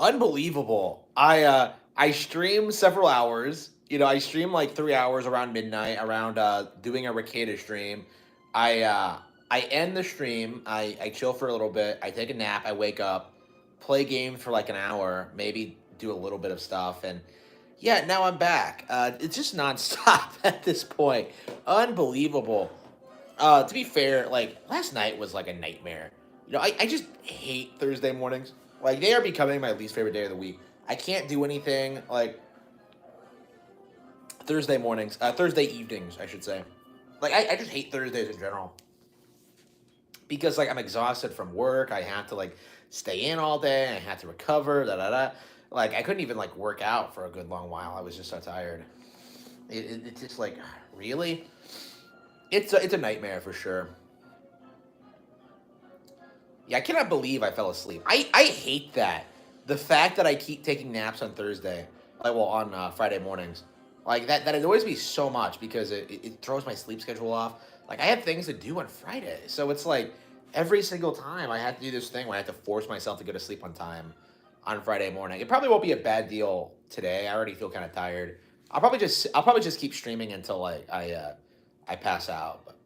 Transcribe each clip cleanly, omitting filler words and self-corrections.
Unbelievable. I stream several hours. I stream like 3 hours around midnight, around doing a Ricada stream. I uh I end the stream, I chill for a little bit, I take a nap, I wake up, play games for like an hour, maybe do a little bit of stuff, and yeah, now I'm back. It's just nonstop at this point. Unbelievable. To be fair, like last night was like a nightmare. I just hate Thursday mornings. Like they are becoming my least favorite day of the week. I can't do anything like Thursday mornings, Thursday evenings, I should say. Like I just hate Thursdays in general because like I'm exhausted from work. I have to like stay in all day. I have to recover. Da da da. Like I couldn't even like work out for a good long while. I was just so tired. It's just like really, it's a nightmare for sure. Yeah, I cannot believe I fell asleep. I hate that. The fact that I keep taking naps on Thursday, like well on Friday mornings, like that annoys me so much because it throws my sleep schedule off. Like I have things to do on Friday, so it's like every single time I have to do this thing where I have to force myself to go to sleep on time on Friday morning. It probably won't be a bad deal today. I already feel kind of tired. I'll probably just keep streaming until like I pass out. But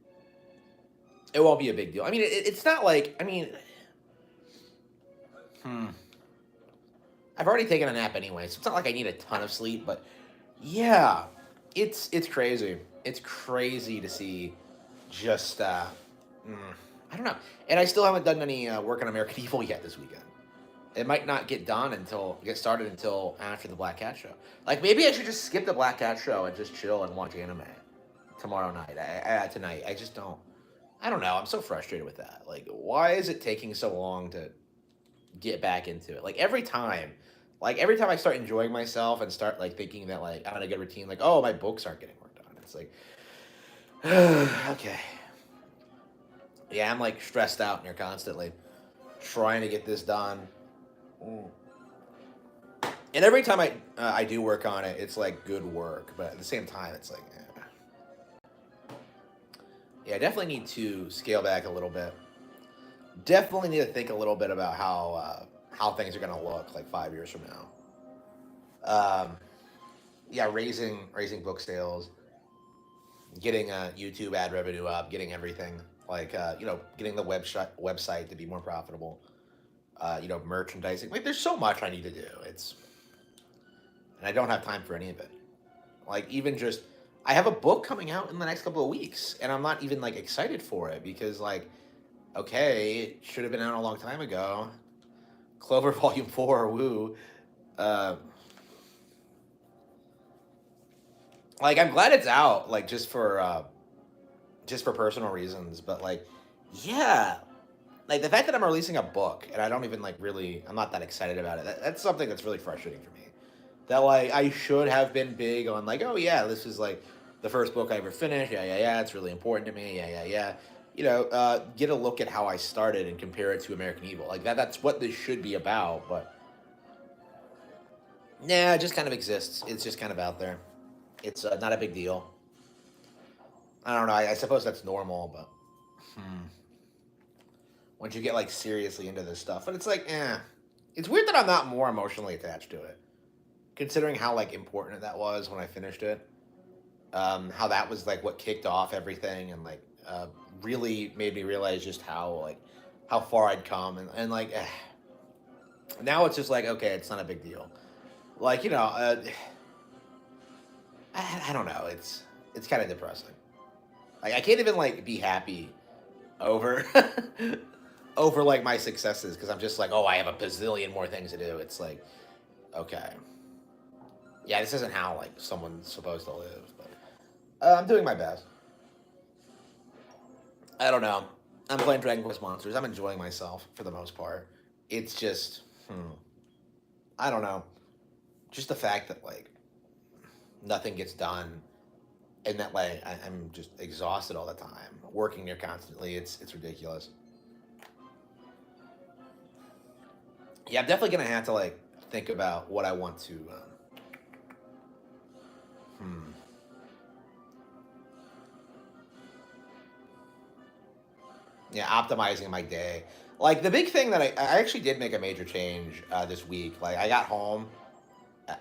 it won't be a big deal. I mean, it's not like hmm. I've already taken a nap anyway, so it's not like I need a ton of sleep. But yeah, it's crazy. It's crazy to see just mm, I don't know. And I still haven't done any work on American Evil yet this weekend. It might not get started until after the Black Cat show. Like maybe I should just skip the Black Cat show and just chill and watch anime tomorrow night. Tonight. I just don't. I don't know. I'm so frustrated with that. Like, why is it taking so long to get back into it? Like every time I start enjoying myself and start like thinking that like I'm in a good routine, like oh my books aren't getting worked on. It's like okay, yeah, I'm like stressed out here constantly trying to get this done. Mm. And every time I do work on it, it's like good work, but at the same time, it's like yeah, I definitely need to scale back a little bit. Definitely need to think a little bit about how things are gonna look like 5 years from now. Yeah, raising book sales, getting YouTube ad revenue up, getting everything like getting the website to be more profitable. Merchandising. Like, there's so much I need to do. And I don't have time for any of it. Like, even just, I have a book coming out in the next couple of weeks, and I'm not even like excited for it because like, okay, it should have been out a long time ago. Clover Volume Four, woo. Uh, like, I'm glad it's out. Like, just for personal reasons, but like, yeah, like the fact that I'm releasing a book and I don't even like really, I'm not that excited about it. That's something that's really frustrating for me. That like I should have been big on like, oh yeah, this is like the first book I ever finished. Yeah, yeah, yeah. It's really important to me. Yeah, yeah, yeah. Get a look at how I started and compare it to American Evil. Like that's what this should be about. But nah, it just kind of exists. It's just kind of out there. It's not a big deal. I don't know. I suppose that's normal, but hmm. Once you get like seriously into this stuff, but it's like, it's weird that I'm not more emotionally attached to it, considering how like important that was when I finished it. How that was like what kicked off everything, and like really made me realize just how far I'd come, and like now it's just like okay, it's not a big deal. Like I don't know. It's kind of depressing. Like I can't even like be happy over over like my successes because I'm just like, oh, I have a bazillion more things to do. It's like, okay, yeah, this isn't how like someone's supposed to live, but I'm doing my best. I don't know. I'm playing Dragon Quest Monsters. I'm enjoying myself for the most part. It's just, I don't know. Just the fact that like nothing gets done and that like I'm just exhausted all the time, working here constantly. It's ridiculous. Yeah, I'm definitely gonna have to like think about what I want to. Hmm. Yeah, optimizing my day. Like the big thing that I actually did make a major change this week. Like I got home,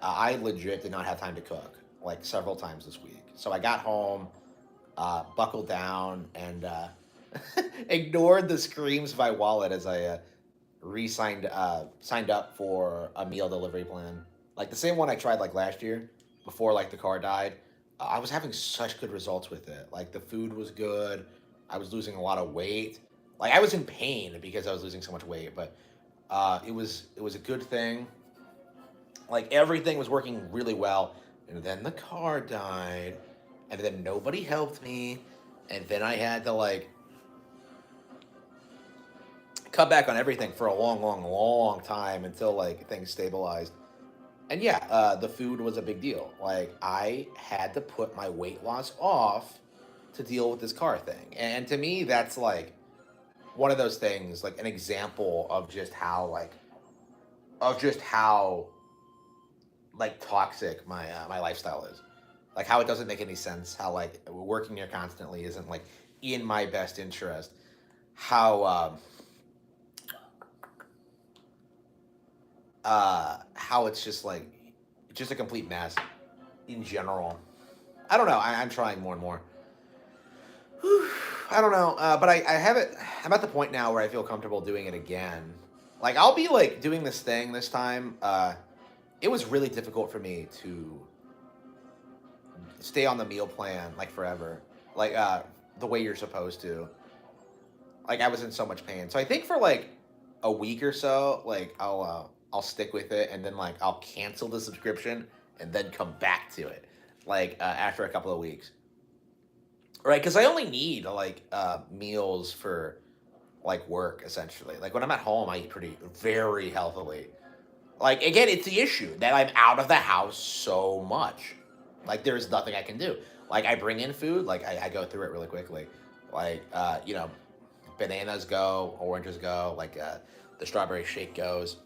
I legit did not have time to cook like several times this week. So I got home, buckled down, and ignored the screams of my wallet as I re-signed signed up for a meal delivery plan, like the same one I tried like last year before like the car died. I was having such good results with it. Like the food was good. I was losing a lot of weight. Like I was in pain because I was losing so much weight, but it was a good thing. Like everything was working really well, and then the car died, and then nobody helped me, and then I had to like cut back on everything for a long, long, long time until like things stabilized. And yeah, the food was a big deal. Like I had to put my weight loss off to deal with this car thing, and to me, that's like one of those things, like an example of just how like toxic my lifestyle is. Like how it doesn't make any sense. How like working here constantly isn't like in my best interest. How it's just a complete mess in general. I don't know. I'm trying more and more. I don't know, but I have it. I'm at the point now where I feel comfortable doing it again. Like I'll be like doing this thing this time. It was really difficult for me to stay on the meal plan like forever, like the way you're supposed to. Like I was in so much pain, so I think for like a week or so, like I'll stick with it, and then like I'll cancel the subscription and then come back to it, like after a couple of weeks, right? Because I only need like meals for like work essentially. Like when I'm at home, I eat pretty very healthily. Like again, it's the issue that I'm out of the house so much. Like there's nothing I can do. Like I bring in food, like I go through it really quickly. Like bananas go, oranges go, like the strawberry shake goes.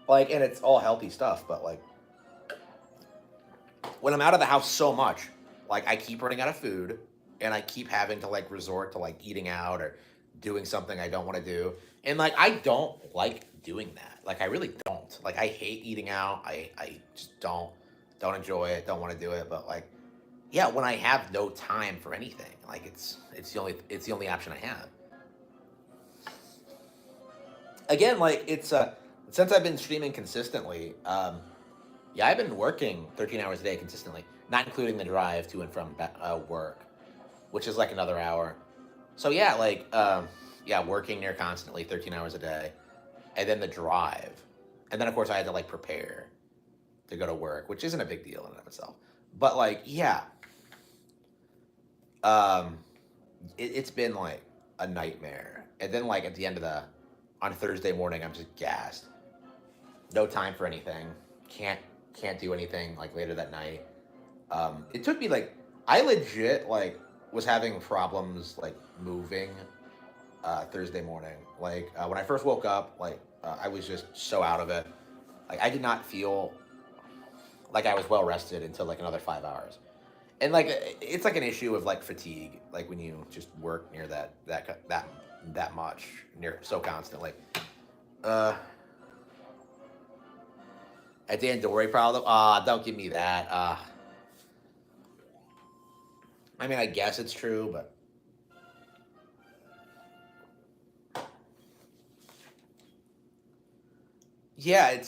Like and it's all healthy stuff, but like when I'm out of the house so much, like I keep running out of food and I keep having to like resort to like eating out or doing something I don't want to do. And like I don't like doing that. Like I really don't. Like I hate eating out. I just don't enjoy it, don't want to do it, but like yeah, when I have no time for anything, like it's the only option I have. Again, like it's since I've been streaming consistently, yeah, I've been working 13 hours a day consistently, not including the drive to and from work, which is like another hour. So yeah, yeah, working near constantly 13 hours a day, and then the drive, and then of course I had to like prepare to go to work, which isn't a big deal in and of itself. But like, yeah, um, it's been like a nightmare. And then like at the end of the on Thursday morning, I'm just gassed. No time for anything. Can't can't do anything like later that night. It took me like I legit like was having problems like moving Thursday morning. Like when I first woke up, like I was just so out of it. Like I did not feel like I was well rested until like another 5 hours. And like it's like an issue of like fatigue, like when you just work near that much near so constantly. Uh, a Dan Dory problem. Don't give me that. I mean, I guess it's true, but yeah,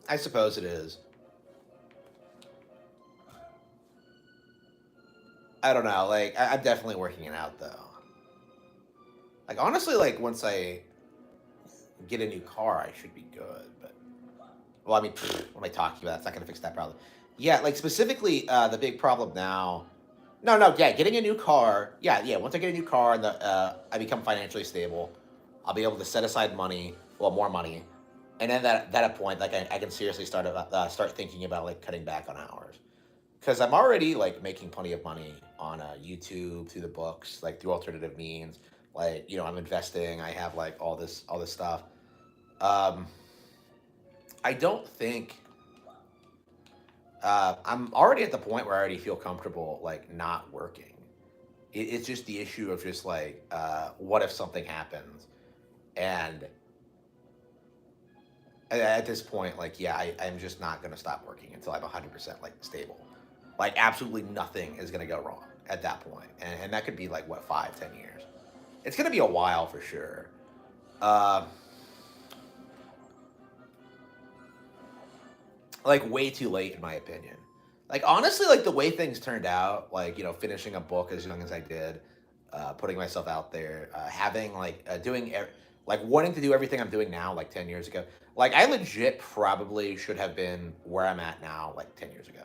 I suppose it is. I don't know. Like I'm definitely working it out though. Like honestly, like once I get a new car, I should be good. But well, I mean, what am I talking about? That's not gonna fix that problem. Yeah, like specifically, the big problem now. No, no, yeah, getting a new car. Yeah, yeah. Once I get a new car and I become financially stable, I'll be able to set aside money, well, more money, and then that at a point, like I can seriously start thinking about like cutting back on hours because I'm already like making plenty of money on YouTube through the books, like through alternative means. Like I'm investing. I have like all this stuff. Um, I don't think I'm already at the point where I already feel comfortable like not working, It's just the issue of just like, what if something happens? And at this point, like, yeah, I'm just not gonna stop working until I'm 100% like stable. Like, absolutely nothing is gonna go wrong at that point, and that could be like what 5, 10 years. It's gonna be a while for sure. Uh, like way too late in my opinion. Like honestly, like the way things turned out, like finishing a book as young as I did, putting myself out there, having like like wanting to do everything I'm doing now, like 10 years ago. Like I legit probably should have been where I'm at now, like 10 years ago.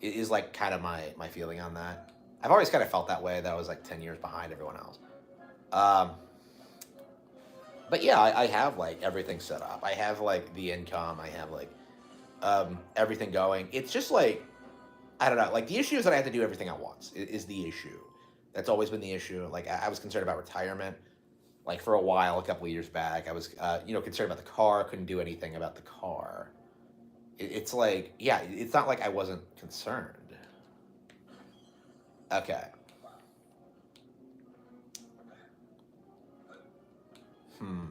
It is like kind of my feeling on that. I've always kind of felt that way. That I was like 10 years behind everyone else. Um, but yeah, I have like everything set up. I have like the income. I have like everything going. It's just like I don't know. Like the issue is that I have to do everything at once. Is the issue. That's always been the issue. Like I was concerned about retirement. Like for a while, a couple of years back, I was concerned about the car. Couldn't do anything about the car. It's like yeah, it's not like I wasn't concerned. Okay. Hmm.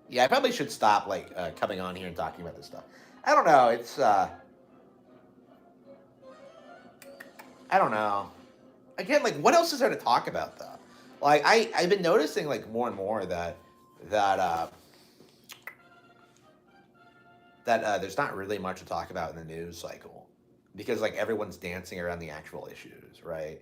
Yeah, I probably should stop like coming on here and talking about this stuff. I don't know. It's I don't know. Again, like what else is there to talk about though? Like I've been noticing like more and more that there's not really much to talk about in the news cycle because like everyone's dancing around the actual issues, right?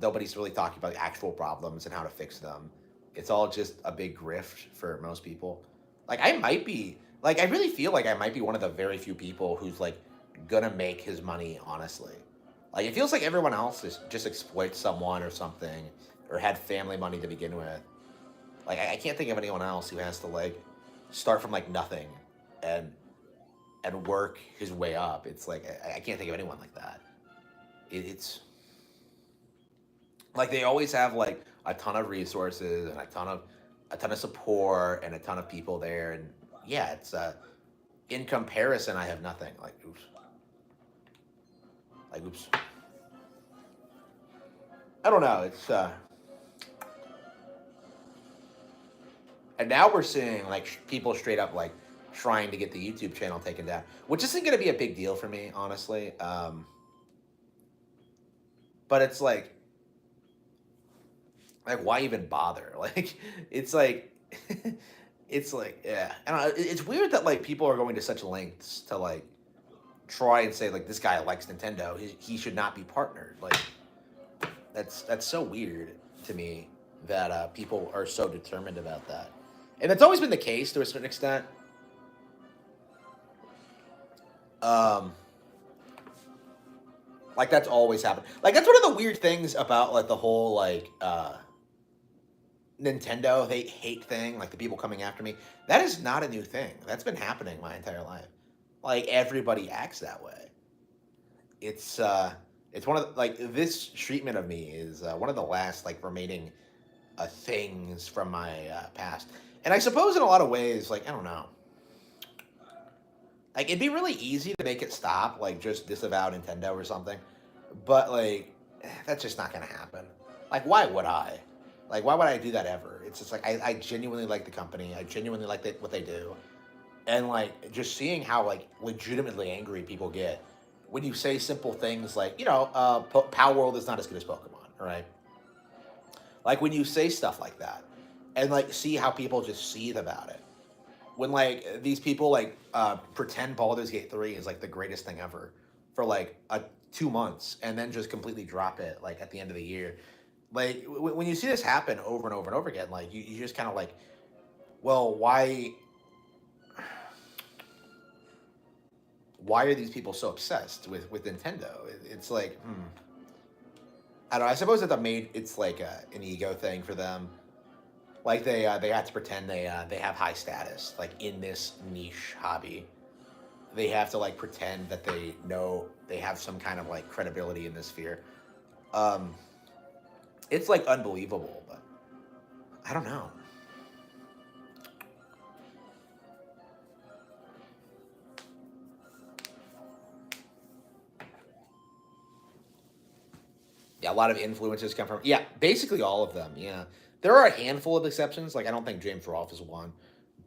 Nobody's really talking about the actual problems and how to fix them. It's all just a big grift for most people. Like I might be like I really feel like I might be one of the very few people who's like gonna make his money honestly. Like it feels like everyone else is just exploits someone or something or had family money to begin with. Like I can't think of anyone else who has to like start from like nothing and work his way up. It's like I can't think of anyone like that. It's like they always have like a ton of resources and a ton of support and a ton of people there and yeah it's in comparison I have nothing like oops I don't know it's and now we're seeing like people straight up like trying to get the YouTube channel taken down, which isn't going to be a big deal for me honestly, but it's like why even bother like it's like it's like yeah I don't know, it's weird that like people are going to such lengths to like try and say like this guy likes Nintendo, he should not be partnered. Like that's so weird to me that people are so determined about that, and that's always been the case to a certain extent. Um, like that's always happened. Like that's one of the weird things about like the whole like Nintendo hate thing. Like the people coming after me. That is not a new thing. That's been happening my entire life. Like everybody acts that way. It's it's one of like this treatment of me is one of the last like remaining things from my past. And I suppose in a lot of ways, like I don't know, like it'd be really easy to make it stop, like just disavow Nintendo or something. But like that's just not gonna happen. Like why would I? Like why would I do that ever? It's just like I genuinely like the company. I genuinely like what they do. And like just seeing how like legitimately angry people get when you say simple things like Power World is not as good as Pokemon, right? Like when you say stuff like that, and like see how people just seethe about it. When like these people like pretend Baldur's Gate 3 is like the greatest thing ever for like 2 months, and then just completely drop it like at the end of the year. Like when you see this happen over and over and over again, like you just kind of like, well, why are these people so obsessed with Nintendo? It's like, I don't know. I suppose that it's like an ego thing for them. Like they have to pretend they have high status like in this niche hobby. They have to like pretend that they know they have some kind of like credibility in this sphere. Um, it's like unbelievable, but I don't know. Yeah, a lot of influences come from. Yeah, basically all of them. Yeah, there are a handful of exceptions. Like I don't think James Rolfe is one,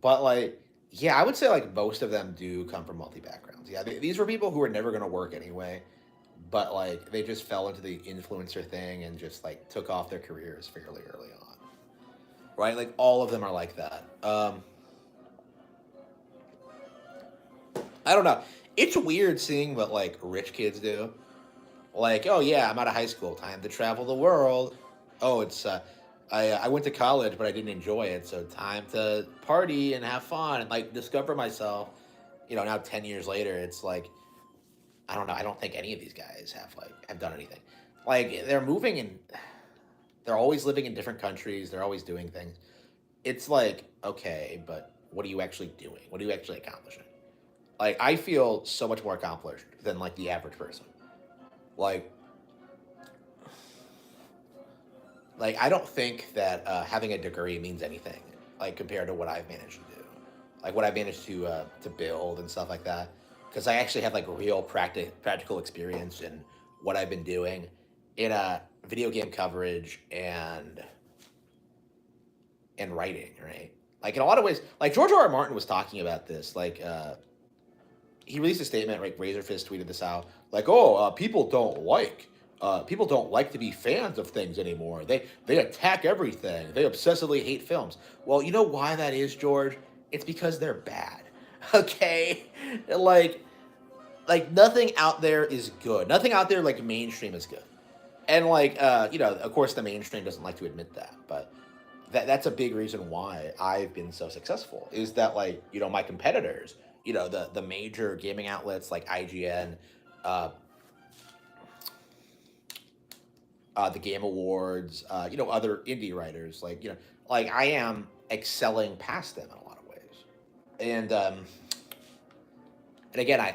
but like yeah, I would say like most of them do come from multi backgrounds. Yeah, these were people who were never going to work anyway, but like they just fell into the influencer thing and just like took off their careers fairly early on. Right, like all of them are like that. I don't know. It's weird seeing what like rich kids do. Like, oh yeah, I'm out of high school. Time to travel the world. Oh, it's I went to college, but I didn't enjoy it. So time to party and have fun and like discover myself. Now 10 years later, it's like I don't know. I don't think any of these guys have done anything. Like they're moving and they're always living in different countries. They're always doing things. It's like okay, but what are you actually doing? What are you actually accomplishing? Like I feel so much more accomplished than like the average person. Like I don't think that having a degree means anything like compared to what I've managed to do, like what I've managed to build and stuff like that. Because I actually have like real practical experience in what I've been doing in video game coverage and writing, right? Like in a lot of ways, like George R. R. Martin was talking about this. Like he released a statement. Like Razorfist tweeted this out. Like, oh, people don't like to be fans of things anymore. They attack everything. They obsessively hate films. Well, you know why that is, George? It's because they're bad. Okay, like nothing out there is good. Nothing out there like mainstream is good. And like of course the mainstream doesn't like to admit that, but that's a big reason why I've been so successful is that like my competitors, the major gaming outlets like IGN, uh, the Game Awards, other indie writers, like I am excelling past them in a lot of ways. And again,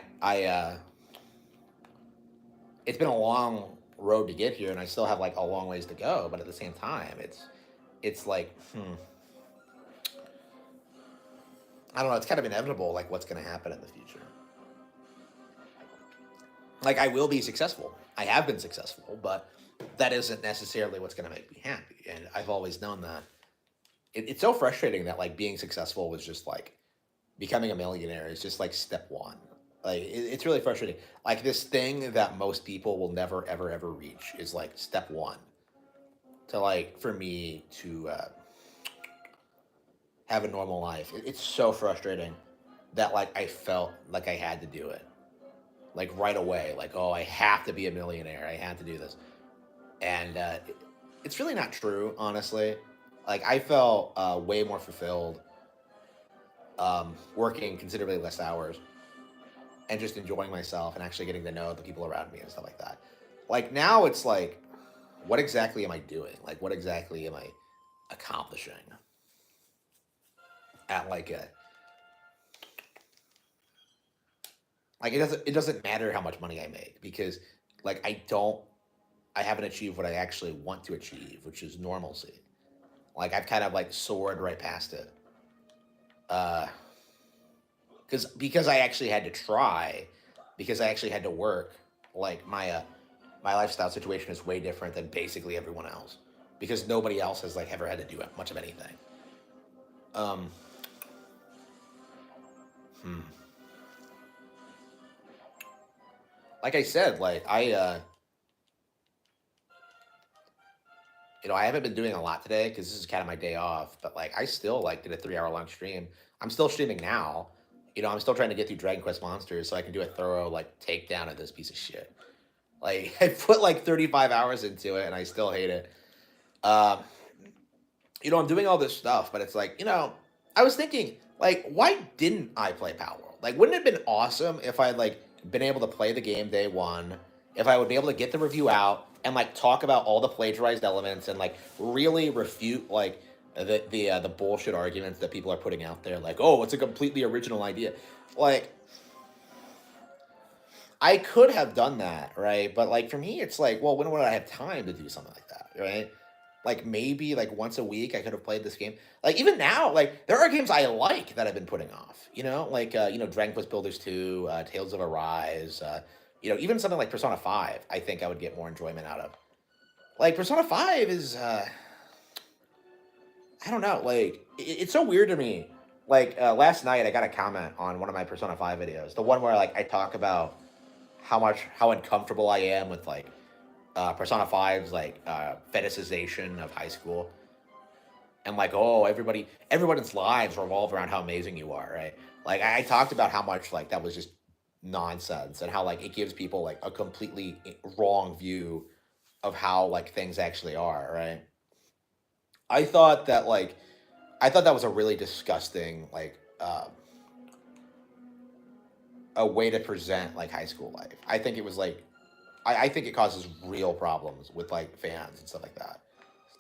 it's been a long road to get here, and I still have like a long ways to go. But at the same time, it's like, I don't know. It's kind of inevitable, like what's going to happen in the future. Like I will be successful. I have been successful, but that isn't necessarily what's going to make me happy. And I've always known that. It's so frustrating that like being successful was just like becoming a millionaire is just like step one. Like it's really frustrating. Like this thing that most people will never ever ever reach is like step one to like for me to have a normal life. It's so frustrating that like I felt like I had to do it like right away. Like oh, I have to be a millionaire. I have to do this, and it's really not true, honestly. Like I felt way more fulfilled working considerably less hours and just enjoying myself and actually getting to know the people around me and stuff like that. Like now it's like, what exactly am I doing? Like what exactly am I accomplishing at like a like it doesn't matter how much money I make because like I haven't achieved what I actually want to achieve, which is normalcy. Like I've kind of like soared right past it. Uh because I actually had to try, because I actually had to work. Like my lifestyle situation is way different than basically everyone else, because nobody else has like ever had to do much of anything. Um, hmm. Like I said, like I haven't been doing a lot today because this is kind of my day off. But like I still like did a 3 hour long stream. I'm still streaming now. I'm still trying to get through Dragon Quest Monsters so I can do a thorough like takedown of this piece of shit. Like I put like 35 hours into it and I still hate it. Um, I'm doing all this stuff, but it's like, I was thinking, like, why didn't I play Power World? Like, wouldn't it have been awesome if I like been able to play the game day one, if I would be able to get the review out and like talk about all the plagiarized elements and like really refute like the bullshit arguments that people are putting out there, like, oh, it's a completely original idea. Like, I could have done that, right? But like for me, it's like, well, when would I have time to do something like that, right? Like maybe like once a week I could have played this game. Like even now, like there are games I like that I've been putting off. Like Dragon Quest Builders 2, Tales of Arise, even something like Persona 5. I think I would get more enjoyment out of. Like Persona 5 is I don't know, like it's so weird to me. Like last night I got a comment on one of my Persona 5 videos, the one where like I talk about how uncomfortable I am with like Persona 5's like fetishization of high school, and like, oh, everybody's lives revolve around how amazing you are, right? Like I talked about how much like that was just nonsense, and how like it gives people like a completely wrong view of how like things actually are, right? I thought that like I thought that was a really disgusting like a way to present like high school life. I think it was like I think it causes real problems with like fans and stuff like that.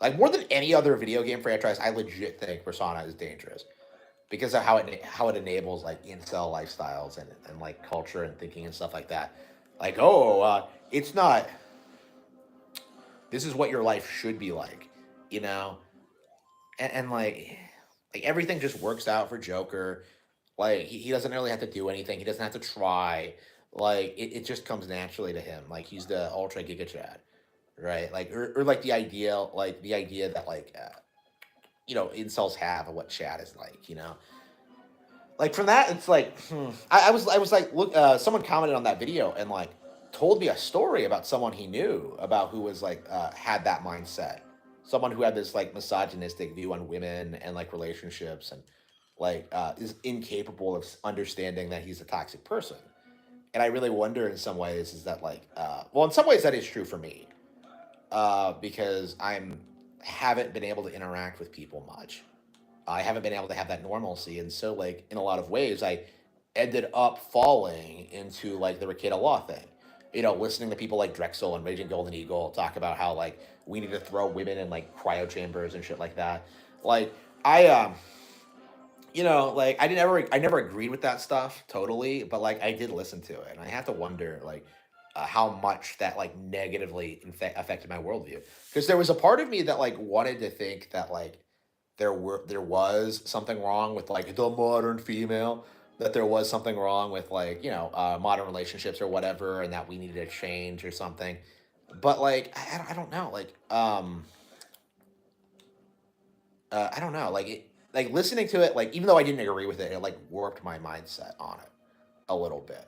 Like more than any other video game franchise, I legit think Persona is dangerous because of how it enables like incel lifestyles and like culture and thinking and stuff like that. Like, oh, it's not. This is what your life should be like, you know, and like everything just works out for Joker. Like he doesn't really have to do anything. He doesn't have to try. Like it just comes naturally to him. Like he's the ultra giga chad, right? Like or like the idea that like incels have of what chat is like, like from that it's like I was like look someone commented on that video and like told me a story about someone he knew about who was like had that mindset, someone who had this like misogynistic view on women and like relationships and like is incapable of understanding that he's a toxic person. And I really wonder in some ways is that like well, in some ways that is true for me, because I'm haven't been able to interact with people much. I haven't been able to have that normalcy, and so like in a lot of ways, I ended up falling into like the Rikita Law thing. Listening to people like Drexel and Raging Golden Eagle talk about how like we need to throw women in like cryo chambers and shit like that. Like I like I never agreed with that stuff totally, but like I did listen to it, and I have to wonder like how much that like negatively affected my worldview. Because there was a part of me that like wanted to think that like there was something wrong with like the modern female, that there was something wrong with like modern relationships or whatever, and that we needed to change or something. But like I don't know, like I don't know, like like listening to it, like even though I didn't agree with it, it like warped my mindset on it a little bit.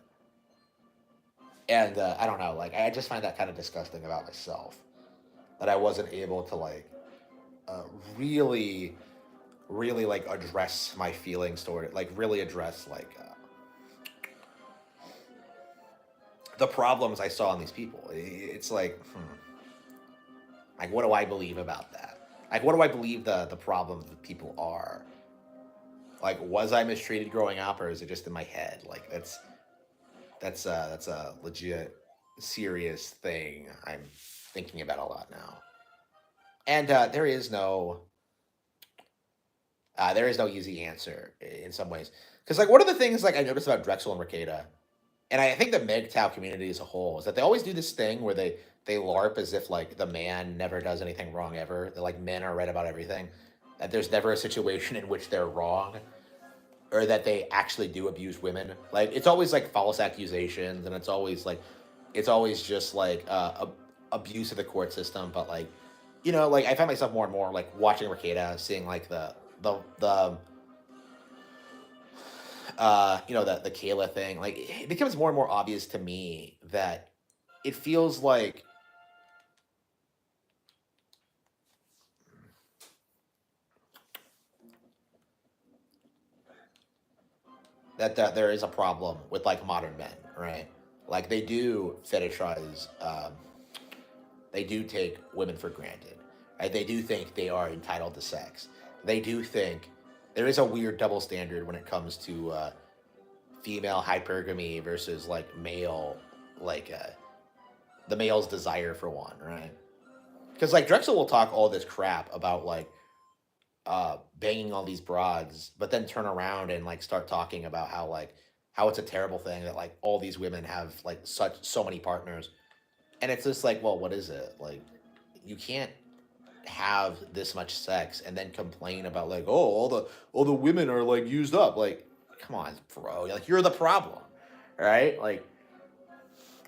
And I don't know, like I just find that kind of disgusting about myself, that I wasn't able to like uh, really really like address my feelings toward it, like really address like the problems I saw in these people. It's like like what do I believe about that? Like what do I believe the problems that people are? Like was I mistreated growing up, or is it just in my head? Like that's a legit serious thing I'm thinking about a lot now. And there is no easy answer in some ways. Because like one of the things like I noticed about Drexel and Ricada, and I think the MGTOW community as a whole, is that they always do this thing where they LARP as if like the man never does anything wrong ever. That like men are right about everything. That there's never a situation in which they're wrong, or that they actually do abuse women. Like it's always like false accusations, and it's always just like abuse of the court system. But like like I find myself more and more like watching Ricada, seeing like the the Kayla thing. Like it becomes more and more obvious to me that it feels like that there is a problem with like modern men, right? Like they do fetishize, they do take women for granted, right? They do think they are entitled to sex. They do think there is a weird double standard when it comes to female hypergamy versus like male, like the male's desire for one, right? Because like Drexel will talk all this crap about like banging all these broads, but then turn around and like start talking about how it's a terrible thing that like all these women have like so many partners, and it's just like, well, what is it like? You can't have this much sex and then complain about like, oh, all the women are like used up. Like, come on, bro, like you're the problem, right? Like,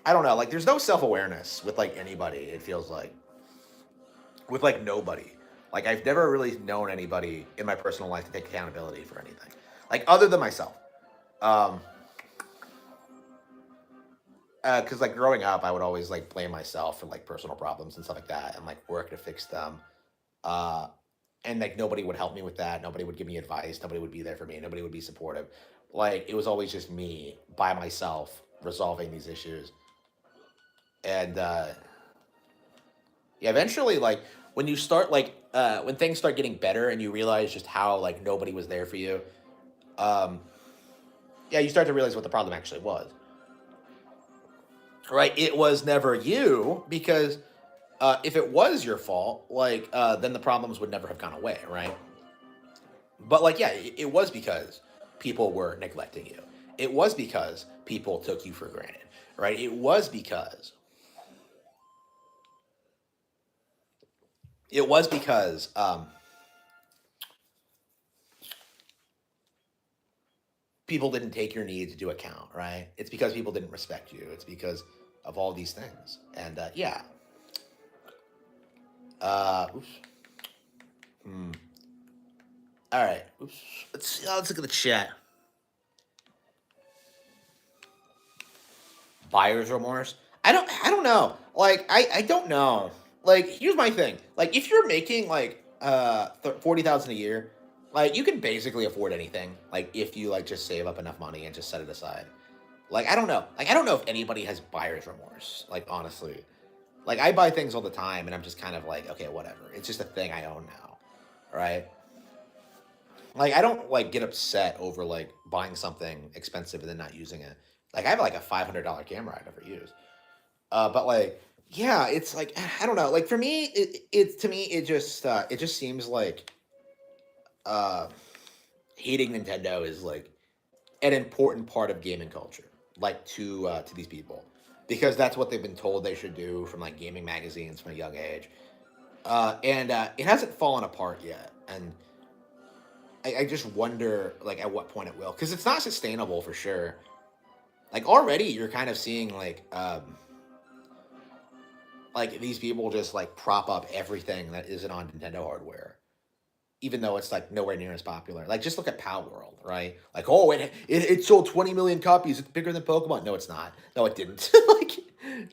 I don't know, like there's no self awareness with like anybody. It feels like with like nobody. Like I've never really known anybody in my personal life to take accountability for anything, like other than myself. Um, because like growing up, I would always like blame myself for like personal problems and stuff like that, and like work to fix them. Uh, and like nobody would help me with that. Nobody would give me advice. Nobody would be there for me. Nobody would be supportive. Like it was always just me by myself resolving these issues. And yeah, eventually, like when you start like when things start getting better and you realize just how like nobody was there for you, um, yeah, you start to realize what the problem actually was. Right? It was never you because if it was your fault, like then the problems would never have gone away, right? But like, yeah, it was because people were neglecting you. It was because people took you for granted, right? It was because people didn't take your needs into account, right? It's because people didn't respect you. It's because of all these things. And yeah, oops. Hmm. All right. Oops. Let's look at the chat. Buyer's remorse. I don't know. Like I don't know. Like here's my thing. Like if you're making like 40,000 a year, like you can basically afford anything. Like if you like just save up enough money and just set it aside. Like I don't know. Like I don't know if anybody has buyer's remorse. Like honestly. Like I buy things all the time and I'm just kind of like, okay, whatever. It's just a thing I own now. Right? Like I don't like get upset over like buying something expensive and then not using it. Like I have like a $500 camera I never use. But like, yeah, it's like I don't know. Like for me, it to me it just seems like uh, hating Nintendo is like an important part of gaming culture, like to these people, because that's what they've been told they should do from like gaming magazines from a young age, and it hasn't fallen apart yet, and I just wonder like at what point it will, because it's not sustainable for sure. Like already, you're kind of seeing like these people just like prop up everything that isn't on Nintendo hardware, even though it's like nowhere near as popular. Like just look at Pal World, right? Like oh, it sold 20 million copies. It's bigger than Pokemon. No, it's not. No, it didn't.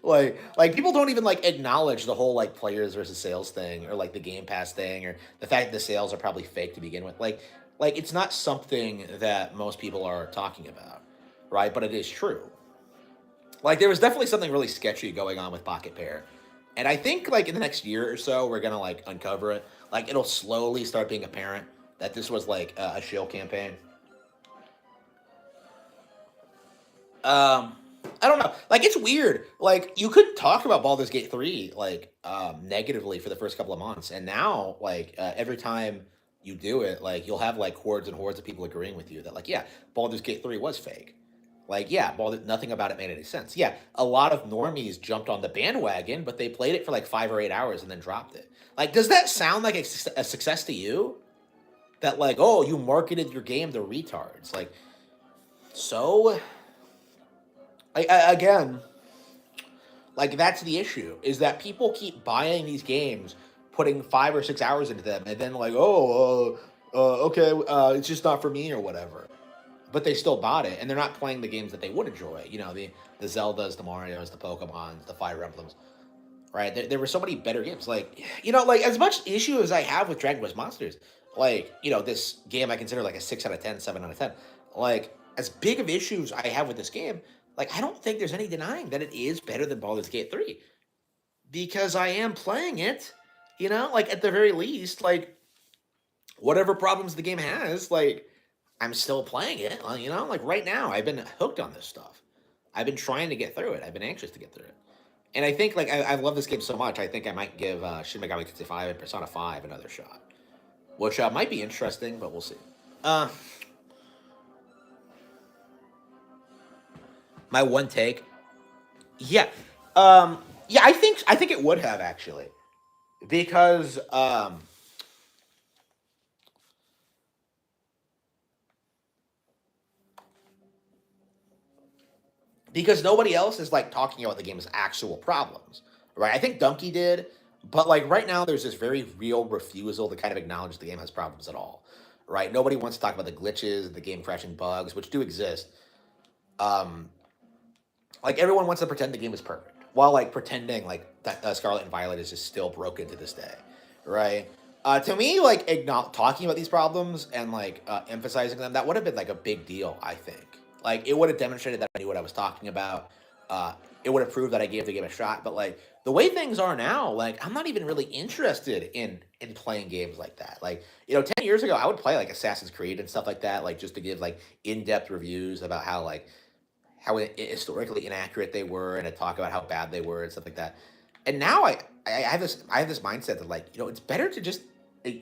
like people don't even like acknowledge the whole like players versus sales thing or like the Game Pass thing or the fact that the sales are probably fake to begin with. Like it's not something that most people are talking about, right? But it is true. Like there was definitely something really sketchy going on with Pocket Pair. And I think like in the next year or so we're gonna like uncover it. Like it'll slowly start being apparent that this was like a shill campaign. Um I don't know. Like it's weird. Like you could talk about Baldur's Gate 3 like negatively for the first couple of months and now like every time you do it like you'll have like hordes and hordes of people agreeing with you that like yeah, Baldur's Gate 3 was fake. Like, yeah, well, nothing about it made any sense. Yeah, a lot of normies jumped on the bandwagon, but they played it for like 5 or 8 hours and then dropped it. Like, does that sound like a success to you? That like, oh, you marketed your game to retards. Like, so again, like that's the issue is that people keep buying these games, putting 5 or 6 hours into them, and then like, oh, okay, it's just not for me or whatever. But they still bought it, and they're not playing the games that they would enjoy. You know, the Zeldas, the Mario's, the Pokemon's, the Fire Emblems. Right? There were so many better games. Like like as much issue as I have with Dragon Quest Monsters, like this game I consider like a 6 out of 10, 7 out of 10. Like as big of issues I have with this game, like I don't think there's any denying that it is better than Baldur's Gate 3 because I am playing it. Like at the very least, like whatever problems the game has, like I'm still playing it. Like right now, I've been hooked on this stuff. I've been trying to get through it. I've been anxious to get through it. And I think like I love this game so much. I think I might give Shin Megami Tensei 5 and Persona 5 another shot, which might be interesting, but we'll see. Uh, my one take, yeah, yeah. I think it would have actually because because nobody else is like talking about the game's actual problems, right? I think Donkey did. But like right now, there's this very real refusal to kind of acknowledge the game has problems at all, right? Nobody wants to talk about the glitches, the game crashing bugs, which do exist. Um, like everyone wants to pretend the game is perfect, while like pretending like that Scarlet and Violet is just still broken to this day, right? To me, like talking about these problems and like emphasizing them, that would have been like a big deal. I think like it would have demonstrated that I knew what I was talking about. Uh, it would have proved that I gave the game a shot. But like the way things are now, like I'm not even really interested in playing games like that. Like 10 years ago, I would play like Assassin's Creed and stuff like that, like just to give like in depth reviews about how historically inaccurate they were and to talk about how bad they were and stuff like that. And now I have this mindset that like it's better to eh,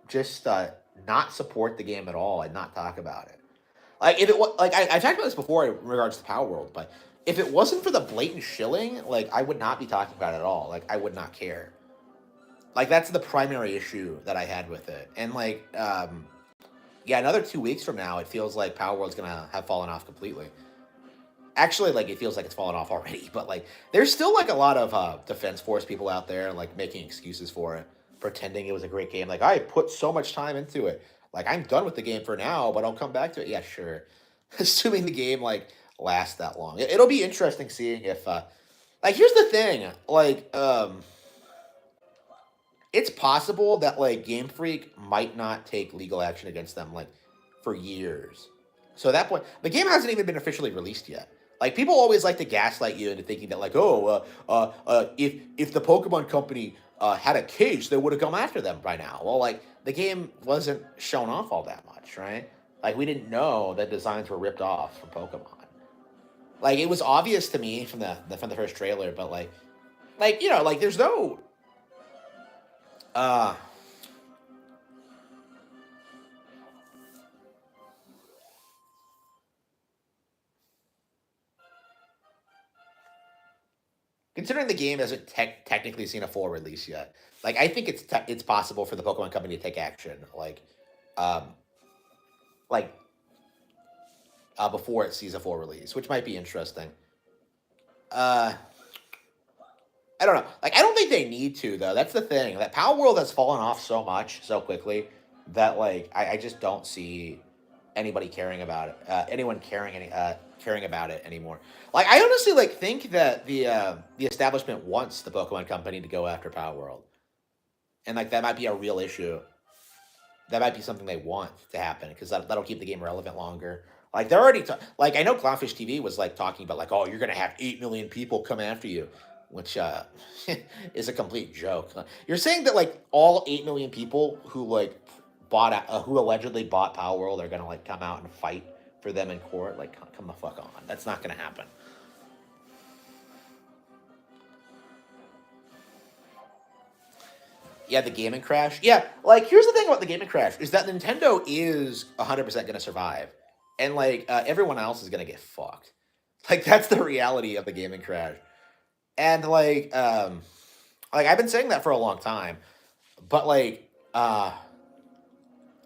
just not support the game at all and not talk about it. Like if it was like I talked about this before in regards to Power World, but if it wasn't for the blatant shilling, like I would not be talking about it at all. Like I would not care. Like that's the primary issue that I had with it. And like yeah, another 2 weeks from now, it feels like Power World's gonna have fallen off completely. Actually, like it feels like it's fallen off already, but like there's still like a lot of defense force people out there like making excuses for it, pretending it was a great game. Like I put so much time into it. Like I'm done with the game for now, but I'll come back to it. Yeah, sure. Assuming the game like lasts that long, it'll be interesting seeing if like here's the thing, like it's possible that like Game Freak might not take legal action against them like for years. So at that point, the game hasn't even been officially released yet. Like people always like to gaslight you into thinking that like, oh, if the Pokemon Company had a case, they would have come after them by now. Well, like the game wasn't shown off all that much, right? Like we didn't know that designs were ripped off from Pokemon. Like it was obvious to me from the first trailer, but like like there's no uh considering the game hasn't technically seen a full release yet, like I think it's possible for the Pokemon Company to take action, um, like before it sees a full release, which might be interesting. Uh, I don't know. Like I don't think they need to though. That's the thing. That Power World has fallen off so much so quickly that like I just don't see anybody caring about it. Anyone caring about it anymore. Like I honestly like think that the establishment wants the Pokemon Company to go after Power World, and like that might be a real issue. That might be something they want to happen because that'll keep the game relevant longer. Like they're already like I know Clownfish TV was like talking about like, oh, you're gonna have 8 million people come after you, which is a complete joke. You're saying that like all 8 million people who like who allegedly bought Power World are gonna like come out and fight for them in court? Like come the fuck on, that's not gonna happen. Yeah, the gaming crash. Yeah, like here's the thing about the gaming crash is that Nintendo is 100% gonna survive, and like everyone else is gonna get fucked. Like that's the reality of the gaming crash, and like I've been saying that for a long time, but like I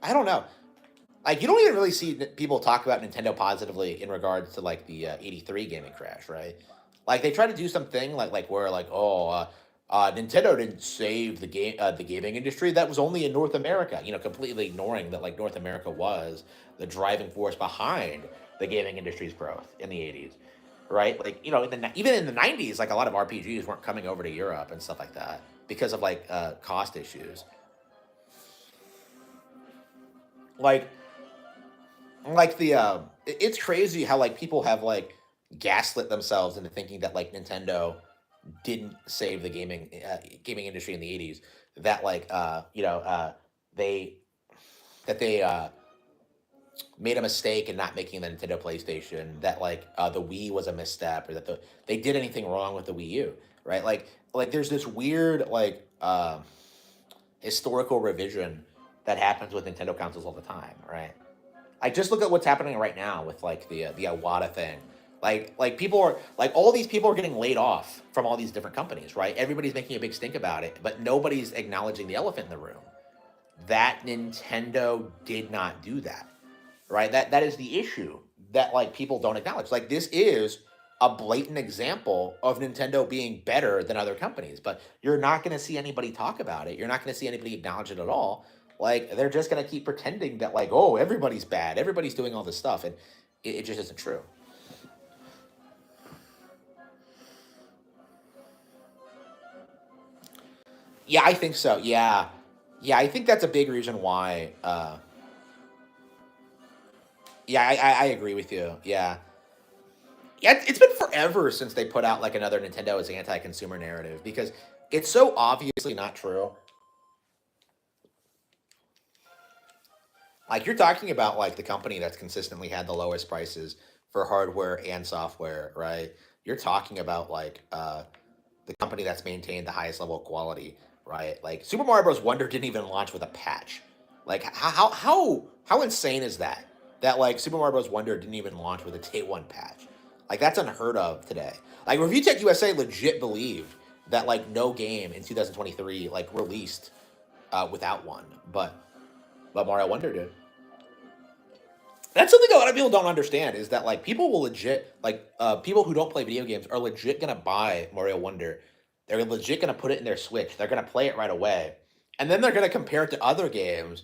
don't know. Like you don't even really see people talk about Nintendo positively in regards to like the '83 gaming crash, right? Like they try to do something like where like Nintendo didn't save the gaming industry. That was only in North America. Completely ignoring that like North America was the driving force behind the gaming industry's growth in the '80s, right? Like even in the '90s, like a lot of RPGs weren't coming over to Europe and stuff like that because of like cost issues. Like it's crazy how like people have like gaslit themselves into thinking that like Nintendo didn't save the gaming industry in the '80s. That like they they made a mistake in not making the Nintendo PlayStation. That like the Wii was a misstep, or that they did anything wrong with the Wii U, right? Like there's this weird like historical revision that happens with Nintendo consoles all the time, right? I just look at what's happening right now with like the Iwata thing. Like people are like all these people are getting laid off from all these different companies, right? Everybody's making a big stink about it, but nobody's acknowledging the elephant in the room. That Nintendo did not do that, right? That is the issue that like people don't acknowledge. Like this is a blatant example of Nintendo being better than other companies. But you're not going to see anybody talk about it. You're not going to see anybody acknowledge it at all. Like they're just going to keep pretending that like, oh, everybody's bad, everybody's doing all this stuff, and it just isn't true. Yeah, I think so. Yeah, yeah, I think that's a big reason why. Yeah, I agree with you. Yeah, yeah, it's been forever since they put out like another Nintendo is anti-consumer narrative because it's so obviously not true. Like you're talking about like the company that's consistently had the lowest prices for hardware and software, right? You're talking about like the company that's maintained the highest level of quality, right? Like Super Mario Bros. Wonder didn't even launch with a patch. Like how insane is that? That like Super Mario Bros. Wonder didn't even launch with a day one patch. Like that's unheard of today. Like Review Tech USA legit believed that like no game in 2023 like released without one, but Mario Wonder did. That's something a lot of people don't understand is that like people will legit like people who don't play video games are legit gonna buy Mario Wonder. They're legit gonna put it in their Switch. They're gonna play it right away, and then they're gonna compare it to other games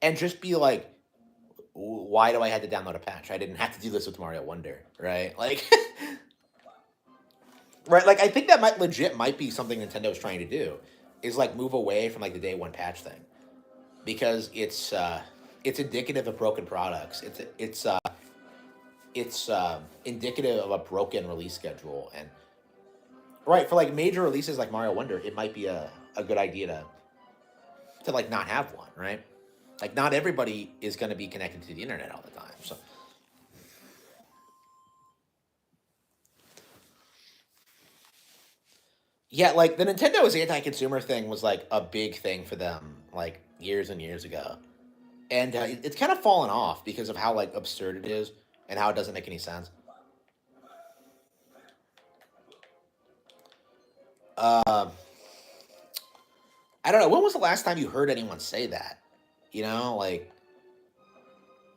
and just be like, "Why do I have to download a patch? I didn't have to do this with Mario Wonder, right?" Like, right? Like I think that might be something Nintendo's trying to do, is like move away from like the day one patch thing because it's indicative of broken products. It's indicative of a broken release schedule. And right for like major releases like Mario Wonder, it might be a good idea to like not have one, right? Like not everybody is going to be connected to the internet all the time. So yeah, like the Nintendo is anti-consumer thing was like a big thing for them like years and years ago, and it's kind of fallen off because of how like absurd it is and how it doesn't make any sense. Um, I don't know. When was the last time you heard anyone say that? You know, like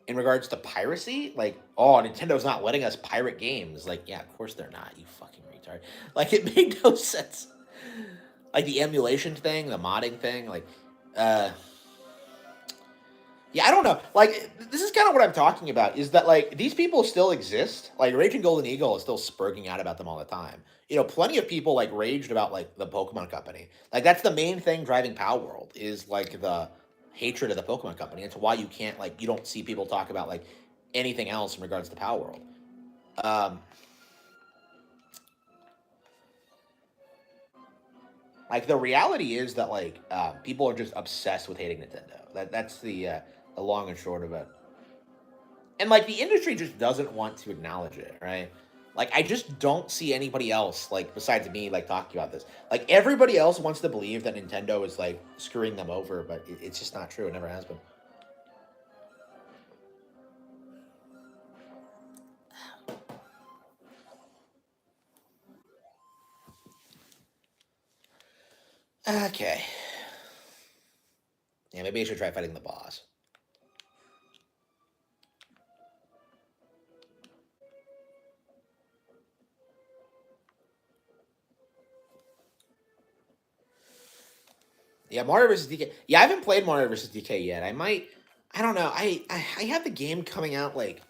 in regards to piracy, like, oh, Nintendo's not letting us pirate games. Like, yeah, of course they're not. You fucking retard. Like, it made no sense. Like the emulation thing, the modding thing, like, uh, yeah, I don't know. Like, this is kind of what I'm talking about. Is that like these people still exist? Like, Raging Golden Eagle is still spurging out about them all the time. You know, plenty of people like raged about like the Pokemon Company. Like, that's the main thing driving Power World is like the hatred of the Pokemon Company. It's why you can't like you don't see people talk about like anything else in regards to Power World. Um, like the reality is that like people are just obsessed with hating Nintendo. That's the long and short of it. And like the industry just doesn't want to acknowledge it, right? Like I just don't see anybody else like besides me like talking about this. Like everybody else wants to believe that Nintendo is like screwing them over, but it's just not true. It never has been. Okay. Yeah, maybe I should try fighting the boss. Yeah, Mario vs. DK. Yeah, I haven't played Mario vs. DK yet. I might. I don't know. I have the game coming out like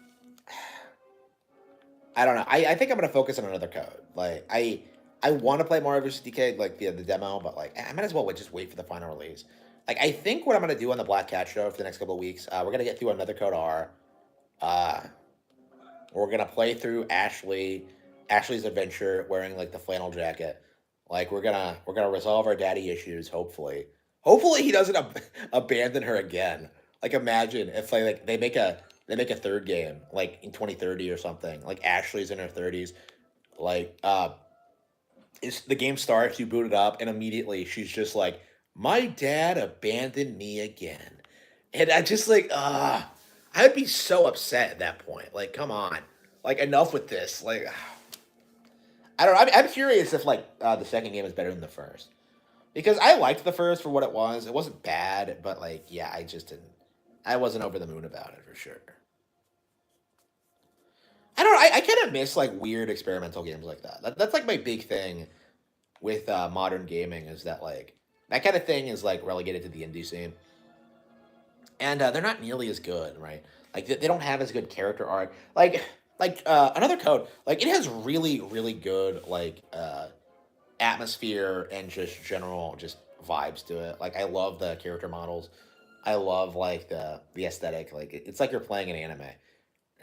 I don't know. I think I'm gonna focus on another code. Like I want to play Mario vs. DK like the demo, but like I might as well just wait for the final release. Like I think what I'm gonna do on the Black Cat show for the next couple of weeks, we're gonna get through another code R. Uh, we're gonna play through Ashley's adventure wearing like the flannel jacket. Like we're gonna resolve our daddy issues. Hopefully he doesn't abandon her again. Like imagine if like they make a third game like in 2030 or something. Like Ashley's in her 30s. Like it's the game starts, you boot it up, and immediately she's just like, "My dad abandoned me again," and I just like, I'd be so upset at that point. Like, come on, like enough with this. Like, I don't know. I'm curious if like the second game is better than the first because I liked the first for what it was. It wasn't bad, but like, yeah, I just didn't. I wasn't over the moon about it for sure. I don't know. I kind of miss like weird experimental games like that. That's like my big thing with modern gaming is that like that kind of thing is like relegated to the indie scene, and they're not nearly as good, right? Like they don't have as good character art. Another code, like it has really good like atmosphere and just general just vibes to it. Like I love the character models. I love like the aesthetic. Like it's like you're playing an anime,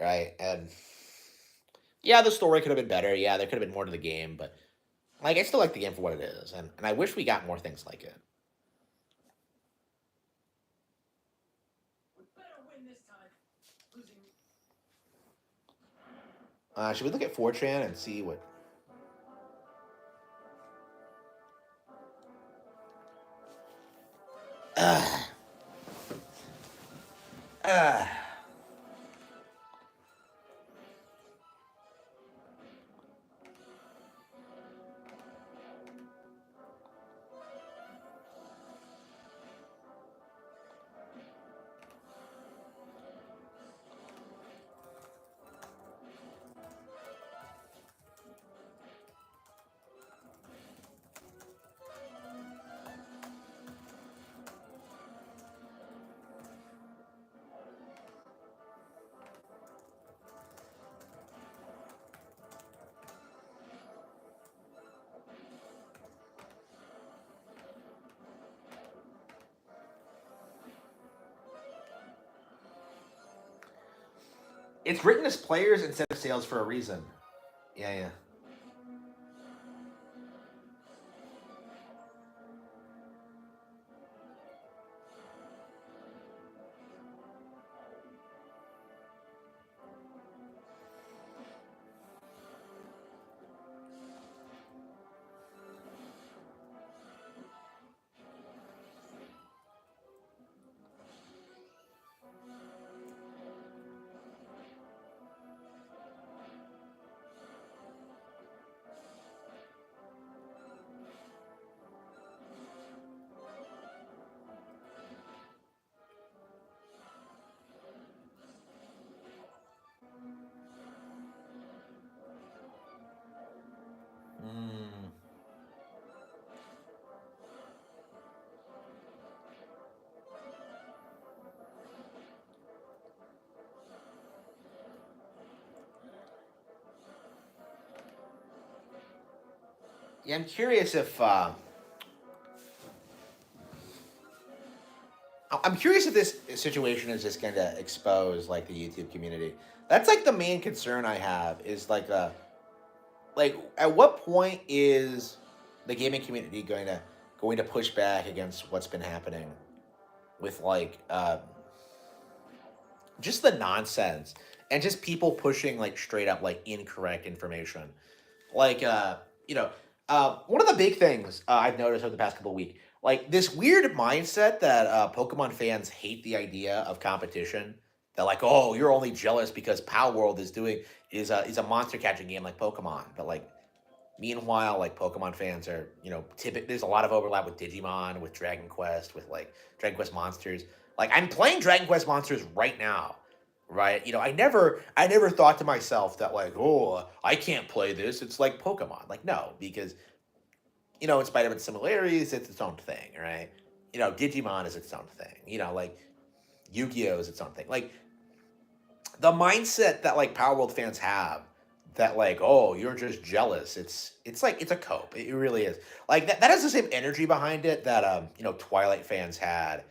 right? And yeah, the story could have been better. Yeah, there could have been more to the game, but like I still like the game for what it is, and I wish we got more things like it. Should we look at 4chan and see what? Uh, uh, it's written as players instead of sales for a reason. Yeah, yeah. Mm. Yeah, I'm curious if this situation is just going to expose like the YouTube community. That's like the main concern I have is like at what point is the gaming community going to push back against what's been happening with like just the nonsense and just people pushing like straight up like incorrect information. Like one of the big things I've noticed over the past couple of weeks, like this weird mindset that Pokemon fans hate the idea of competition. They're like, oh, you're only jealous because Power World is a monster catching game like Pokemon. But like meanwhile, like Pokemon fans are, there's a lot of overlap with Digimon, with Dragon Quest, with like Dragon Quest Monsters. Like I'm playing Dragon Quest Monsters right now, right? I never thought to myself that like, oh, I can't play this. It's like Pokemon. Like no, because in spite of its similarities, it's its own thing, right? Digimon is its own thing. Like Yu-Gi-Oh is its own thing. Like the mindset that like Power World fans have that like, oh, you're just jealous. It's like it's a cope. It really is. Like that has the same energy behind it that Twilight fans had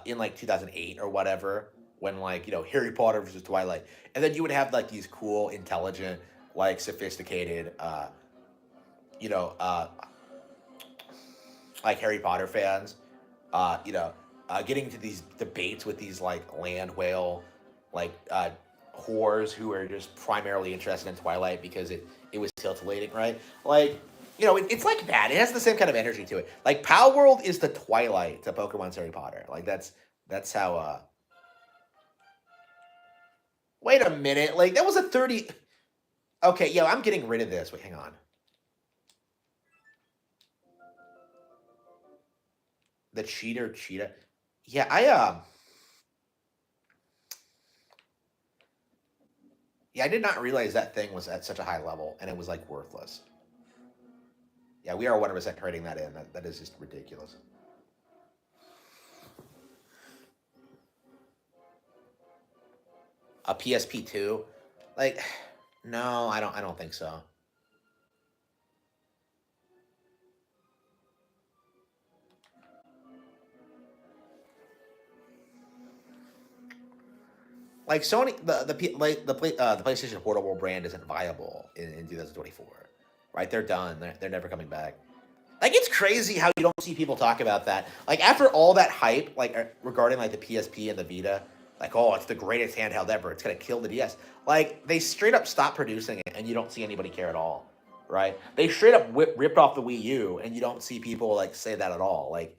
in like 2008 or whatever, when like Harry Potter versus Twilight, and then you would have like these cool, intelligent, like sophisticated you know uh like Harry Potter fans, uh, you know, getting into these debates with these like land whale, like whores who are just primarily interested in Twilight because it was titillating, right? Like, it's like that. It has the same kind of energy to it. Like Power World is the Twilight to Pokemon's Harry Potter. Like that's how. Wait a minute. Like that was a 30. Okay, yo, I'm getting rid of this. Wait, hang on. The cheetah. Yeah, I Yeah, I did not realize that thing was at such a high level and it was like worthless. Yeah, we are 100% trading that in. That is just ridiculous. A PSP2, like, no, I don't think so. Like Sony, the PlayStation Portable brand isn't viable in 2024, right? They're done. They're never coming back. Like it's crazy how you don't see people talk about that. Like after all that hype, like regarding like the PSP and the Vita, like oh, it's the greatest handheld ever. It's gonna kill the DS. Like they straight up stopped producing it, and you don't see anybody care at all, right? They straight up ripped off the Wii U, and you don't see people like say that at all. Like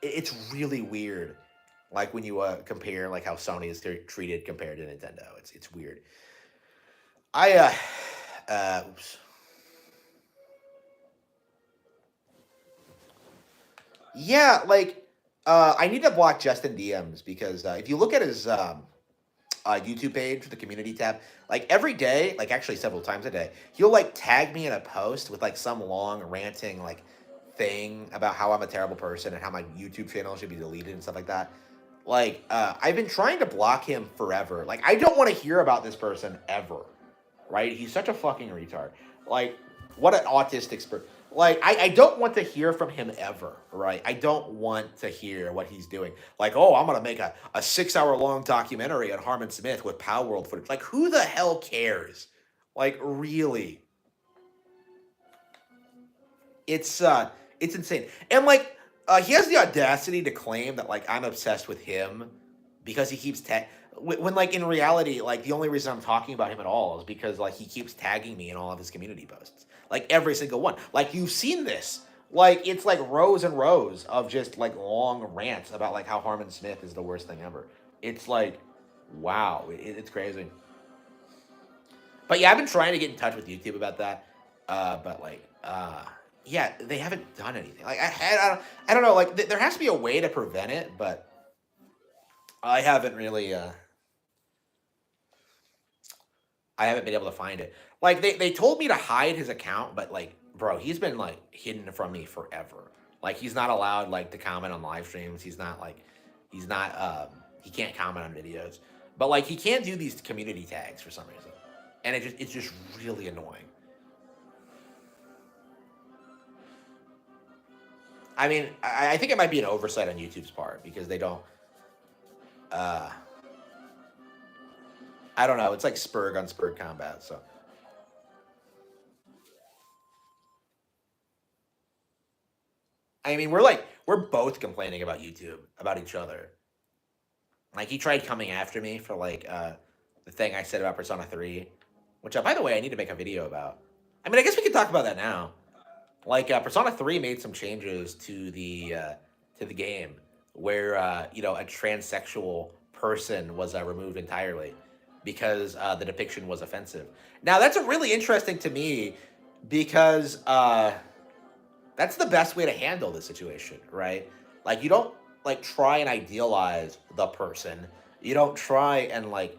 it's really weird. Like when you compare like how Sony is treated compared to Nintendo, it's weird. I oops. Yeah, like I need to block Justin DMs because if you look at his YouTube page, the community tab, like every day, like actually several times a day, he'll like tag me in a post with like some long ranting like thing about how I'm a terrible person and how my YouTube channel should be deleted and stuff like that. Like I've been trying to block him forever. Like I don't want to hear about this person ever, right? He's such a fucking retard. Like what an autistic spirit. Like I don't want to hear from him ever, right? I don't want to hear what he's doing. Like, oh, I'm gonna make a 6 hour long documentary on Harmon Smith with Pow World footage. Like, who the hell cares? Like, really? It's insane. And like he has the audacity to claim that like I'm obsessed with him because he keeps when like in reality like the only reason I'm talking about him at all is because like he keeps tagging me in all of his community posts. Like every single one. Like you've seen this. Like it's like rows and rows of just like long rants about like how Harmon Smith is the worst thing ever. It's like wow, it's crazy. But yeah, I've been trying to get in touch with YouTube about that. But like, yeah, they haven't done anything. Like, I don't know. Like, there has to be a way to prevent it, but I haven't really, I haven't been able to find it. Like, they told me to hide his account, but like, bro, he's been like hidden from me forever. Like, he's not allowed like to comment on live streams. He's not like, he's not, he can't comment on videos. But like, he can't do these community tags for some reason, and it's just really annoying. I mean, I think it might be an oversight on YouTube's part because they don't. Uh, I don't know. It's like Spurg on Spurg combat. So I mean, we're both complaining about YouTube about each other. Like he tried coming after me for like the thing I said about Persona 3, which by the way I need to make a video about. I mean, I guess we could talk about that now. Like Persona 3 made some changes to the game where you know a transsexual person was removed entirely because the depiction was offensive. Now that's a really interesting to me because that's the best way to handle the situation, right? Like you don't like try and idealize the person. You don't try and like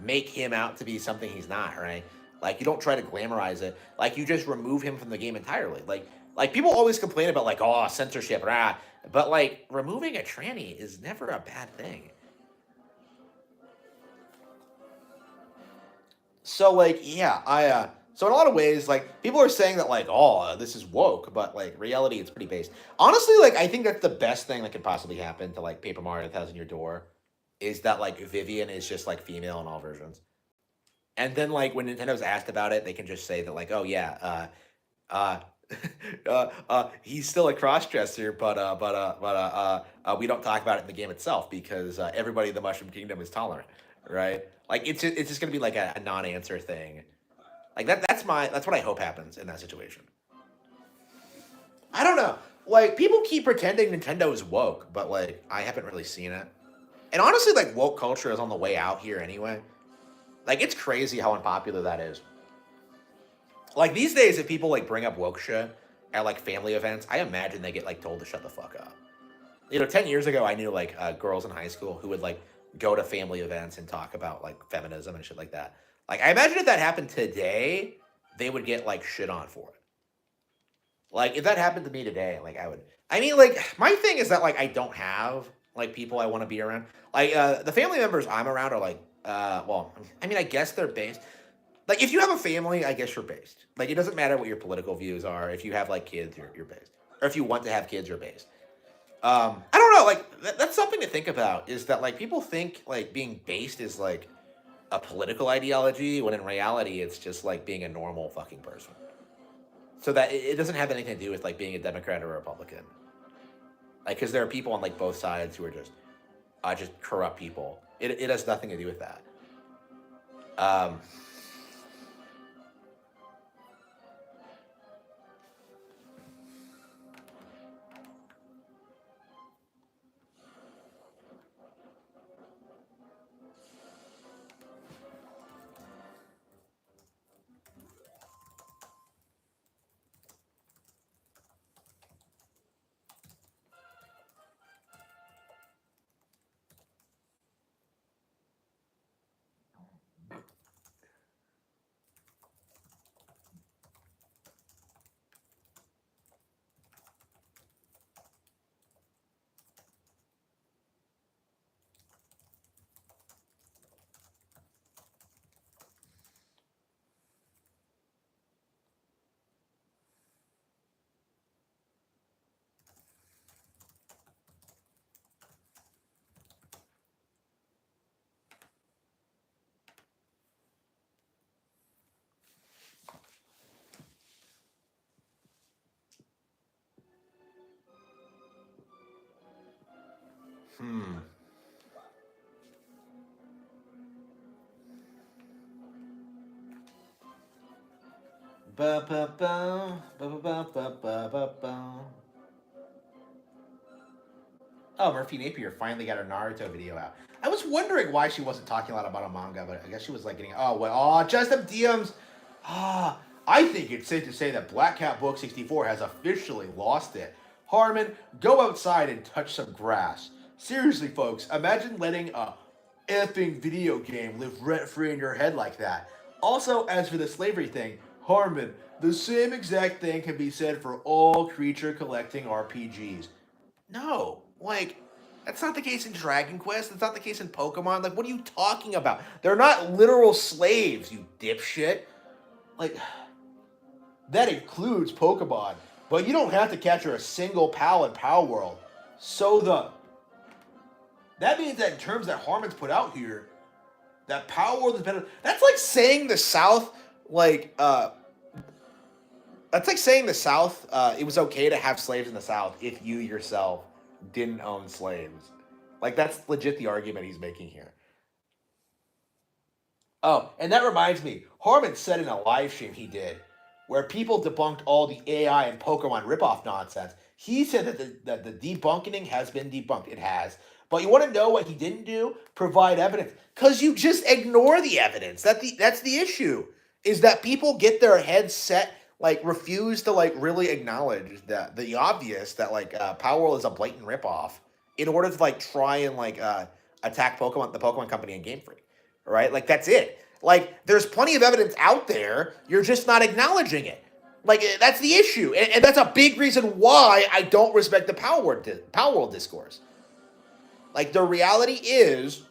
make him out to be something he's not, right? Like you don't try to glamorize it. Like you just remove him from the game entirely. Like people always complain about like oh censorship, rah, but like removing a tranny is never a bad thing. So like yeah, I so in a lot of ways like people are saying that like oh this is woke, but like reality it's pretty based. Honestly, like I think that's the best thing that could possibly happen to like Paper Mario: Thousand Year Door is that like Vivian is just like female in all versions. And then like when Nintendo's asked about it, they can just say that like, oh yeah, uh, he's still a crossdresser, we don't talk about it in the game itself because everybody in the Mushroom Kingdom is tolerant, right? Like it's just gonna be like a non-answer thing. Like that's what I hope happens in that situation. I don't know. Like people keep pretending Nintendo is woke, but like I haven't really seen it. And honestly, like woke culture is on the way out here anyway. Like it's crazy how unpopular that is. Like these days, if people like bring up woke shit at like family events, I imagine they get like told to shut the fuck up. You know, 10 years ago, I knew like girls in high school who would like go to family events and talk about like feminism and shit like that. Like I imagine if that happened today, they would get like shit on for it. Like if that happened to me today, like I would. I mean, like my thing is that like I don't have like people I want to be around. Like the family members I'm around are like, well, I mean, I guess they're based. Like if you have a family, I guess you're based. Like it doesn't matter what your political views are. If you have like kids, you're based. Or if you want to have kids, you're based. I don't know. Like that's something to think about. Is that like people think like being based is like a political ideology when in reality it's just like being a normal fucking person. So that it doesn't have anything to do with like being a Democrat or a Republican. Like because there are people on like both sides who are just corrupt people. It has nothing to do with that. Um, hmm. Ba ba ba ba ba ba ba ba ba. Oh, Murphy Napier finally got her Naruto video out. I was wondering why she wasn't talking a lot about a manga, but I guess she was like getting just them DMs. Ah, I think it's safe to say that Black Cat Book 64 has officially lost it. Harmon, go outside and touch some grass. Seriously, folks, imagine letting a effing video game live rent free in your head like that. Also, as for the slavery thing, Harmon, the same exact thing can be said for all creature collecting RPGs. No, like that's not the case in Dragon Quest. That's not the case in Pokemon. Like, what are you talking about? They're not literal slaves, you dipshit. Like, that includes Pokemon, but you don't have to capture a single PAL in Power World. So that means that in terms that Harmon's put out here, that Power World is better. That's like saying the South, like that's like saying the South, it was okay to have slaves in the South if you yourself didn't own slaves. Like that's legit the argument he's making here. Oh, and that reminds me, Harmon said in a live stream he did, where people debunked all the AI and Pokemon ripoff nonsense. He said that the debunking has been debunked. It has. But you want to know what he didn't do? Provide evidence. Because you just ignore the evidence. That's the issue. Is that people get their heads set, like refuse to like really acknowledge that the obvious that like Power World is a blatant ripoff in order to like try and like attack Pokemon, the Pokemon Company and Game Freak, right? Like that's it. Like there's plenty of evidence out there. You're just not acknowledging it. Like that's the issue, and that's a big reason why I don't respect the Power World discourse. Like the reality is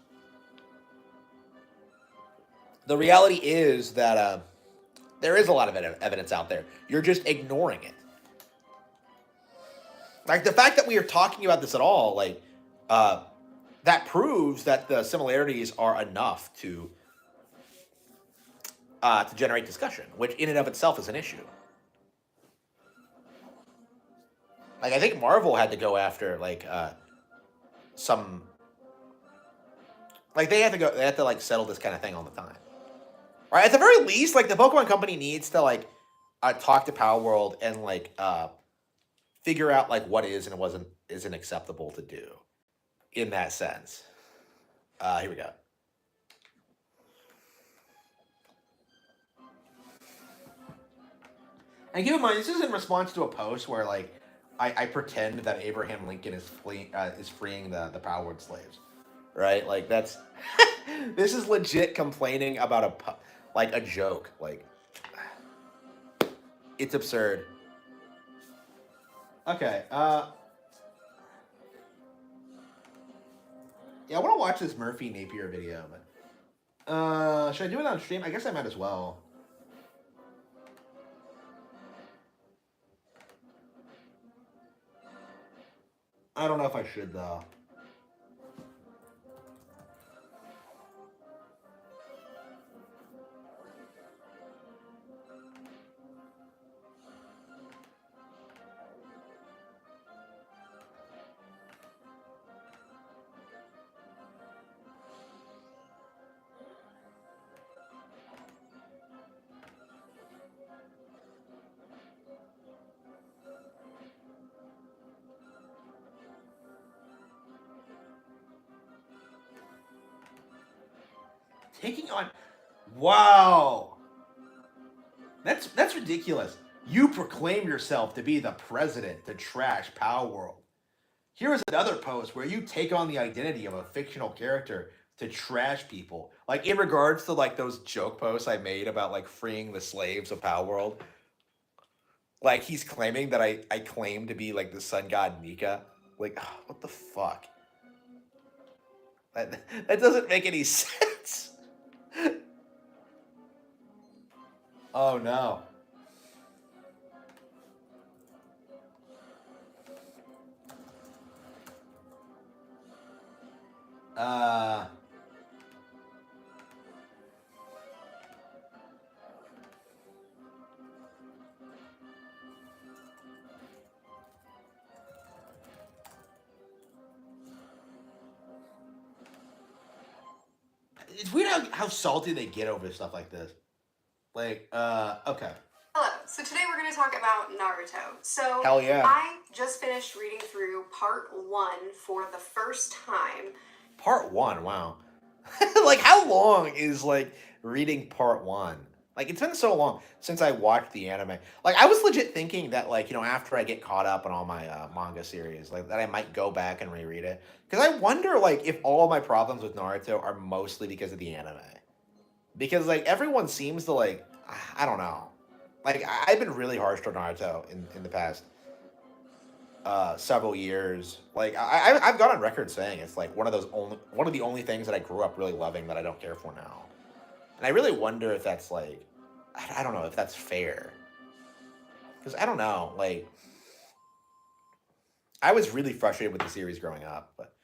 that there is a lot of evidence out there. You're just ignoring it. Like the fact that we are talking about this at all, like uh, that proves that the similarities are enough to generate discussion, which in and of itself is an issue. Like I think Marvel had to go after like some like they have to like settle this kind of thing all the time. Right? At the very least, like the Pokemon Company needs to like talk to Power World and like figure out like what is and wasn't isn't acceptable to do in that sense. Here we go. And keep in mind, this is in response to a post where I pretend that Abraham Lincoln is freeing the Power Word slaves, right? Like that's this is legit complaining about like a joke. Like it's absurd. Okay. Yeah, I want to watch this Murphy Napier video, but should I do it on stream? I guess I might as well. I don't know if I should though. Taking on, wow, that's ridiculous. You proclaim yourself to be the president to trash Power World. Here is another post where you take on the identity of a fictional character to trash people. Like in regards to like those joke posts I made about like freeing the slaves of Power World. Like he's claiming that I claim to be like the sun god Nika. Like what the fuck? That doesn't make any sense. Oh no. Uh it's weird how salty they get over stuff like this. Like, okay. Hello, so today we're going to talk about Naruto. So, Hell yeah. I just finished reading through part 1 for the first time. Part 1, wow. Like, how long is, like, reading part 1? Like, it's been so long since I watched the anime. Like, I was legit thinking that, like, you know, after I get caught up on all my manga series, like, that I might go back and reread it. Because I wonder, like, if all of my problems with Naruto are mostly because of the anime. Because, like, everyone seems to, like, I don't know. Like, I've been really harsh to Naruto in the past several years. Like, I've gone on record saying it's, like, one of the only things that I grew up really loving that I don't care for now. And I really wonder if that's, like, I don't know, if that's fair. Because, I don't know, like, I was really frustrated with the series growing up, but...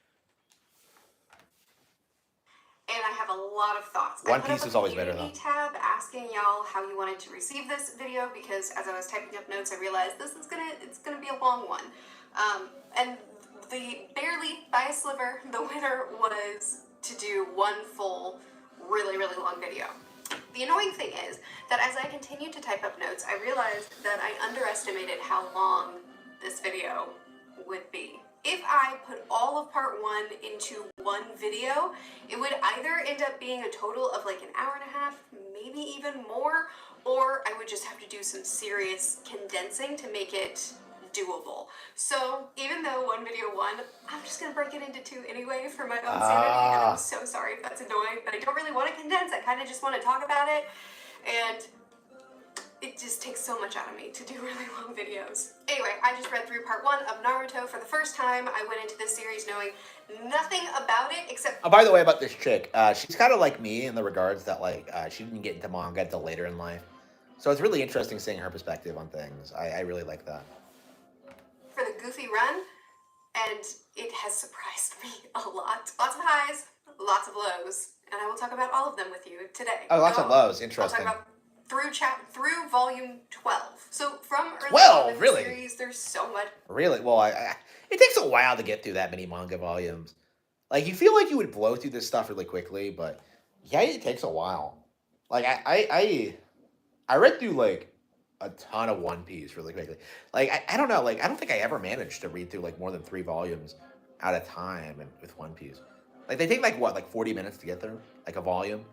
And I have a lot of thoughts. One Piece is always better, though. Tab asking y'all how you wanted to receive this video, because as I was typing up notes, I realized it's gonna be a long one. And the barely by a sliver, the winner was to do one full, really, really long video. The annoying thing is that as I continued to type up notes, I realized that I underestimated how long this video would be. If I put all of part 1 into one video, it would either end up being a total of like an hour and a half, maybe even more, or I would just have to do some serious condensing to make it doable. So even though one video won, I'm just gonna break it into 2 anyway for my own sanity, and I'm so sorry if that's annoying, but I don't really want to condense. I kind of just want to talk about it, and it just takes so much out of me to do really long videos. Anyway, I just read through part 1 of Naruto for the first time. I went into this series knowing nothing about it except... Oh, by the way, about this chick, she's kind of like me in the regards that, like, she didn't get into manga until later in life. So it's really interesting seeing her perspective on things. I really like that. For the goofy run, and it has surprised me a lot. Lots of highs, lots of lows, and I will talk about all of them with you today. Oh, lots of lows. Interesting. I'll talk about through volume 12. So from early 12, on in really? the series, there's so much. Really? Well, it takes a while to get through that many manga volumes. Like, you feel like you would blow through this stuff really quickly, but yeah, it takes a while. Like, I read through, like, a ton of One Piece really quickly. Like, I don't know, like, I don't think I ever managed to read through, like, more than 3 volumes at a time with One Piece. Like, they take, like, what, like 40 minutes to get through? Like, a volume?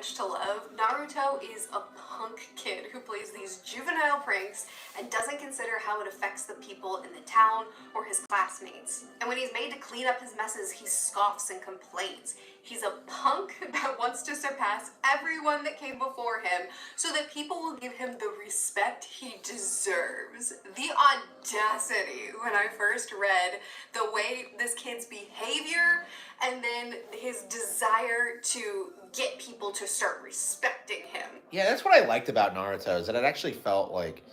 much to love, Naruto is a punk kid who plays these juvenile pranks and doesn't consider how it affects the people in the town or his classmates. And when he's made to clean up his messes, he scoffs and complains. He's a punk that wants to surpass everyone that came before him so that people will give him the respect he deserves. The audacity when I first read the way this kid's behavior and then his desire to get people to start respecting him. Yeah, that's what I liked about Naruto, is that it actually felt like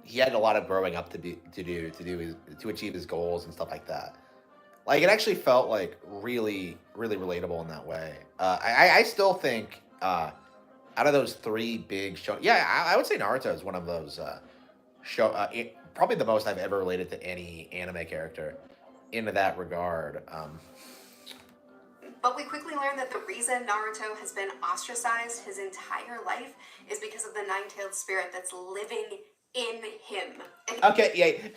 he had a lot of growing up to achieve his goals and stuff like that. Like, it actually felt like really, really relatable in that way. I still think out of those three big show, yeah, I would say Naruto is one of those probably the most I've ever related to any anime character in that regard. But we quickly learn that the reason Naruto has been ostracized his entire life is because of the nine-tailed spirit that's living in him. Okay, yeah,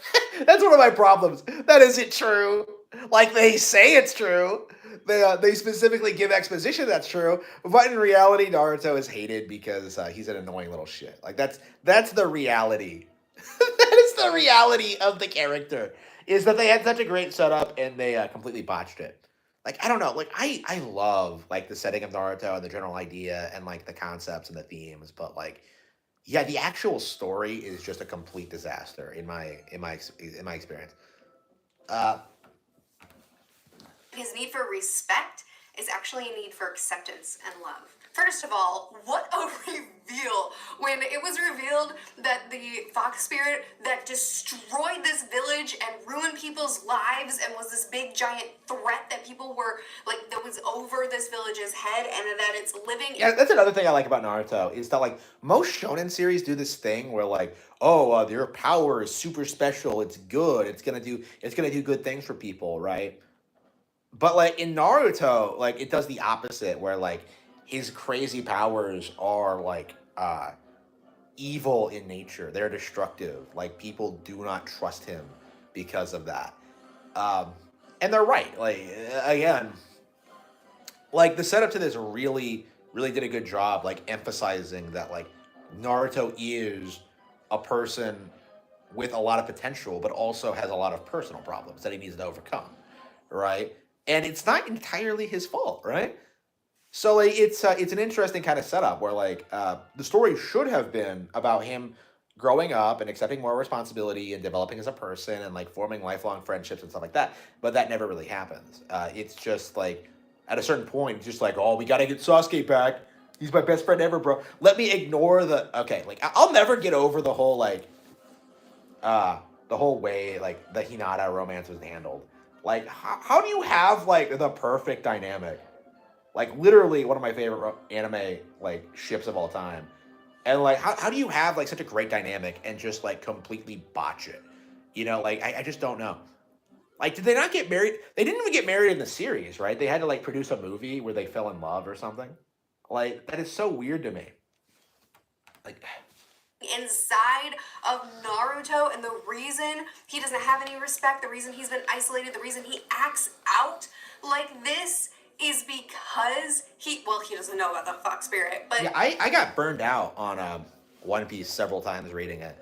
that's one of my problems. That isn't true. Like, they say it's true. They specifically give exposition that's true, but in reality, Naruto is hated because he's an annoying little shit. Like, that's the reality. That is the reality of the character. Is that they had such a great setup and they completely botched it. Like, I don't know. Like, I love like the setting of Naruto and the general idea and like the concepts and the themes, but like, yeah, the actual story is just a complete disaster in my experience. Uh, His need for respect is actually a need for acceptance and love. First of all, what a reveal when it was revealed that the fox spirit that destroyed this village and ruined people's lives and was this big giant threat that people were like, that was over this village's head, and that it's living. Yeah, that's another thing I like about Naruto is that like most shonen series do this thing where like, oh, their power is super special, it's good, it's gonna do good things for people, right? But like in Naruto, like it does the opposite, where like his crazy powers are like evil in nature. They're destructive. Like people do not trust him because of that. Um, and they're right. Like again, like the setup to this really, really did a good job, like emphasizing that like Naruto is a person with a lot of potential, but also has a lot of personal problems that he needs to overcome, right? And it's not entirely his fault, right? So like it's an interesting kind of setup where like the story should have been about him growing up and accepting more responsibility and developing as a person and like forming lifelong friendships and stuff like that. But that never really happens. It's just like at a certain point, it's just like, oh, we gotta get Sasuke back. He's my best friend ever, bro. Let me ignore the okay. Like I'll never get over the whole way like the Hinata romance was handled. Like how do you have like the perfect dynamic? Like literally one of my favorite anime like ships of all time. And like how do you have like such a great dynamic and just like completely botch it? You know, like I just don't know. Like did they not get married? They didn't even get married in the series, right? They had to like produce a movie where they fell in love or something. Like that is so weird to me. Like inside of Naruto, and the reason he doesn't have any respect, the reason he's been isolated, the reason he acts out like this is because he doesn't know about the fox spirit. But yeah, I got burned out on One Piece several times reading it.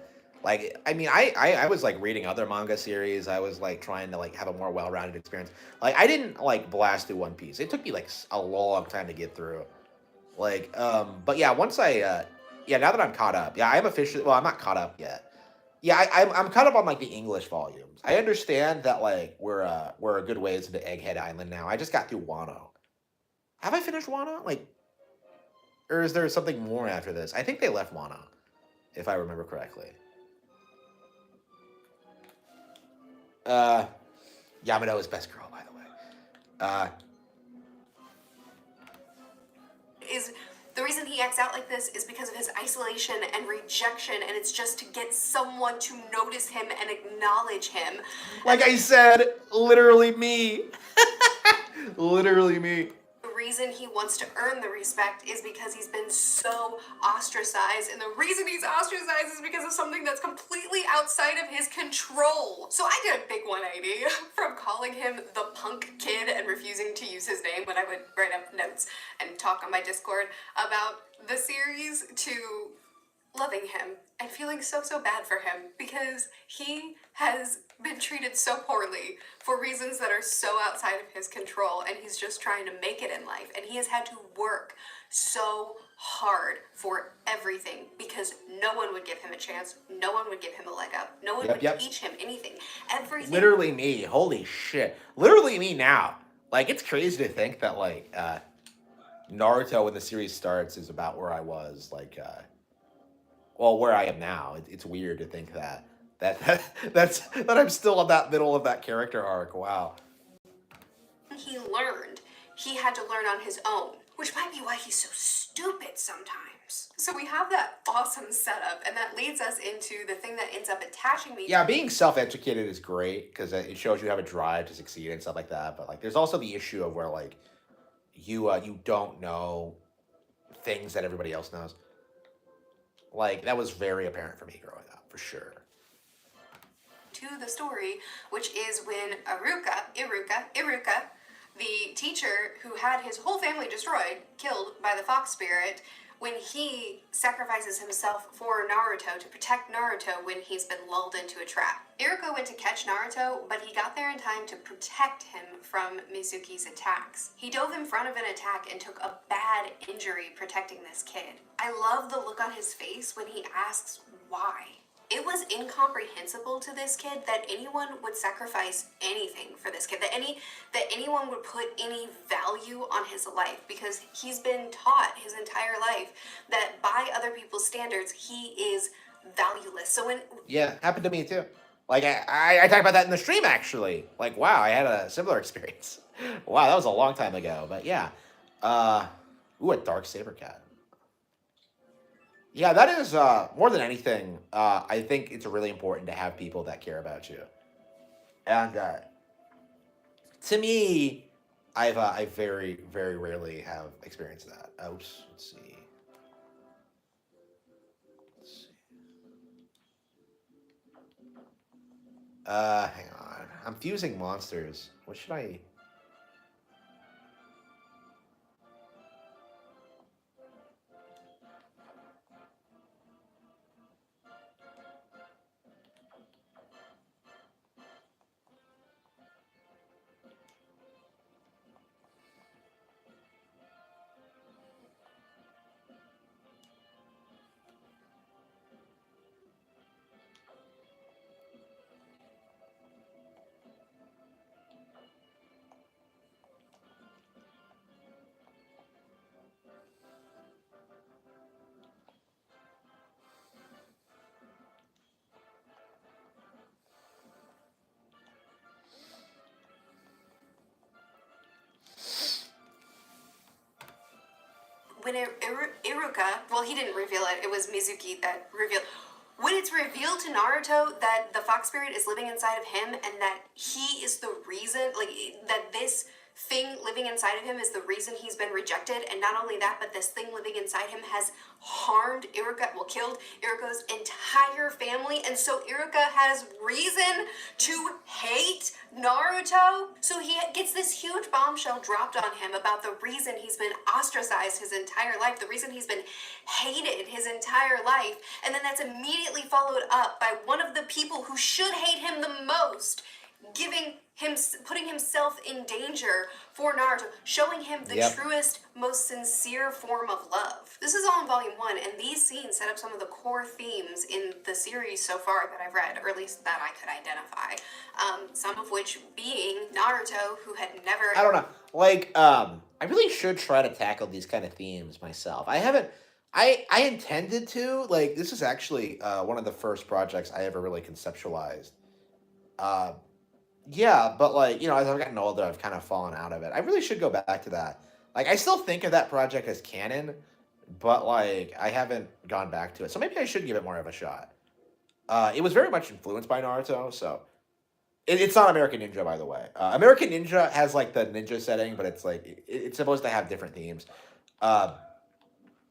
Like I mean I was like reading other manga series. I was like trying to like have a more well-rounded experience. Like I didn't like blast through One Piece. It took me like a long time to get through. Like but yeah, once I yeah, now that I'm caught up. Yeah, I'm officially well, I'm not caught up yet. Yeah, I'm caught up on like the English volumes. I understand that like we're a good ways into Egghead Island now. I just got through Wano. Have I finished Wano? Like, or is there something more after this? I think they left Wano, if I remember correctly. Uh, Yamado is best girl, by the way. Is the reason he acts out like this is because of his isolation and rejection, and it's just to get someone to notice him and acknowledge him. Like I said, literally me. Literally me. The reason he wants to earn the respect is because he's been so ostracized, and the reason he's ostracized is because of something that's completely outside of his control. So I did a big 180 from calling him the punk kid and refusing to use his name when I would write up notes and talk on my Discord about the series to loving him and feeling so bad for him because he has been treated so poorly for reasons that are so outside of his control, and he's just trying to make it in life, and he has had to work so hard for everything because no one would give him a chance, no one would give him a leg up, no one would teach him anything. Everything. Literally me. Holy shit. Literally me now. Like, it's crazy to think that, like, Naruto, when the series starts, is about where I was, like, well, where I am now. It's weird to think that I'm still in that middle of that character arc. Wow. He learned. He had to learn on his own, which might be why he's so stupid sometimes. So we have that awesome setup, and that leads us into the thing that ends up attaching me. Yeah, being self-educated is great because it shows you have a drive to succeed and stuff like that. But like, there's also the issue of where like you don't know things that everybody else knows. Like, that was very apparent for me growing up, for sure. To the story, which is when Iruka, the teacher who had his whole family destroyed, killed by the fox spirit, when he sacrifices himself for Naruto to protect Naruto when he's been lulled into a trap. Iruka went to catch Naruto, but he got there in time to protect him from Mizuki's attacks. He dove in front of an attack and took a bad injury protecting this kid. I love the look on his face when he asks why. It was incomprehensible to this kid that anyone would sacrifice anything for this kid, that anyone would put any value on his life, because he's been taught his entire life that by other people's standards, he is valueless. So when Yeah, happened to me too. Like, I talked about that in the stream actually. Like, wow, I had a similar experience. Wow, that was a long time ago, but yeah. Ooh, a dark saber cat. Yeah, that is more than anything. I think it's really important to have people that care about you, and to me, I very rarely have experienced that. Oops, let's see. Let's see. Hang on. I'm fusing monsters. What should I? when Iruka, well, he didn't reveal it, it was Mizuki that revealed. When it's revealed to Naruto that the fox spirit is living inside of him and that he is the reason, like, that this thing living inside of him is the reason he's been rejected, and not only that, but this thing living inside him has harmed Iruka, well, killed Iruka's entire family, and so Iruka has reason to hate Naruto. So he gets this huge bombshell dropped on him about the reason he's been ostracized his entire life, the reason he's been hated his entire life, and then that's immediately followed up by one of the people who should hate him the most putting himself in danger for Naruto, showing him the truest, most sincere form of love. This is all in Volume 1, and these scenes set up some of the core themes in the series so far that I've read, or at least that I could identify. Some of which being Naruto, who had never... I don't know. Like, I really should try to tackle these kind of themes myself. I haven't... I intended to. Like, this is actually one of the first projects I ever really conceptualized. Yeah, but like, as I've gotten older, I've kind of fallen out of it. I really should go back to that. Like, I still think of that project as canon, but like, I haven't gone back to it. So maybe I should give it more of a shot. It was very much influenced by Naruto, so It's not American Ninja, by the way. American Ninja has like the ninja setting, but it's like it's supposed to have different themes. Uh,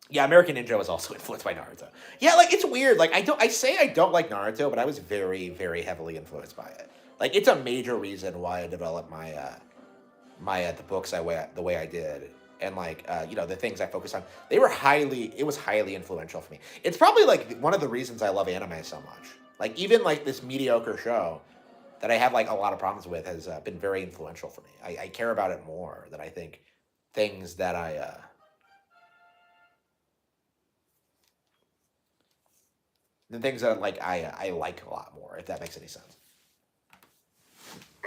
yeah, American Ninja was also influenced by Naruto. Yeah, like it's weird. Like I say I don't like Naruto, but I was very heavily influenced by it. Like it's a major reason why I developed my the books the way I did, and like the things I focused on. It was highly influential for me. It's probably like one of the reasons I love anime so much. Like even like this mediocre show that I have like a lot of problems with has been very influential for me. I care about it more than I think things that than things that like I like a lot more. If that makes any sense.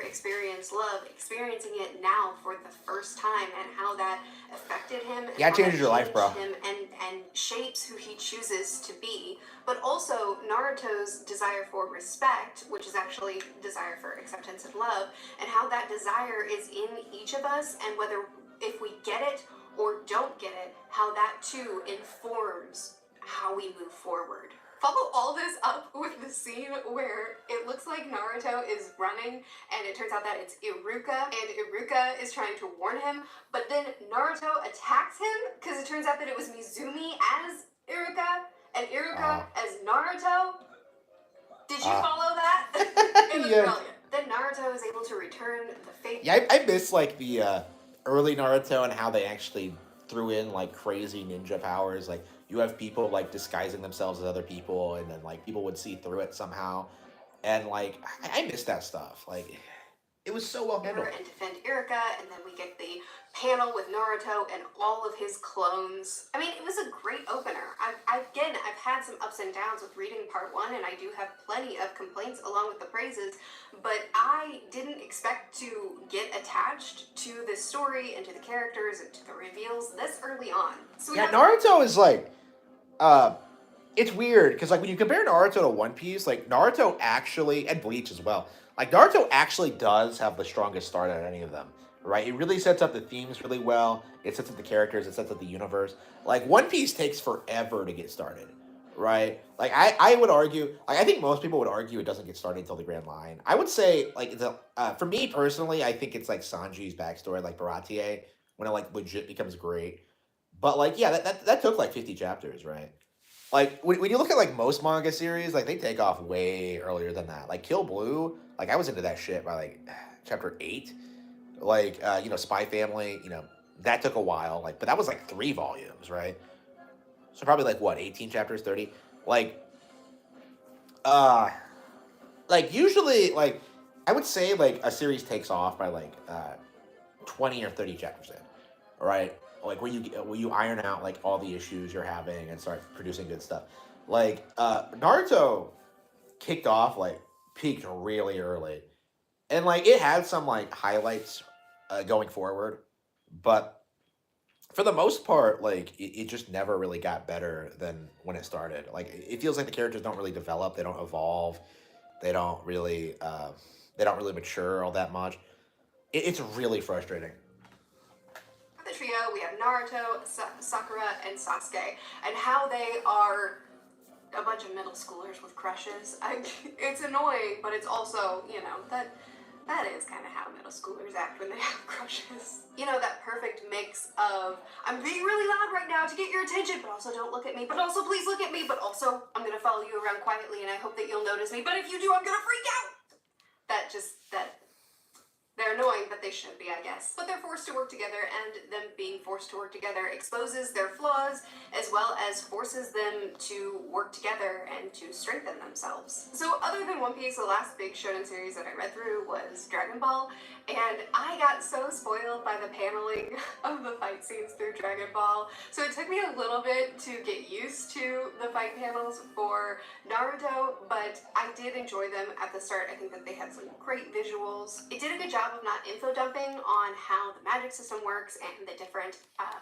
Experience love, experiencing it now for the first time, and how that affected him, and Yeah, it how that changes your life, changed bro. him, and shapes who he chooses to be. But also Naruto's desire for respect, which is actually desire for acceptance and love, and how that desire is in each of us, and whether if we get it or don't get it, how that too informs how we move forward. Follow all this up with the scene where it looks like Naruto is running, and it turns out that it's Iruka, and Iruka is trying to warn him, but then Naruto attacks him because it turns out that it was Mizumi as Iruka and Iruka as Naruto. Did you follow that? It was Yeah. brilliant. Then Naruto is able to return the faith. Yeah, I miss like the early Naruto and how they actually threw in like crazy ninja powers. Like you have people like disguising themselves as other people, and then like people would see through it somehow. And like I miss that stuff. Like it was so well handled. And defend Iruka, and then we get the panel with Naruto and all of his clones. I mean, it was a great opener. I've had some ups and downs with reading part one, and I do have plenty of complaints along with the praises, but I didn't expect to get attached to this story and to the characters and to the reveals this early on. So yeah, Naruto is like, it's weird because like when you compare Naruto to One Piece, like Naruto actually and Bleach as well, like Naruto actually does have the strongest start out of any of them, right? It really sets up the themes really well. It sets up the characters. It sets up the universe. Like One Piece takes forever to get started, right? Like I would argue, like I think most people would argue it doesn't get started until the Grand Line. I would say like it's a for me personally, I think it's like Sanji's backstory, like Baratie, when it like legit becomes great. But like yeah, that took like 50 chapters, right? Like when you look at like most manga series, like they take off way earlier than that. Like Kill Blue, like I was into that shit by like chapter 8. Like Spy Family, that took a while. Like, but that was like 3 volumes, right? So probably like what 18 chapters, 30. Like, uh, like usually like I would say like a series takes off by like 20 or 30 chapters in, right? Like where you iron out like all the issues you're having and start producing good stuff. Like Naruto kicked off like peaked really early, and like it had some like highlights going forward, but for the most part, like it just never really got better than when it started. Like it feels like the characters don't really develop, they don't evolve, they don't really mature all that much. It's really frustrating. The trio, we have Naruto, Sakura, and Sasuke, and how they are a bunch of middle schoolers with crushes. It's annoying, but it's also, that is kind of how middle schoolers act when they have crushes. That perfect mix of, I'm being really loud right now to get your attention, but also don't look at me, but also please look at me, but also I'm gonna follow you around quietly and I hope that you'll notice me, but if you do, I'm gonna freak out! They're annoying, but they should be, I guess. But they're forced to work together, and them being forced to work together exposes their flaws, as well as forces them to work together and to strengthen themselves. So other than One Piece, the last big shonen series that I read through was Dragon Ball, and I got so spoiled by the paneling of the fight scenes through Dragon Ball. So it took me a little bit to get used to the fight panels for Naruto, but I did enjoy them at the start. I think that they had some great visuals. It did a good job of not info dumping on how the magic system works and the different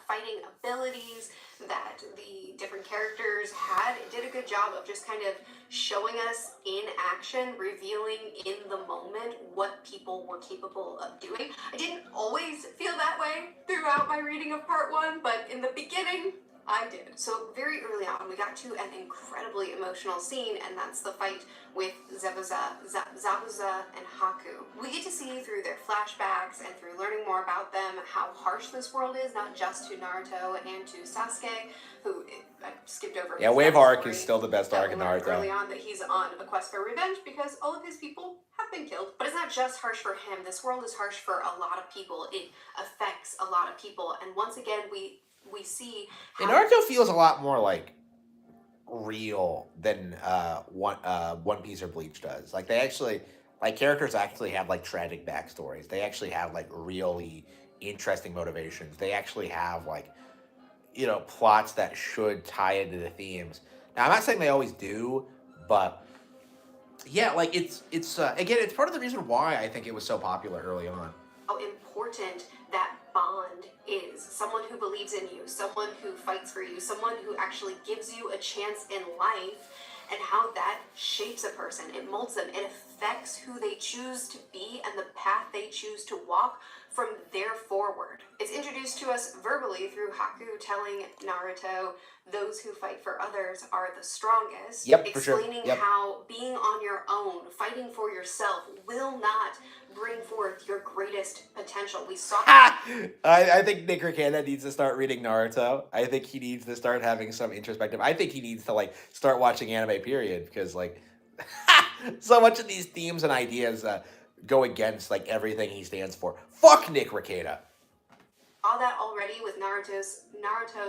fighting abilities that the different characters had. It did a good job of just kind of showing us in action, revealing in the moment what people were capable of doing. I didn't always feel that way throughout my reading of part one, but in the beginning, I did. So very early on, we got to an incredibly emotional scene, and that's the fight with Zabuza and Haku. We get to see through their flashbacks and through learning more about them how harsh this world is, not just to Naruto and to Sasuke, who I skipped over. Yeah, Wave Arc is still the best arc in Naruto. Early on that he's on a quest for revenge because all of his people have been killed. But it's not just harsh for him. This world is harsh for a lot of people. It affects a lot of people. And once again, we see how... And Naruto feels a lot more like real than One Piece or Bleach does. Like, they actually, like, characters actually have like tragic backstories. They actually have like really interesting motivations. They actually have like, you know, plots that should tie into the themes. Now, I'm not saying they always do, but yeah, like it's again, it's part of the reason why I think it was so popular early on. How important that bond is. Someone who believes in you, someone who fights for you, someone who actually gives you a chance in life, and how that shapes a person. It molds them. It affects who they choose to be and the path they choose to walk from there forward. It's introduced to us verbally through Haku telling Naruto, those who fight for others are the strongest. Yep, explaining for sure. Yep. how being on your own, fighting for yourself, will not bring forth your greatest potential. We saw... I think Nick Rekieta needs to start reading Naruto. I think he needs to start having some introspective. I think he needs to like start watching anime, period, because like so much of these themes and ideas go against like everything he stands for. Fuck Nick Rekieta. All that already with Naruto,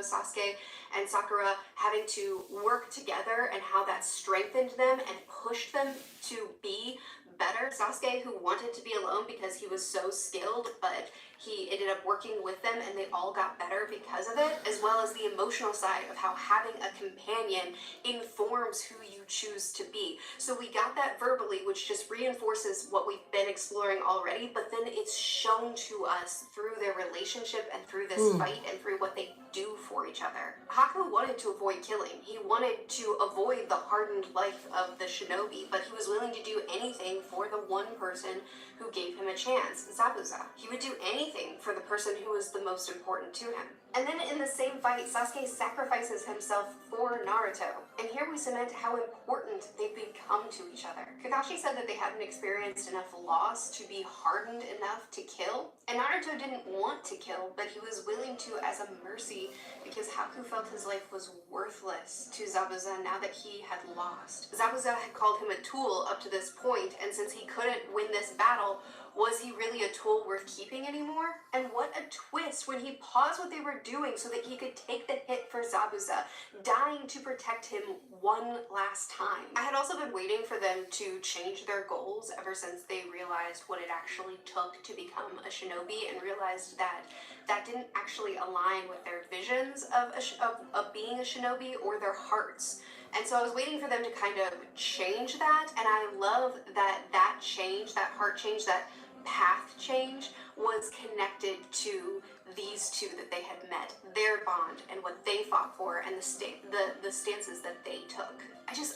Sasuke, and Sakura having to work together, and how that strengthened them and pushed them to be better. Sasuke, who wanted to be alone because he was so skilled, but he ended up working with them and they all got better because of it, as well as the emotional side of how having a companion informs who you choose to be. So we got that verbally, which just reinforces what we've been exploring already, but then it's shown to us through their relationship and through this fight and through what they do for each other. Haku wanted to avoid killing. He wanted to avoid the hardened life of the shinobi, but he was willing to do anything for the one person who gave him a chance, Zabuza. He would do anything for the person who was the most important to him. And then in the same fight, Sasuke sacrifices himself for Naruto. And here we cement how important they've become to each other. Kakashi said that they hadn't experienced enough loss to be hardened enough to kill. And Naruto didn't want to kill, but he was willing to as a mercy because Haku felt his life was worthless to Zabuza now that he had lost. Zabuza had called him a tool up to this point, and since he couldn't win this battle, was he really a tool worth keeping anymore? And what a twist when he paused what they were doing so that he could take the hit for Zabuza, dying to protect him one last time. I had also been waiting for them to change their goals ever since they realized what it actually took to become a shinobi, and realized that that didn't actually align with their visions of being a shinobi or their hearts. And so I was waiting for them to kind of change that, and I love that that change, that heart change, that path change was connected to these two that they had met, their bond and what they fought for, and the stances that they took.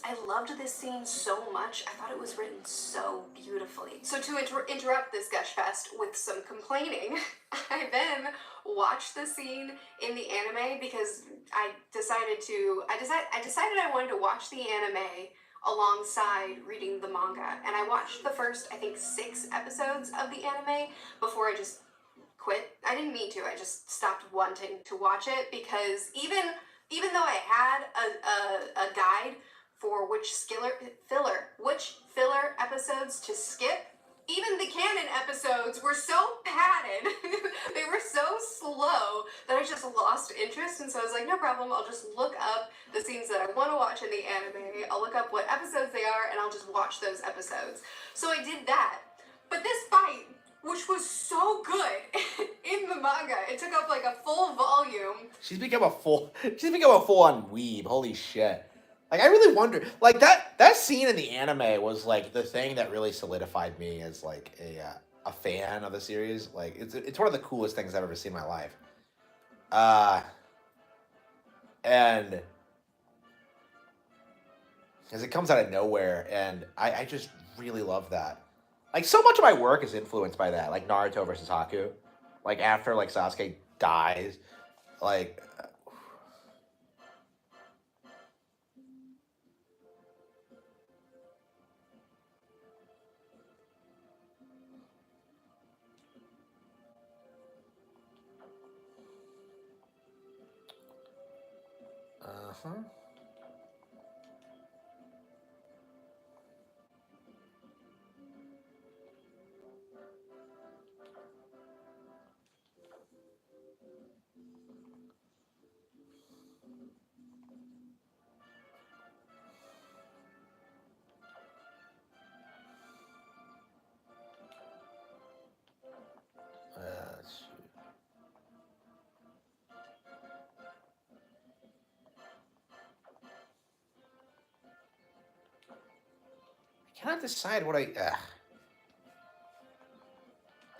I loved this scene so much. I thought it was written so beautifully. So to interrupt this gush fest with some complaining, I then watched the scene in the anime because I decided I wanted to watch the anime alongside reading the manga, and I watched the first, I think, 6 episodes of the anime before I just quit. I didn't mean to, I just stopped wanting to watch it, because even though I had a guide for which filler episodes to skip, even the canon episodes were so padded, they were so slow, that I just lost interest. And so I was like, no problem, I'll just look up the scenes that I want to watch in the anime, I'll look up what episodes they are, and I'll just watch those episodes. So I did that. But this fight, which was so good in the manga, it took up like a full volume. She's become a full-on weeb. Holy shit. Like, I really wonder, like, that scene in the anime was, like, the thing that really solidified me as, like, a fan of the series. Like, it's one of the coolest things I've ever seen in my life. And as it comes out of nowhere, and I just really love that. Like, so much of my work is influenced by that, like, Naruto versus Haku. Like, after, like, Sasuke dies, like, Uh-huh. Shoot. I cannot decide what I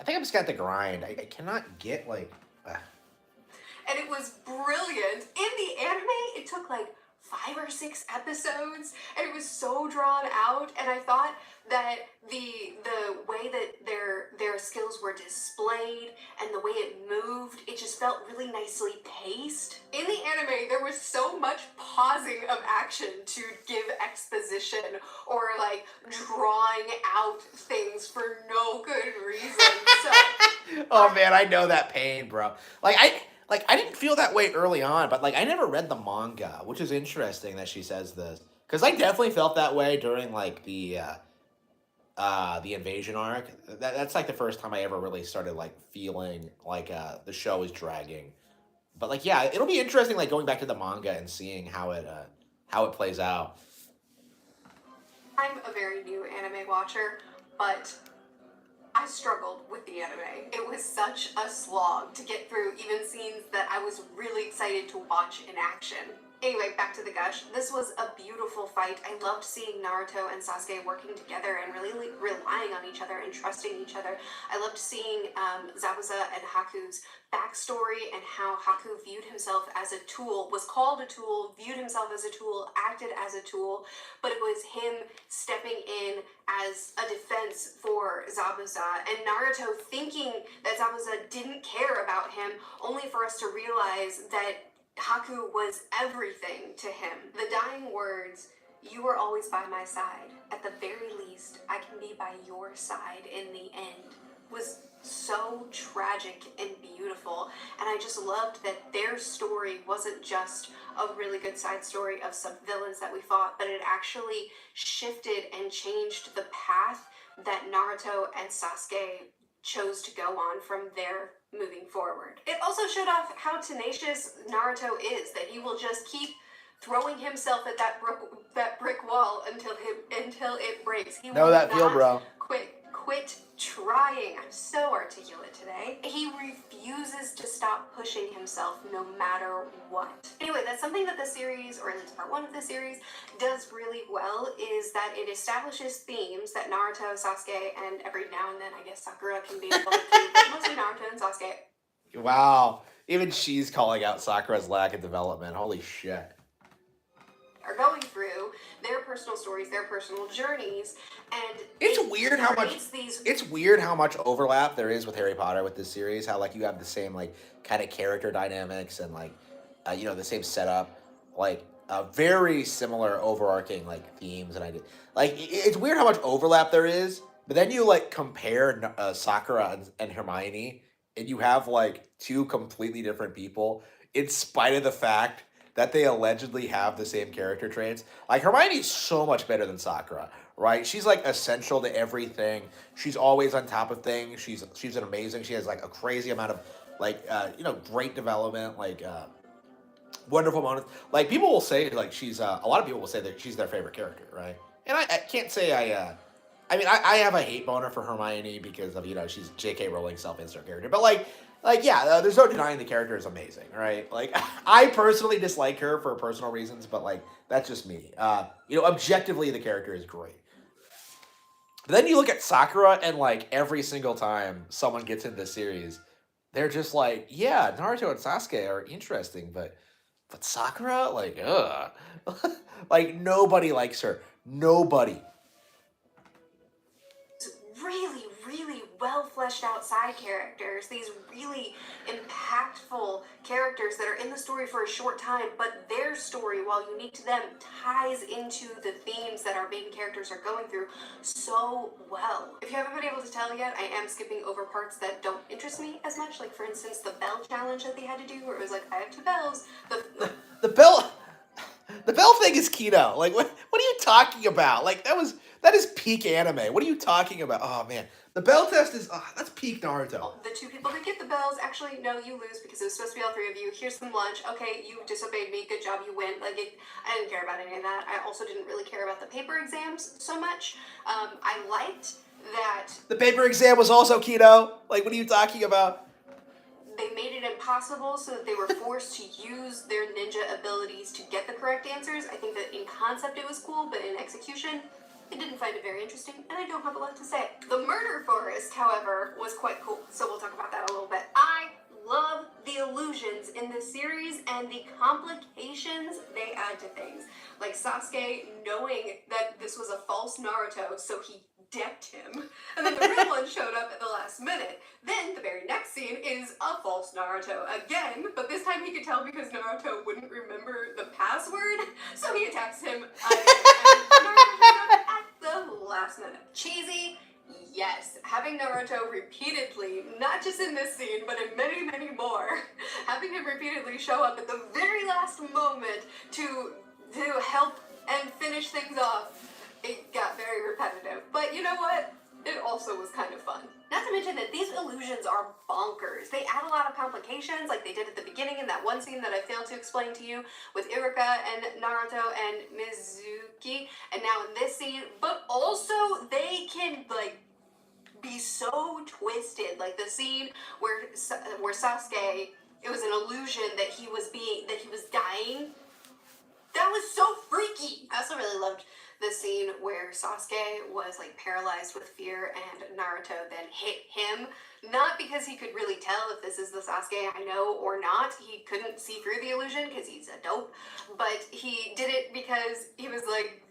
think I'm just got the grind. I cannot get like. And it was brilliant. In the anime, it took like 5 or 6 episodes, and it was so drawn out. And I thought that the way that their skills were displayed and the way it moved, it just felt really nicely paced. In the anime, there was so much pausing of action to give exposition or like drawing out things for no good reason. So Oh man, I know that pain, bro. I didn't feel that way early on, but like I never read the manga, which is interesting that she says this because I definitely felt that way during like the invasion arc. That's like the first time I ever really started like feeling like the show is dragging. But like yeah, it'll be interesting like going back to the manga and seeing how it plays out. I'm a very new anime watcher, but I struggled with the anime. It was such a slog to get through even scenes that I was really excited to watch in action. Anyway, back to the gush. This was a beautiful fight. I loved seeing Naruto and Sasuke working together and really relying on each other and trusting each other. I loved seeing Zabuza and Haku's backstory and how Haku viewed himself as a tool, was called a tool, viewed himself as a tool, acted as a tool, but it was him stepping in as a defense for Zabuza, and Naruto thinking that Zabuza didn't care about him, only for us to realize that Haku was everything to him. The dying words, "You were always by my side. At the very least, I can be by your side in the end," was so tragic and beautiful. And I just loved that their story wasn't just a really good side story of some villains that we fought, but it actually shifted and changed the path that Naruto and Sasuke chose to go on from there moving forward. It also showed off how tenacious Naruto is, that he will just keep throwing himself at that brick wall until it breaks. He Know will that feel, not bro. quit trying. I'm so articulate today. He refuses to stop pushing himself no matter what. Anyway, that's something that the series, or at least part 1 of the series, does really well, is that it establishes themes that Naruto, Sasuke, and every now and then I guess Sakura can be involved too, but mostly Naruto and Sasuke Wow, even she's calling out Sakura's lack of development. Holy shit. are going through, their personal stories, their personal journeys, and It's it weird how much creates these. it's weird how much overlap there is with Harry Potter with this series. How like you have the same like kind of character dynamics and like the same setup, like very similar overarching like themes and idea. Like it's weird how much overlap there is. But then you like compare Sakura and Hermione, and you have like two completely different people, in spite of the fact that they allegedly have the same character traits. Like Hermione's so much better than Sakura, right? She's like essential to everything. She's always on top of things. She's an amazing. She has like a crazy amount of like great development, like wonderful moments. Like people will say like she's a lot of people will say that she's their favorite character, right? And I can't say I mean, I have a hate boner for Hermione because of she's J.K. Rowling's self-insert character, but like yeah, there's no denying the character is amazing, right? Like I personally dislike her for personal reasons, but like that's just me. Objectively the character is great. But then you look at Sakura, and like every single time someone gets in this series, they're just like, yeah, Naruto and Sasuke are interesting, but Sakura, like, ugh, like nobody likes her. Nobody. Really, really well fleshed out side characters, these really impactful characters that are in the story for a short time, but their story, while unique to them, ties into the themes that our main characters are going through so well. If you haven't been able to tell yet, I am skipping over parts that don't interest me as much, like for instance the bell challenge that they had to do, where it was like, I have 2 bells. The bell. thing is keto. Like, what are you talking about? Like, that is peak anime. What are you talking about? Oh man, the bell test is that's peak Naruto. The two people that get the bells, actually, no, you lose because it was supposed to be all three of you. Here's some lunch. Okay, you disobeyed me. Good job, you win. Like, I didn't care about any of that. I also didn't really care about the paper exams so much. I liked that The paper exam was also keto. Like, what are you talking about? they made it impossible so that they were forced to use their ninja abilities to get the correct answers. I think that in concept it was cool, but in execution, I didn't find it very interesting, and I don't have a lot to say. The murder forest, however, was quite cool, so we'll talk about that a little bit. I love the illusions in this series and the complications they add to things. Like Sasuke knowing that this was a false Naruto, so he decked him, and then the real one showed up at the last minute. Then the very next scene is a false Naruto again, but this time he could tell because Naruto wouldn't remember the password, so he attacks him again, and Naruto showed up at the last minute. Cheesy? Yes. Having Naruto repeatedly, not just in this scene, but in many, many more, having him repeatedly show up at the very last moment to help and finish things off, it got very repetitive. But you know what? It also was kind of fun. Not to mention that these illusions are bonkers. They add a lot of complications, like they did at the beginning in that one scene that I failed to explain to you with Iruka and Naruto and Mizuki, and now in this scene. But also, they can, like, be so twisted. Like the scene where Sasuke, it was an illusion that he was dying. That was so freaky. I also really loved the scene where Sasuke was like paralyzed with fear and Naruto then hit him. Not because he could really tell if this is the Sasuke I know or not. He couldn't see through the illusion because he's a dope. But he did it because he was like,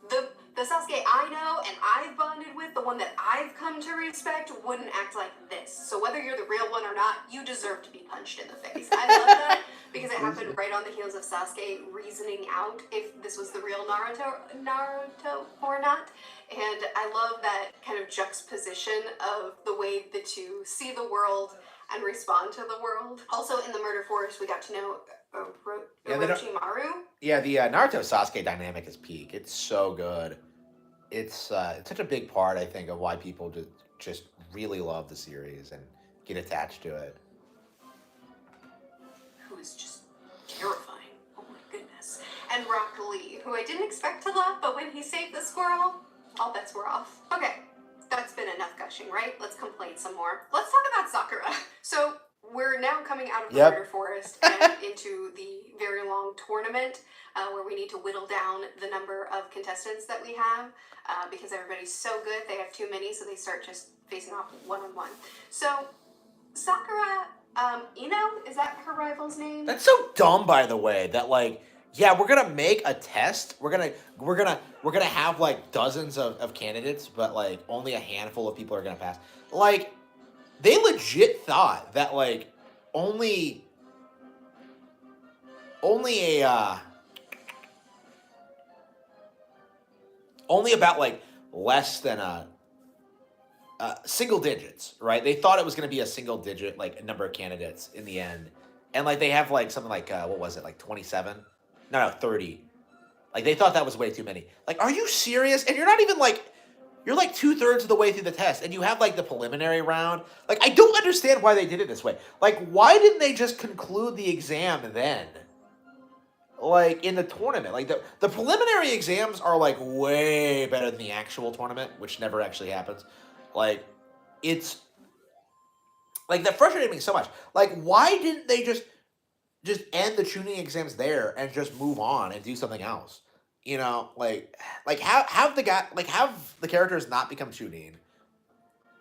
the Sasuke I know and I've bonded with, the one that I've come to respect, wouldn't act like this. So whether you're the real one or not, you deserve to be punched in the face. I love that because it happened right on the heels of Sasuke reasoning out if this was the real Naruto or not. And I love that kind of juxtaposition of the way the two see the world and respond to the world. Also in the Murder Forest, we got to know Orochimaru. Yeah, the Naruto Sasuke dynamic is peak. It's so good. It's such a big part, I think, of why people just really love the series and get attached to it. Who is just terrifying. Oh my goodness. And Rock Lee, who I didn't expect to love, but when he saved the squirrel, all bets were off. Okay, that's been enough gushing, right? Let's complain some more. Let's talk about Sakura. So we're now coming out of the Murder Forest and into the very long tournament where we need to whittle down the number of contestants that we have because everybody's so good. They have too many, so they start just facing off one-on-one. So Sakura, Ino, is that her rival's name? That's so dumb, by the way. That like, yeah, we're gonna make a test. We're gonna have like dozens of candidates, but like only a handful of people are gonna pass. Like, they legit thought that like only about like less than single digits, right? They thought it was going to be a single digit like number of candidates in the end, and like they have like something like what was it, like 27? No, 30. Like they thought that was way too many. Like, are you serious? And you're not even like. You're like 2/3 of the way through the test, and you have like the preliminary round. Like, I don't understand why they did it this way. Like, why didn't they just conclude the exam then? Like, in the tournament. Like, the preliminary exams are like way better than the actual tournament, which never actually happens. Like, it's like that frustrated me so much. Like, why didn't they just end the tuning exams there and just move on and do something else? You know, like have the characters not become Chunin,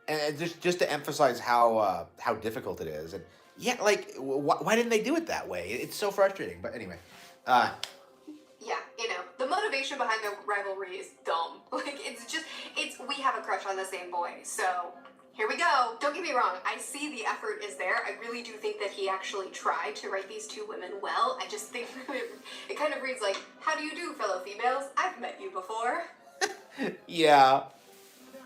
and just to emphasize how difficult it is, and yeah, like why didn't they do it that way? It's so frustrating. But anyway, yeah, you know, the motivation behind the rivalry is dumb. Like we have a crush on the same boy, so. Here we go. Don't get me wrong. I see the effort is there. I really do think that he actually tried to write these two women well. I just think it kind of reads like, how do you do, fellow females? I've met you before. Yeah.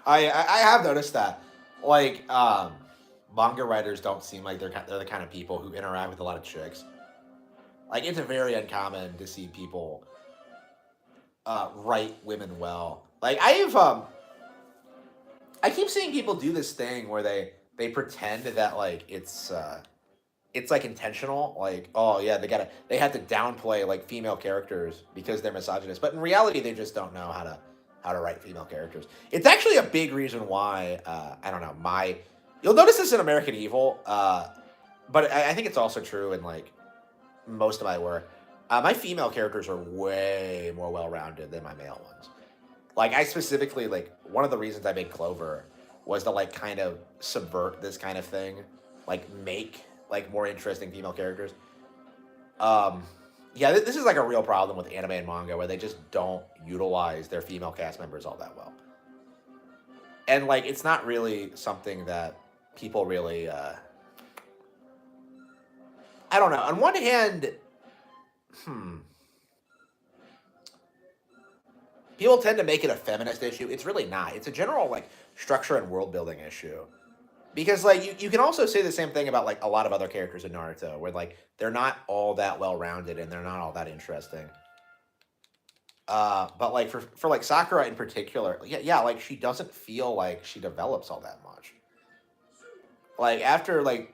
I have noticed that. Like, manga writers don't seem like they're the kind of people who interact with a lot of chicks. Like, it's very uncommon to see people write women well. Like I keep seeing people do this thing where they pretend that like it's like intentional, like, oh yeah, they have to downplay like female characters because they're misogynist, but in reality they just don't know how to write female characters. It's actually a big reason why I don't know, my you'll notice this in American Evil, but I think it's also true in like most of my work. My female characters are way more well-rounded than my male ones. Like I specifically, like, one of the reasons I made Clover was to like kind of subvert this kind of thing, like make like more interesting female characters. Um, yeah, this is like a real problem with anime and manga where they just don't utilize their female cast members all that well, and like it's not really something that people really. I don't know. On one hand, hmm, people tend to make it a feminist issue. It's really not. It's a general like structure and world building issue. Because like you can also say the same thing about like a lot of other characters in Naruto, where like they're not all that well rounded and they're not all that interesting. But like for like Sakura in particular, yeah, like she doesn't feel like she develops all that much. Like after like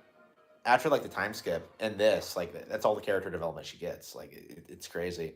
the time skip and this, like that's all the character development she gets. Like it's crazy.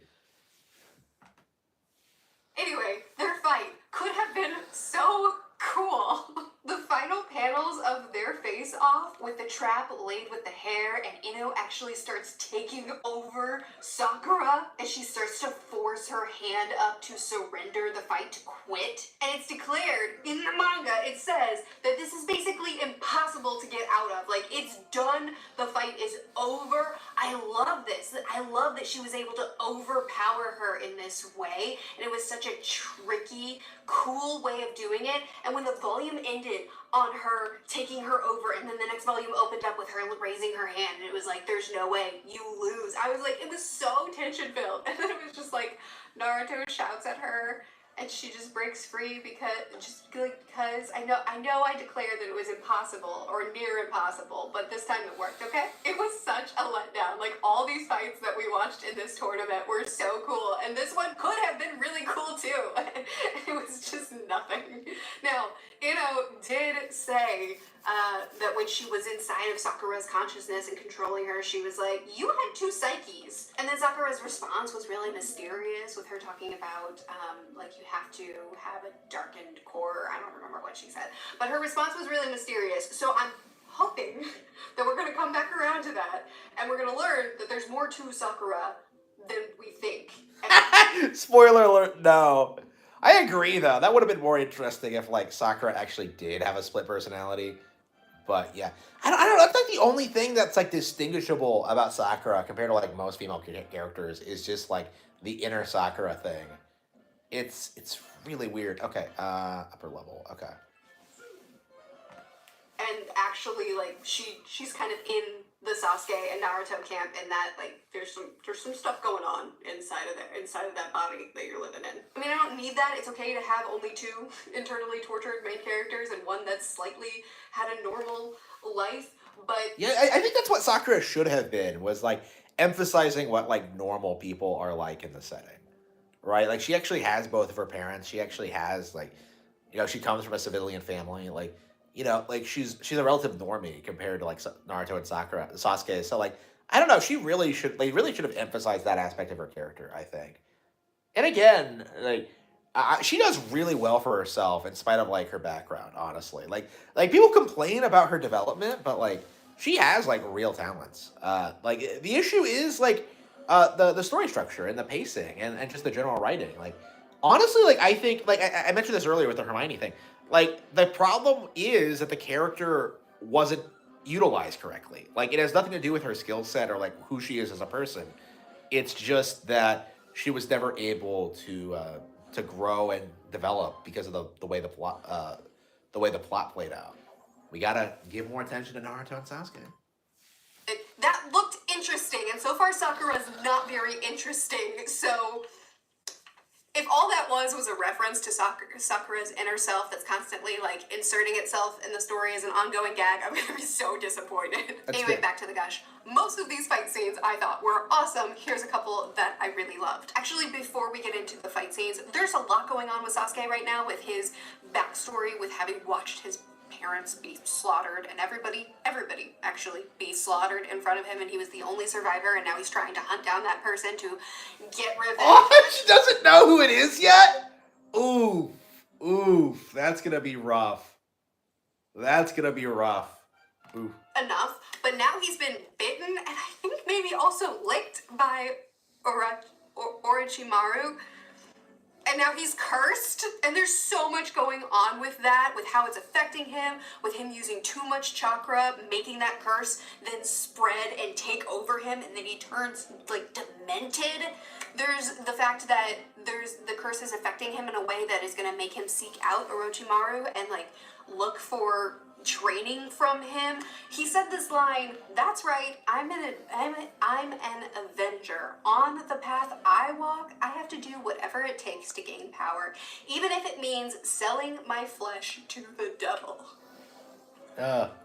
Anyway, their fight could have been so cool. The final panels of their face off with the trap laid with the hair, and Ino actually starts taking over Sakura as she starts to force her hand up to surrender the fight, to quit. And it's declared in the manga, it says that this is basically impossible to get out of. Like, it's done, the fight is over. I love this. I love that she was able to overpower her in this way, and it was such a tricky, cool way of doing it. And when the volume ended on her taking her over, and then the next volume opened up with her raising her hand, and it was like, there's no way, you lose. I was like, it was so tension filled. And then it was just like Naruto shouts at her and she just breaks free because I know I declared that it was impossible or near impossible, but this time it worked. Okay, it was such a letdown. Like, all these fights that we watched in this tournament were so cool, and this one could have been really cool too. It was just nothing. Now, Ino did say that when she was inside of Sakura's consciousness and controlling her, she was like, you had two psyches. And then Sakura's response was really mysterious, with her talking about, like, you have to have a darkened core. I don't remember what she said. But her response was really mysterious. So I'm hoping that we're going to come back around to that, and we're going to learn that there's more to Sakura than we think. Spoiler alert, no. I agree though. That would have been more interesting if like Sakura actually did have a split personality. But yeah, I don't know. That's like the only thing that's like distinguishable about Sakura compared to like most female characters is just like the inner Sakura thing. It's really weird. Okay, upper level. Okay. And actually, like, she's kind of in the Sasuke and Naruto camp, and that, like, there's some stuff going on inside of that body that you're living in. I mean, I don't need that. It's okay to have only two internally tortured main characters and one that's slightly had a normal life, but Yeah, I think that's what Sakura should have been, was like emphasizing what like normal people are like in the setting, right? Like she actually has both of her parents. She actually has like, she comes from a civilian family. Like, like she's a relative normie compared to like Naruto and Sasuke. So like, I don't know. They really should have emphasized that aspect of her character, I think. And again, like she does really well for herself in spite of like her background. Honestly, like people complain about her development, but like she has like real talents. Like the issue is like the story structure and the pacing and just the general writing. Like honestly, like I think like I mentioned this earlier with the Hermione thing. Like the problem is that the character wasn't utilized correctly. Like it has nothing to do with her skill set or like who she is as a person. It's just that she was never able to grow and develop because of the way the plot played out. We gotta give more attention to Naruto and Sasuke. that looked interesting, and so far Sakura's not very interesting, so If all that was a reference to Sakura's inner self that's constantly like inserting itself in the story as an ongoing gag, I'm gonna be so disappointed. That's Anyway, good. back to the gush. Most of these fight scenes I thought were awesome. Here's a couple that I really loved. Actually, before we get into the fight scenes, there's a lot going on with Sasuke right now with his backstory, with having watched his parents be slaughtered and everybody actually be slaughtered in front of him, and he was the only survivor, and now he's trying to hunt down that person to get revenge. Oh, she doesn't know who it is yet? Ooh, that's gonna be rough. That's gonna be rough. Ooh. Enough, but now he's been bitten and I think maybe also licked by Orochimaru. And now he's cursed, and there's so much going on with that, with how it's affecting him, with him using too much chakra, making that curse then spread and take over him, and then he turns like demented. There's the fact that the curse is affecting him in a way that is going to make him seek out Orochimaru and like look for training from him. He said this line, "That's right, I'm an avenger. On the path I walk, I have to do whatever it takes to gain power, even if it means selling my flesh to the devil."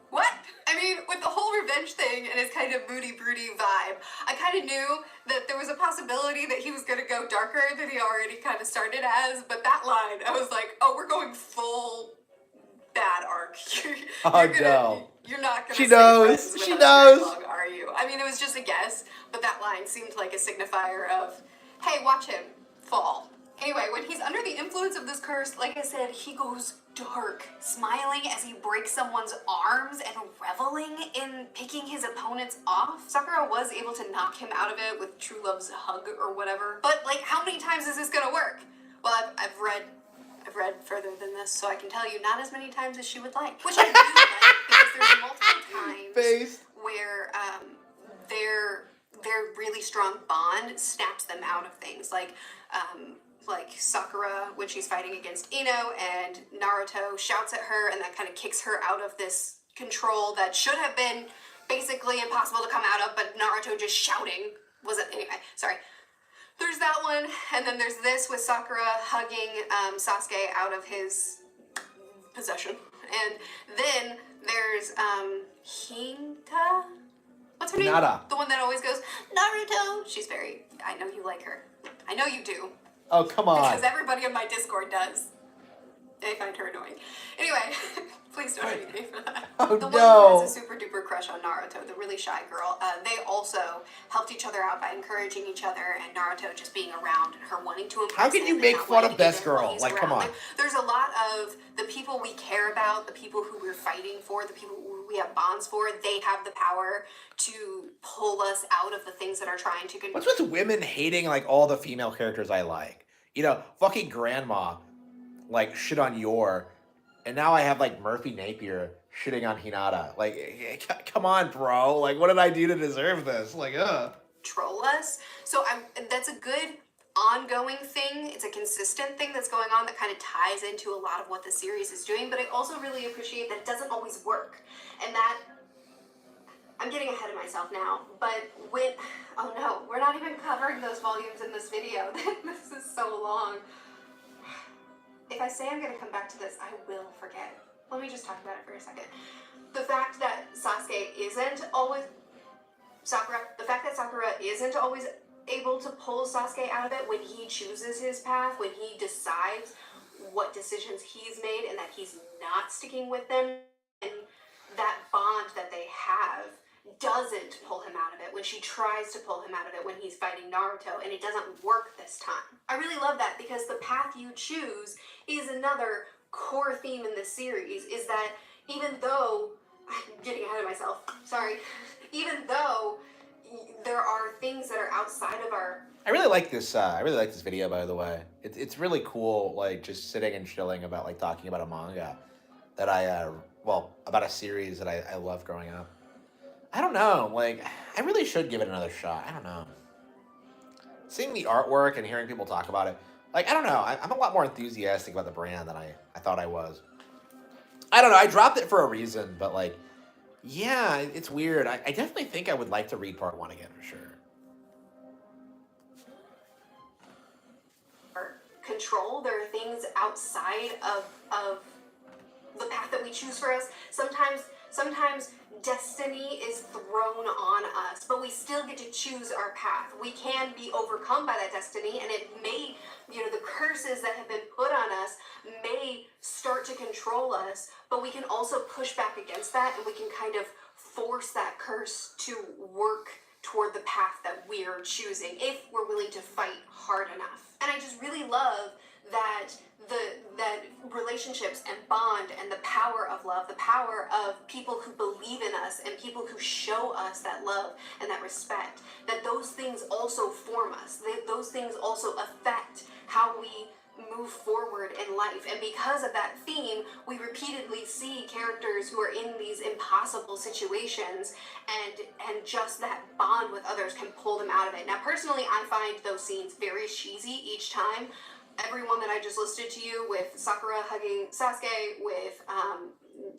What? I mean, with the whole revenge thing and his kind of moody, broody vibe, I kind of knew that there was a possibility that he was going to go darker than he already kind of started as, but that line, I was like, oh, we're going full bad arc. You're not gonna. She knows. She knows. Long, are you? I mean, it was just a guess, but that line seemed like a signifier of, hey, watch him fall. Anyway, when he's under the influence of this curse, like I said, he goes dark, smiling as he breaks someone's arms and reveling in picking his opponents off. Sakura was able to knock him out of it with True Love's hug or whatever. But like, how many times is this gonna work? Well, I've read further than this, so I can tell you not as many times as she would like. Which I do like, because there's multiple times where their really strong bond snaps them out of things. Like Sakura when she's fighting against Ino, and Naruto shouts at her, and that kind of kicks her out of this control that should have been basically impossible to come out of, but Naruto just shouting wasn't. Anyway, sorry. There's that one, and then there's this with Sakura hugging Sasuke out of his possession. And then there's Hinata? What's her name? The one that always goes, Naruto! She's very, I know you like her. I know you do. Oh, come on. Because everybody on my Discord does. I find her annoying. Anyway, please don't hate me for that. Oh, the one no. who has a super duper crush on Naruto, the really shy girl, they also helped each other out by encouraging each other, and Naruto just being around and her wanting to impress How can you him make and not fun wanting of to give Best in while Girl? he's Like, come around. on. Like, there's a lot of the people we care about, the people who we're fighting for, the people who we have bonds for, they have the power to pull us out of the things that are trying to control. What's with women hating like all the female characters I like? You know, fucking Grandma, like shit on Yor, and now I have like Murphy Napier shitting on Hinata. Like, come on, bro. Like, what did I do to deserve this? Like, Troll us. So that's a good ongoing thing. It's a consistent thing that's going on that kind of ties into a lot of what the series is doing. But I also really appreciate that it doesn't always work, and that. I'm getting ahead of myself now, but oh no, we're not even covering those volumes in this video. This is so long. If I say I'm going to come back to this, I will forget. Let me just talk about it for a second. The fact that Sakura isn't always able to pull Sasuke out of it when he chooses his path, when he decides what decisions he's made and that he's not sticking with them, and that bond that they have doesn't pull him out of it when she tries to pull him out of it when he's fighting Naruto, and it doesn't work this time. I really love that, because the path you choose is another core theme in this series, is that even though, I'm getting ahead of myself, sorry, even though there are things that are outside of our... I really like this video, by the way. It's really cool, like, just sitting and chilling about, like, talking about a manga that about a series that I loved growing up. I don't know, like, I really should give it another shot. I don't know. Seeing the artwork and hearing people talk about it, like, I don't know. I'm a lot more enthusiastic about the brand than I thought I was. I don't know. I dropped it for a reason, but, like, yeah, it's weird. I definitely think I would like to read part 1 again, for sure. control. There are things outside of the path that we choose for us. Sometimes destiny is thrown on us, but we still get to choose our path. We can be overcome by that destiny, and it may, the curses that have been put on us may start to control us, but we can also push back against that, and we can kind of force that curse to work toward the path that we're choosing if we're willing to fight hard enough. And I just really love that that relationships and bond and the power of love, the power of people who believe in us and people who show us that love and that respect, that those things also form us. Those things also affect how we move forward in life. And because of that theme, we repeatedly see characters who are in these impossible situations, and just that bond with others can pull them out of it. Now, personally, I find those scenes very cheesy each time. Everyone that I just listed to you, with Sakura hugging Sasuke, with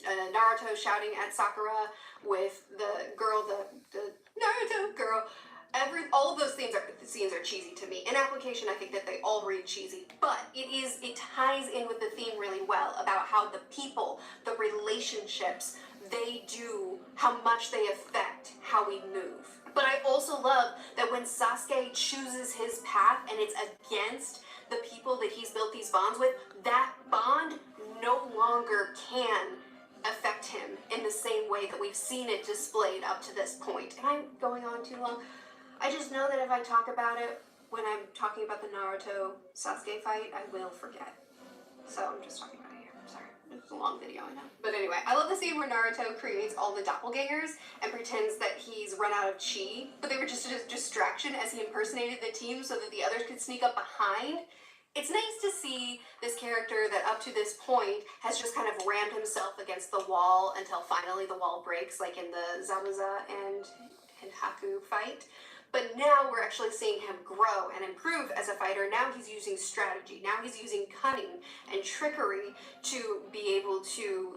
Naruto shouting at Sakura, with the girl, the Naruto girl, all of those scenes are cheesy to me. In application, I think that they all read cheesy, but it ties in with the theme really well about how the people, the relationships, they do, how much they affect how we move. But I also love that when Sasuke chooses his path and it's against the people that he's built these bonds with, that bond no longer can affect him in the same way that we've seen it displayed up to this point. Am I going on too long? I just know that if I talk about it when I'm talking about the Naruto Sasuke fight, I will forget. So I'm just talking about it here. Sorry. It's a long video, I know. But anyway, I love the scene where Naruto creates all the doppelgangers and pretends that he's run out of chi, but they were just a distraction as he impersonated the team so that the others could sneak up behind. It's nice to see this character that up to this point has just kind of rammed himself against the wall until finally the wall breaks, like in the Zabuza and Haku fight. But now we're actually seeing him grow and improve as a fighter. Now he's using strategy. Now he's using cunning and trickery to be able to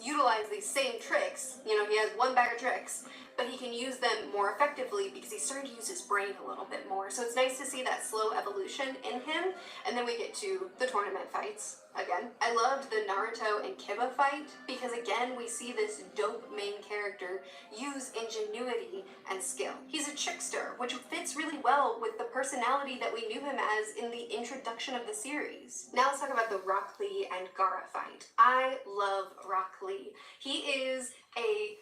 utilize these same tricks. He has one bag of tricks, but he can use them more effectively because he's starting to use his brain a little bit more. So it's nice to see that slow evolution in him. And then we get to the tournament fights. Again, I loved the Naruto and Kiba fight because, again, we see this dope main character use ingenuity and skill. He's a trickster, which fits really well with the personality that we knew him as in the introduction of the series. Now let's talk about the Rock Lee and Gaara fight. I love Rock Lee. He is a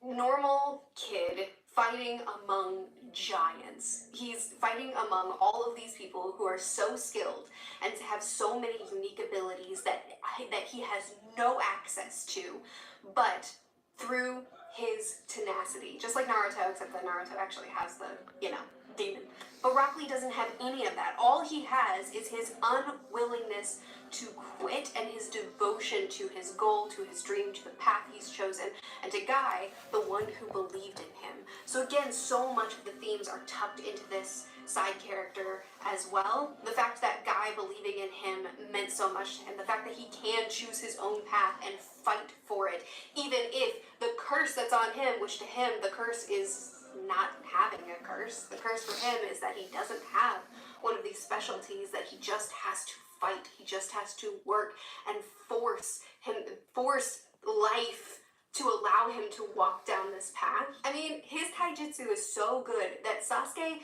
normal kid fighting among giants. He's fighting among all of these people who are so skilled and have so many unique abilities that he has no access to, but through his tenacity. Just like Naruto, except that Naruto actually has the, demon. But Rock Lee doesn't have any of that. All he has is his unwillingness to quit and his devotion to his goal, to his dream, to the path he's chosen, and to Guy, the one who believed in him. So again, so much of the themes are tucked into this side character as well. The fact that Guy believing in him meant so much to him. The fact that he can choose his own path and fight for it, even if the curse that's on him, which to him, the curse is not having a curse. The curse for him is that he doesn't have one of these specialties, that he just has to fight. He just has to work and force life to allow him to walk down this path. I mean, his taijutsu is so good that Sasuke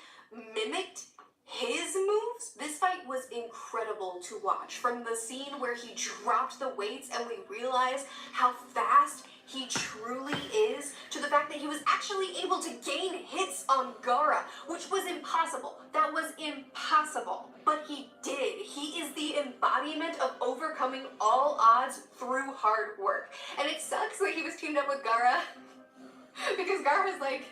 mimicked his moves. This fight was incredible to watch. From the scene where he dropped the weights and we realize how fast he truly is, to the fact that he was actually able to gain hits on Gaara, which was impossible. That was impossible. But he did. He is the embodiment of overcoming all odds through hard work. And it sucks that he was teamed up with Gaara, because Gaara is like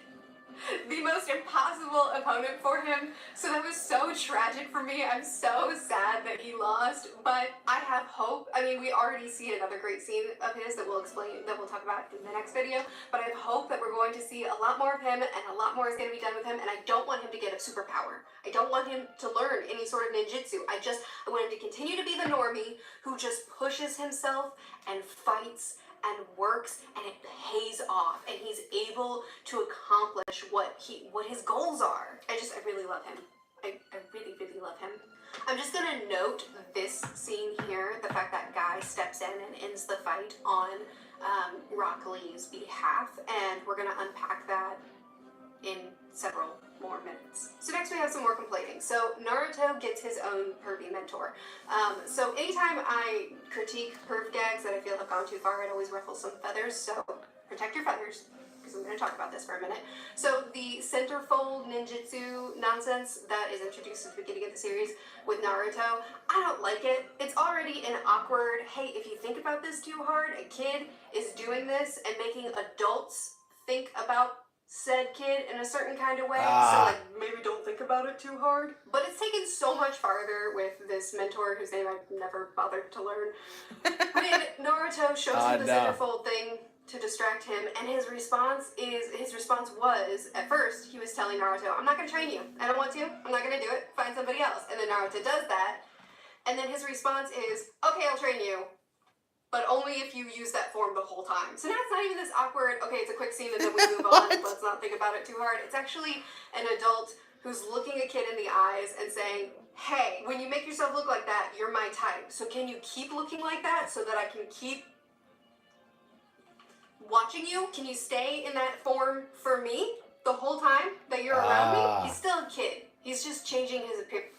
the most impossible opponent for him. So that was so tragic for me. I'm so sad that he lost, but I have hope. I mean, we already see another great scene of his that we'll talk about in the next video, but I have hope that we're going to see a lot more of him, and a lot more is going to be done with him, and I don't want him to get a superpower. I don't want him to learn any sort of ninjutsu. I want him to continue to be the normie who just pushes himself and fights and works, and it pays off, and he's able to accomplish what his goals are. I really love him. I really, really love him. I'm just gonna note this scene here, the fact that Guy steps in and ends the fight on Rock Lee's behalf, and we're gonna unpack that in several more minutes. So next we have some more complaining. So Naruto gets his own pervy mentor. So anytime I critique perv gags that I feel have gone too far, it always ruffles some feathers, so protect your feathers, because I'm going to talk about this for a minute. So the centerfold ninjutsu nonsense that is introduced at the beginning of the series with Naruto, I don't like it. It's already an awkward, hey, if you think about this too hard, a kid is doing this and making adults think about said kid in a certain kind of way, so like maybe don't think about it too hard. But it's taken so much farther with this mentor whose name I've never bothered to learn. When Naruto shows him the centerfold thing to distract him, and his response was, at first he was telling Naruto, I'm not gonna train you, I don't want to, I'm not gonna do it, find somebody else. And then Naruto does that, and then his response is, okay, I'll train you, but only if you use that form the whole time. So now it's not even this awkward, okay, it's a quick scene and then we move on, let's not think about it too hard. It's actually an adult who's looking a kid in the eyes and saying, hey, when you make yourself look like that, you're my type. So can you keep looking like that so that I can keep watching you? Can you stay in that form for me the whole time that you're around me? He's still a kid. He's just changing his appearance.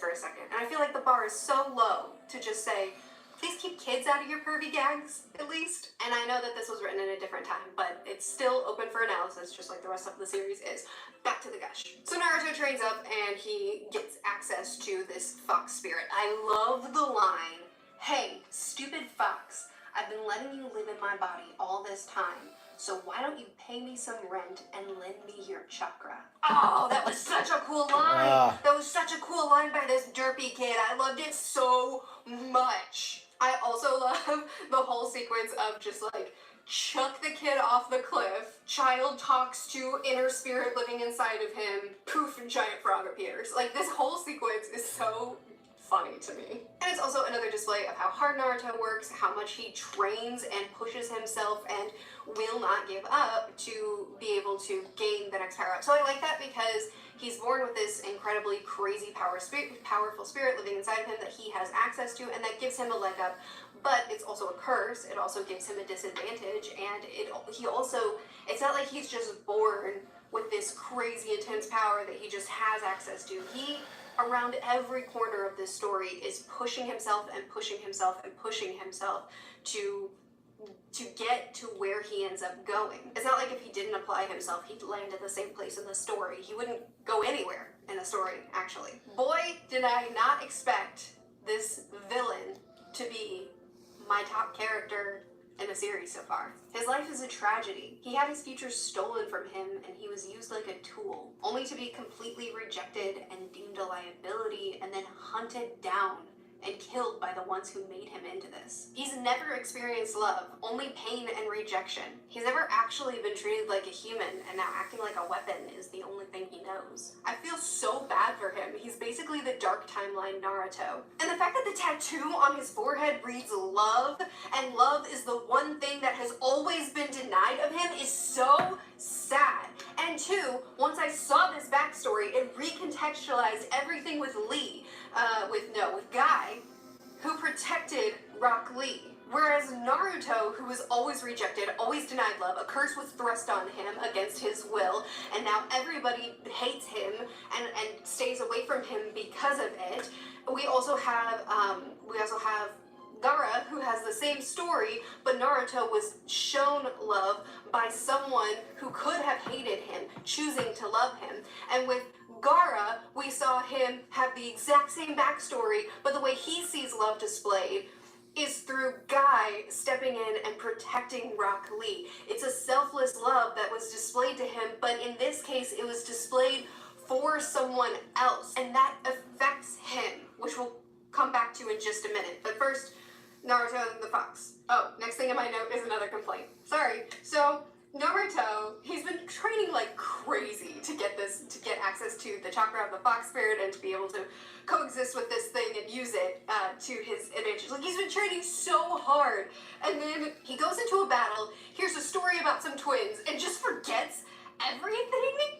For a second, and I feel like the bar is so low to just say, please keep kids out of your pervy gags, at least. And I know that this was written in a different time, but it's still open for analysis, just like the rest of the series is. Back to the gush. So Naruto trains up, and he gets access to this fox spirit. I love the line, hey, stupid fox, I've been letting you live in my body all this time, so why don't you pay me some rent and lend me your chakra? Oh, that was such a cool line. That was such a cool line by this derpy kid. I loved it so much. I also love the whole sequence of just like, chuck the kid off the cliff, child talks to inner spirit living inside of him, poof, and giant frog appears. Like, this whole sequence is so funny to me. And it's also another display of how hard Naruto works, how much he trains and pushes himself and will not give up to be able to gain the next power up. So I like that because he's born with this incredibly crazy powerful spirit living inside of him that he has access to, and that gives him a leg up. But it's also a curse. It also gives him a disadvantage, and it's not like he's just born with this crazy intense power that he just has access to. He, around every corner of this story, is pushing himself and pushing himself and pushing himself to get to where he ends up going. It's not like if he didn't apply himself, he'd land at the same place in the story. He wouldn't go anywhere in the story, actually. Boy, did I not expect this villain to be my top character in the series so far. His life is a tragedy. He had his future stolen from him, and he was used like a tool, only to be completely rejected and deemed a liability, and then hunted down and killed by the ones who made him into this. He's never experienced love, only pain and rejection. He's never actually been treated like a human, and now acting like a weapon is the only thing he knows. I feel so bad for him. He's basically the dark timeline Naruto. And the fact that the tattoo on his forehead reads love, and love is the one thing that has always been denied of him, is so sad. And two, once I saw this backstory, it recontextualized everything with with Guy, who protected Rock Lee. Whereas Naruto, who was always rejected, always denied love, a curse was thrust on him against his will, and now everybody hates him and stays away from him because of it. We also have Gaara, who has the same story, but Naruto was shown love by someone who could have hated him, choosing to love him. And with Gaara, we saw him have the exact same backstory, but the way he sees love displayed is through Guy stepping in and protecting Rock Lee. It's a selfless love that was displayed to him, but in this case, it was displayed for someone else, and that affects him, which we'll come back to in just a minute. But first, Naruto and the fox. Oh, next thing in my note is another complaint. Sorry. So, Naruto, he's been training like crazy to get access to the chakra of the fox spirit and to be able to coexist with this thing and use it to his advantage. Like, he's been training so hard, and then he goes into a battle, hears a story about some twins, and just forgets everything.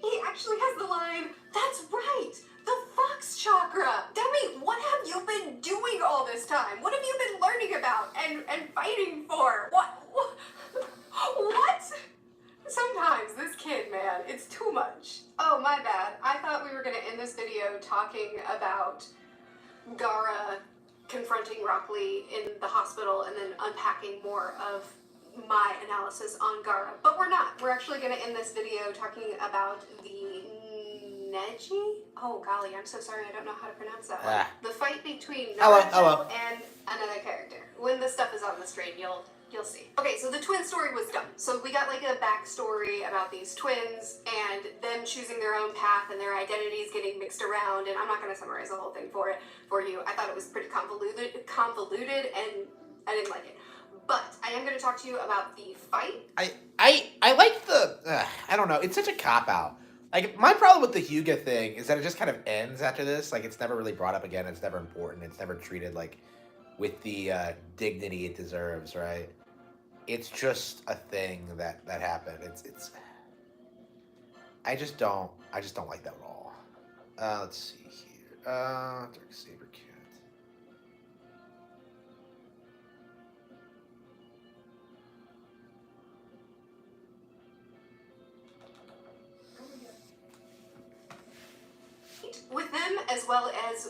He actually has the line, "That's right, the fox chakra. Demi, what have you been doing all this time? What have you been learning about and fighting for? What? Sometimes this kid, man, it's too much." Oh, my bad. I thought we were going to end this video talking about Gaara confronting Rock Lee in the hospital and then unpacking more of my analysis on Gaara. But we're not. We're actually going to end this video talking about the Neji? Oh, golly, I'm so sorry. I don't know how to pronounce that one. The fight between Naruto and another character. When the stuff is on the screen, you'll see. Okay, so the twin story was done. So we got like a backstory about these twins and them choosing their own path and their identities getting mixed around. And I'm not going to summarize the whole thing for you. I thought it was pretty convoluted, and I didn't like it. But I am going to talk to you about the fight. I like the I don't know. It's such a cop out. Like, my problem with the Hyuga thing is that it just kind of ends after this. Like, it's never really brought up again. It's never important. It's never treated like with the dignity it deserves, right? It's just a thing that happened. It's I just don't like that at all. Let's see here. Dark Saber Cat. With them, as well as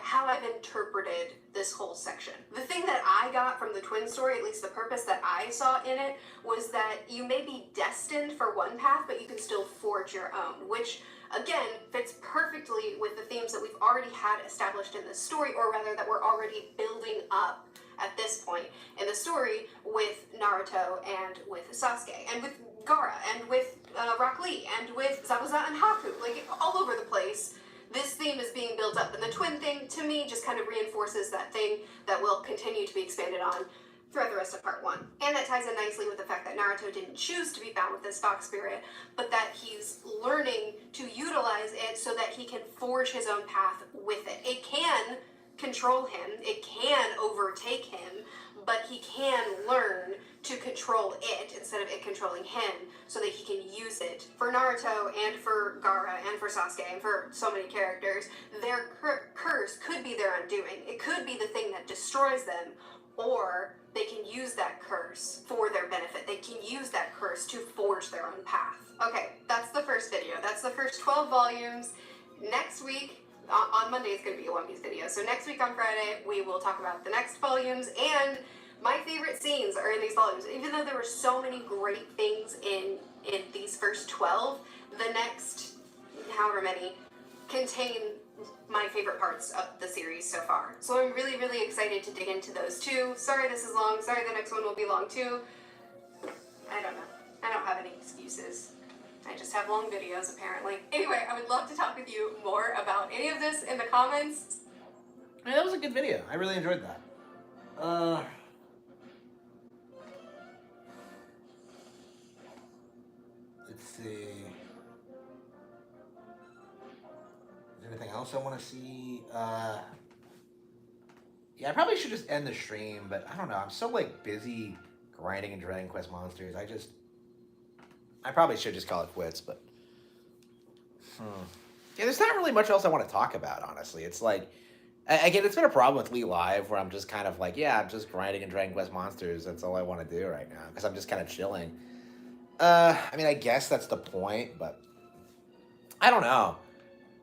how I've interpreted this whole section. The thing that I got from the twin story, at least the purpose that I saw in it, was that you may be destined for one path, but you can still forge your own, which again fits perfectly with the themes that we've already had established in this story, or rather that we're already building up at this point in the story with Naruto and with Sasuke and with Gaara and with Rock Lee and with Zabuza and Haku, like all over the place. This theme is being built up, and the twin thing, to me, just kind of reinforces that thing that will continue to be expanded on throughout the rest of part 1. And that ties in nicely with the fact that Naruto didn't choose to be bound with this fox spirit, but that he's learning to utilize it so that he can forge his own path with it. It can control him, it can overtake him, but he can learn to control it instead of it controlling him, so that he can use it. For Naruto and for Gaara and for Sasuke and for so many characters, their curse could be their undoing. It could be the thing that destroys them, or they can use that curse for their benefit. They can use that curse to forge their own path. Okay, that's the first video. That's the first 12 volumes. Next week, on Monday, it's going to be a One Piece video. So next week on Friday, we will talk about the next volumes, and my favorite scenes are in these volumes. Even though there were so many great things in these first 12, the next however many contain my favorite parts of the series so far. So I'm really, really excited to dig into those too. Sorry this is long. Sorry the next one will be long too. I don't know. I don't have any excuses. I just have long videos, apparently. Anyway, I would love to talk with you more about any of this in the comments. Yeah, that was a good video. I really enjoyed that. Let's see. Is there anything else I want to see? Yeah, I probably should just end the stream, but I don't know. I'm so like busy grinding and Dragon Quest monsters. I probably should just call it quits, but yeah, there's not really much else I want to talk about, honestly. It's like, again, it's been a problem with LeeLive where I'm just kind of like, yeah, I'm just grinding and Dragon Quest monsters. That's all I want to do right now because I'm just kind of chilling. I mean, I guess that's the point, but I don't know.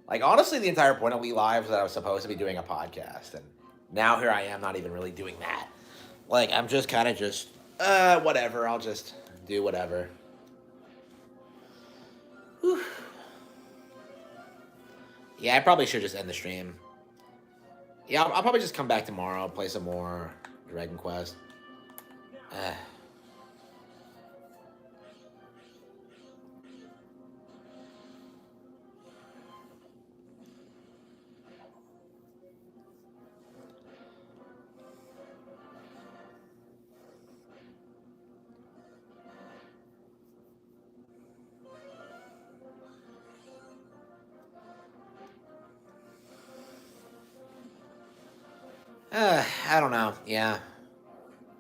Like, honestly, the entire point of LeeLive was that I was supposed to be doing a podcast, and now here I am not even really doing that. Like, I'm just kind of just, whatever. I'll just do whatever. Whew. Yeah, I probably should just end the stream. Yeah, I'll probably just come back tomorrow, play some more Dragon Quest. I don't know. Yeah.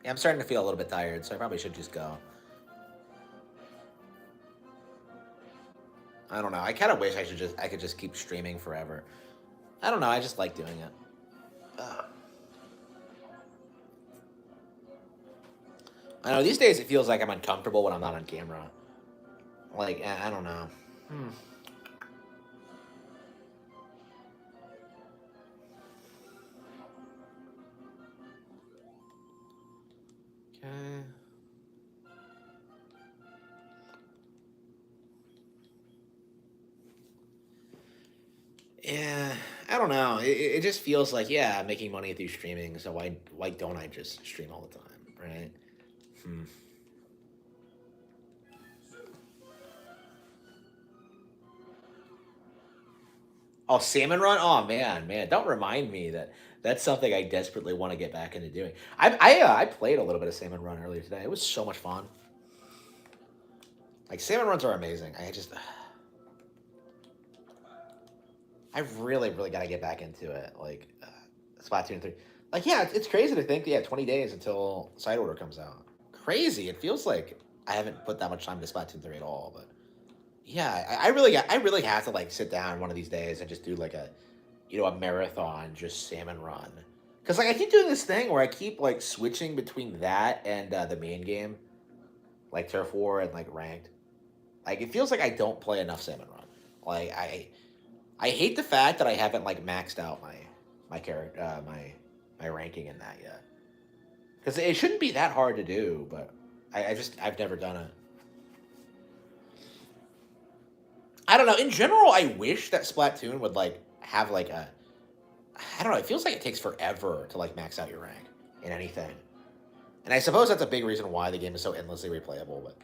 Yeah, I'm starting to feel a little bit tired, so I probably should just go. I don't know. I kind of wish I could just keep streaming forever. I don't know. I just like doing it. I know these days it feels like I'm uncomfortable when I'm not on camera. Like I don't know. Okay. Yeah, I don't know. It just feels like yeah, I'm making money through streaming, so why don't I just stream all the time, right? Hmm. Oh, salmon run. Oh man, don't remind me that that's something I desperately want to get back into doing. I played a little bit of salmon run earlier today. It was so much fun. Like salmon runs are amazing. I really got to get back into it. Like Splatoon 3. Like yeah, it's crazy to think yeah, 20 days until Side Order comes out. Crazy. It feels like I haven't put that much time to Splatoon 3 at all, but yeah, I really have to like sit down one of these days and just do like a a marathon just salmon run. Cuz like I keep doing this thing where I keep like switching between that and the main game, like Turf War and like ranked. Like it feels like I don't play enough salmon run. Like I hate the fact that I haven't like maxed out my character my ranking in that yet. Because it shouldn't be that hard to do, but I've never done it. I don't know. In general, I wish that Splatoon would like have like a I don't know. It feels like it takes forever to like max out your rank in anything, and I suppose that's a big reason why the game is so endlessly replayable. But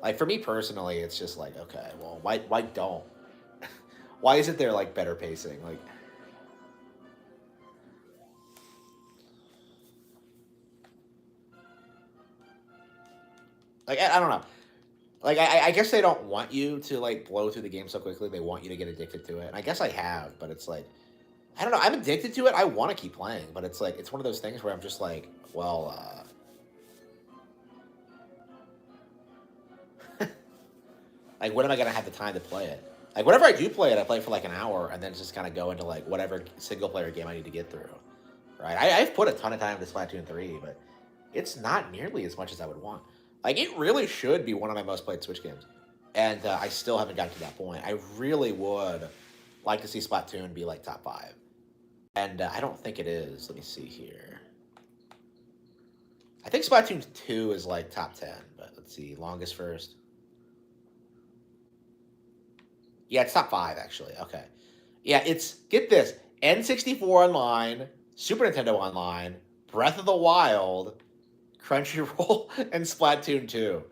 like for me personally, it's just like okay, well, why don't why isn't there like better pacing? Like I don't know. Like I guess they don't want you to like blow through the game so quickly. They want you to get addicted to it. And I guess I have, but it's like I don't know. I'm addicted to it. I want to keep playing, but it's like it's one of those things where I'm just like, well, like when am I gonna have the time to play it? Like whenever I do play it, I play for like an hour and then just kind of go into like whatever single player game I need to get through. Right? I've put a ton of time into Splatoon 3, but it's not nearly as much as I would want. Like it really should be one of my most played Switch games, and I still haven't gotten to that point. I really would like to see Splatoon be like top 5, and I don't think it is. Let me see here. I think Splatoon 2 is like top 10, but let's see. Longest first. Yeah, it's top 5 actually. Okay. Yeah, it's get this N64 Online, Super Nintendo Online, Breath of the Wild, Crunchyroll, and Splatoon 2.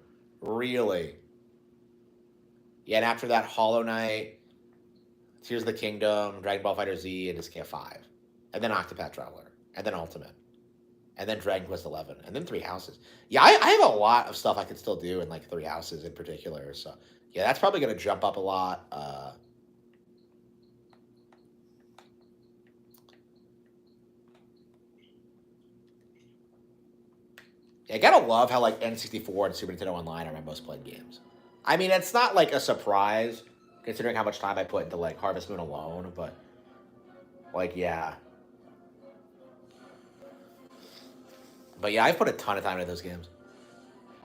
Really? Yeah, and after that, Hollow Knight, Tears of the Kingdom, Dragon Ball Fighter Z, and Disgaea 5. And then Octopath Traveler. And then Ultimate. And then Dragon Quest 11. And then Three Houses. Yeah, I have a lot of stuff I could still do in like Three Houses in particular. So yeah, that's probably going to jump up a lot. Yeah, I gotta love how like N64 and Super Nintendo Online are my most played games. I mean, it's not like a surprise considering how much time I put into like Harvest Moon alone, but like yeah. But yeah, I've put a ton of time into those games.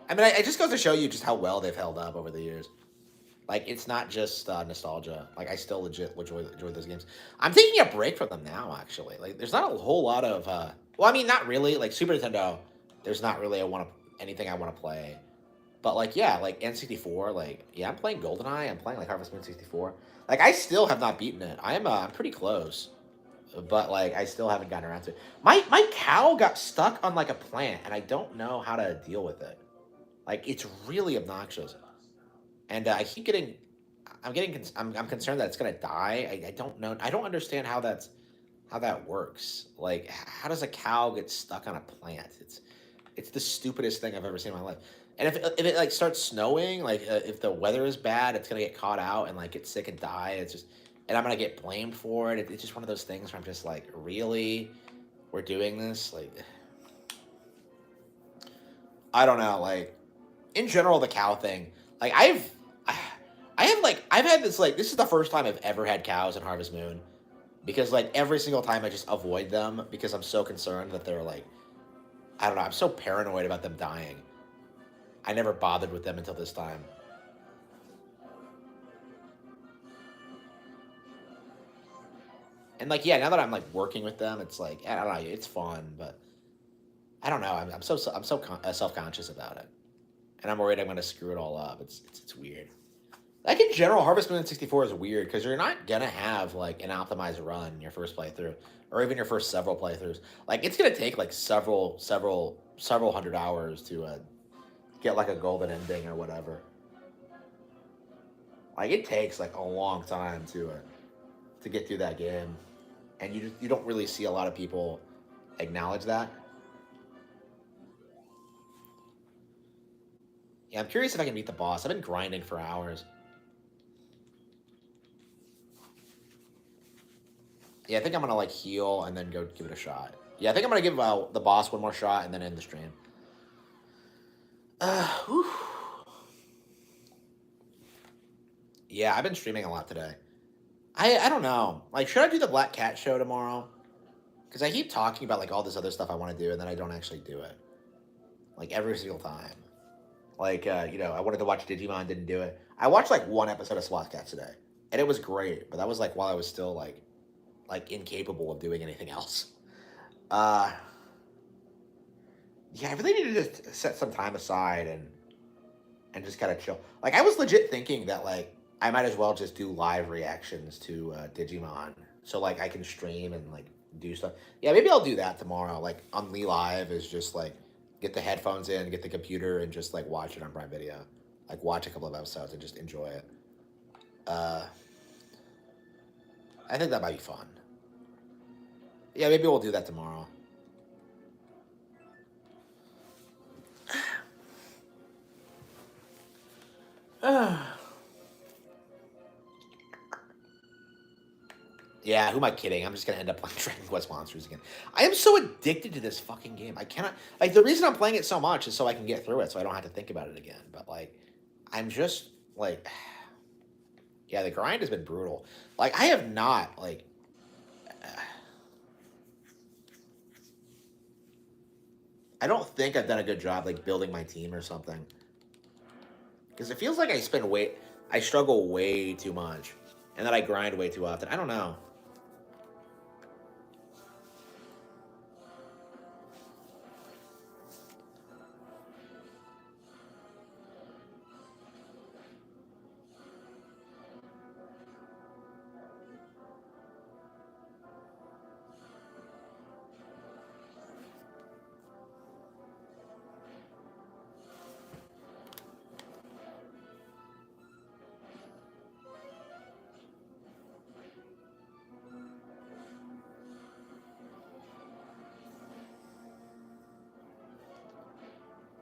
I mean, it just goes to show you just how well they've held up over the years. Like, it's not just nostalgia. Like, I still legit enjoy those games. I'm taking a break from them now, actually. Like, there's not a whole lot of. Well, I mean, not really. Like Super Nintendo, there's not really anything I want to play. But like, yeah, like N64. Like, yeah, I'm playing GoldenEye. I'm playing like Harvest Moon 64. Like, I still have not beaten it. I'm pretty close. but like I still haven't gotten around to it. My cow got stuck on like a plant, and I don't know how to deal with it. Like it's really obnoxious, and I keep getting. I'm concerned that it's gonna die. I don't know. I don't understand how that works. Like, how does a cow get stuck on a plant? It's the stupidest thing I've ever seen in my life. And if it like starts snowing, like if the weather is bad, it's gonna get caught out and like get sick and die. It's just, and I'm gonna get blamed for it. It's just one of those things where I'm just like, really, we're doing this? Like, I don't know. Like, in general, the cow thing. Like, I've had this like this is the first time I've ever had cows in Harvest Moon because like every single time I just avoid them because I'm so concerned that they're like I don't know. I'm so paranoid about them dying. I never bothered with them until this time. And like, yeah, now that I'm like working with them, it's like I don't know, it's fun, but I don't know. I'm so self conscious about it, and I'm worried I'm gonna screw it all up. It's weird. Like in general, Harvest Moon 64 is weird because you're not gonna have like an optimized run in your first playthrough, or even your first several playthroughs. Like it's gonna take like several hundred hours to get like a golden ending or whatever. Like it takes like a long time to get through that game, and you don't really see a lot of people acknowledge that. Yeah, I'm curious if I can beat the boss. I've been grinding for hours. Yeah, I think I'm gonna like heal and then go give it a shot. Yeah, I think I'm gonna give the boss one more shot and then end the stream. Whew. Yeah, I've been streaming a lot today. I don't know. Like, should I do the Black Cat show tomorrow? Because I keep talking about like all this other stuff I want to do, and then I don't actually do it. Like every single time. Like I wanted to watch Digimon, didn't do it. I watched like one episode of SWAT Cats today, and it was great. But that was like while I was still like incapable of doing anything else. Uh, yeah, I really need to just set some time aside and just kind of chill. Like I was legit thinking that like I might as well just do live reactions to Digimon, so like I can stream and like do stuff. Yeah, maybe I'll do that tomorrow. Like on LeeLive is just like get the headphones in, get the computer, and just like watch it on Prime Video. Like watch a couple of episodes and just enjoy it. Uh, I think that might be fun. Yeah, maybe we'll do that tomorrow. Yeah, who am I kidding? I'm just gonna end up playing Dragon Quest Monsters again. I am so addicted to this fucking game. I cannot like the reason I'm playing it so much is so I can get through it, so I don't have to think about it again. But like, I'm just like, yeah, the grind has been brutal. Like, I have not like, I don't think I've done a good job like building my team or something because it feels like I struggle way too much, and that I grind way too often. I don't know.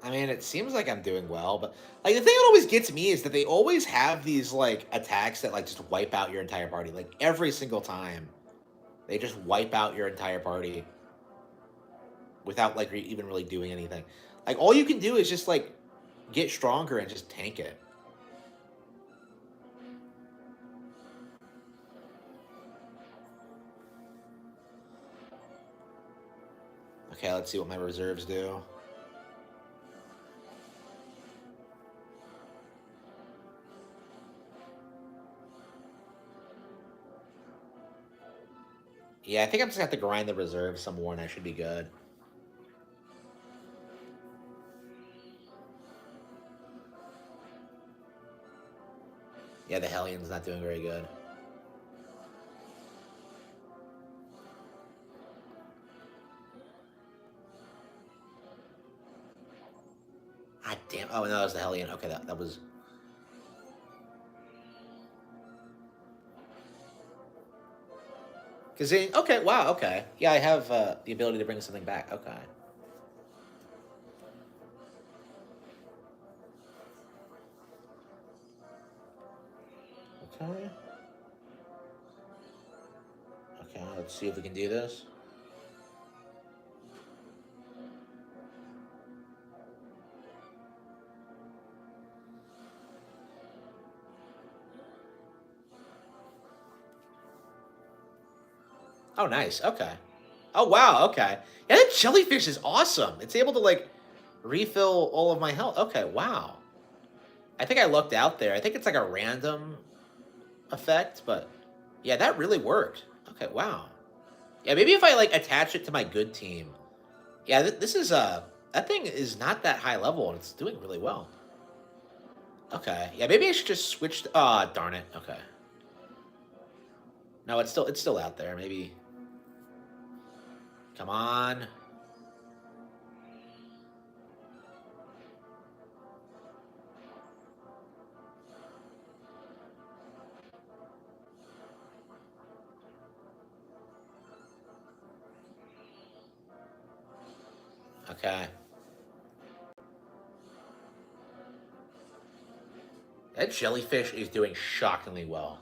I mean, it seems like I'm doing well, but like the thing that always gets me is that they always have these like attacks that like just wipe out your entire party. Like every single time, they just wipe out your entire party without like even really doing anything. Like all you can do is just like get stronger and just tank it. Okay, let's see what my reserves do. Yeah, I think I'm just gonna have to grind the reserves some more, and I should be good. Yeah, the Hellion's not doing very good. Ah, damn. Oh, no, that was the Hellion. Okay, that was... Kazing. Okay, wow, okay. Yeah, I have the ability to bring something back. Okay. Okay. Okay, let's see if we can do this. Oh, nice. Okay. Oh, wow, okay. Yeah, that jellyfish is awesome. It's able to, like, refill all of my health. Okay, wow. I think I looked out there. I think it's like a random effect, but yeah, that really worked. Okay, wow. Yeah, maybe if I, like, attach it to my good team. Yeah, this is, that thing is not that high level, and it's doing really well. Okay. Yeah, maybe I should just switch. Ah, darn it. Okay. No, it's still out there. Maybe. Come on. Okay. That jellyfish is doing shockingly well.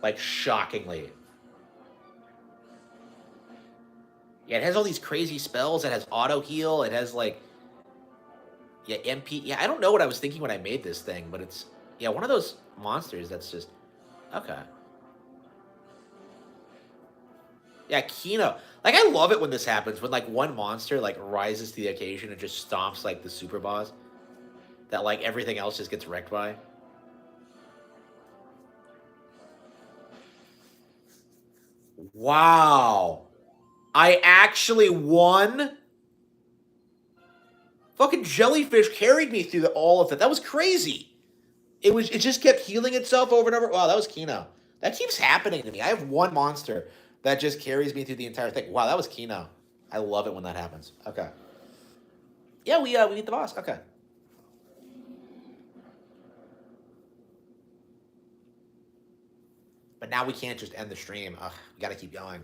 Like, shockingly. Yeah, it has all these crazy spells. It has auto heal. It has, like, yeah, MP. Yeah, I don't know what I was thinking when I made this thing, but it's, yeah, one of those monsters that's just, okay. Yeah, Kino. Like, I love it when this happens, when, like, one monster, like, rises to the occasion and just stomps, like, the super boss that, like, everything else just gets wrecked by. Wow. I actually won? Fucking jellyfish carried me through all of it. That was crazy. It just kept healing itself over and over. Wow, that was Kino. That keeps happening to me. I have one monster that just carries me through the entire thing. Wow, that was Kino. I love it when that happens. Okay. Yeah, we beat the boss. Okay. But now we can't just end the stream. Ugh, we gotta keep going.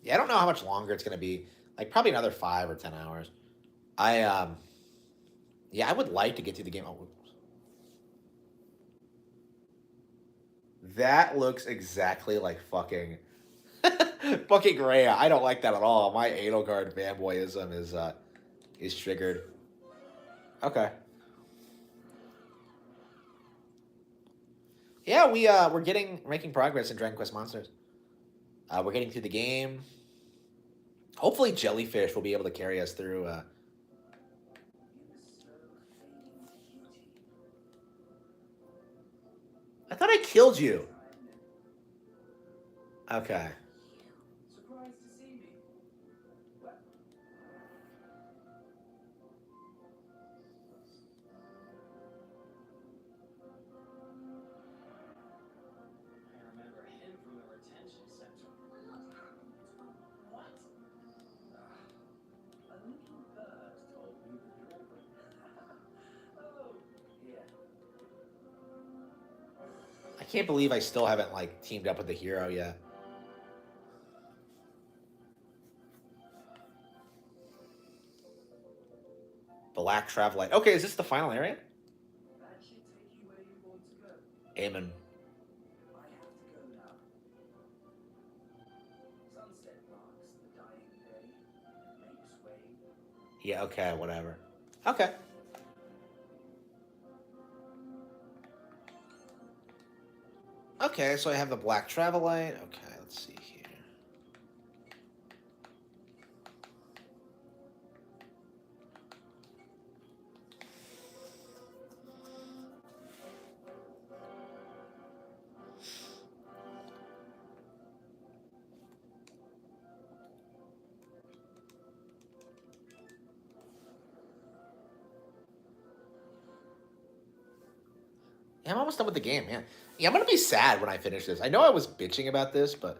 Yeah, I don't know how much longer it's gonna be. Like probably another 5 or 10 hours. I yeah, I would like to get through the game. Oh, that looks exactly like fucking fucking Rhea. I don't like that at all. My Edelgard fanboyism is triggered. Okay. Yeah, we're making progress in Dragon Quest Monsters. We're getting through the game. Hopefully, Jellyfish will be able to carry us through. I thought I killed you. Okay. I can't believe I still haven't like teamed up with the hero yet. Black Travelite. Okay, is this the final area? Amen. Yeah. Okay. Whatever. Okay. Okay. So I have the Black Travelite. Okay. Let's see here. Yeah, I'm almost done with the game, man. Yeah, I'm gonna be sad when I finish this. I know I was bitching about this, but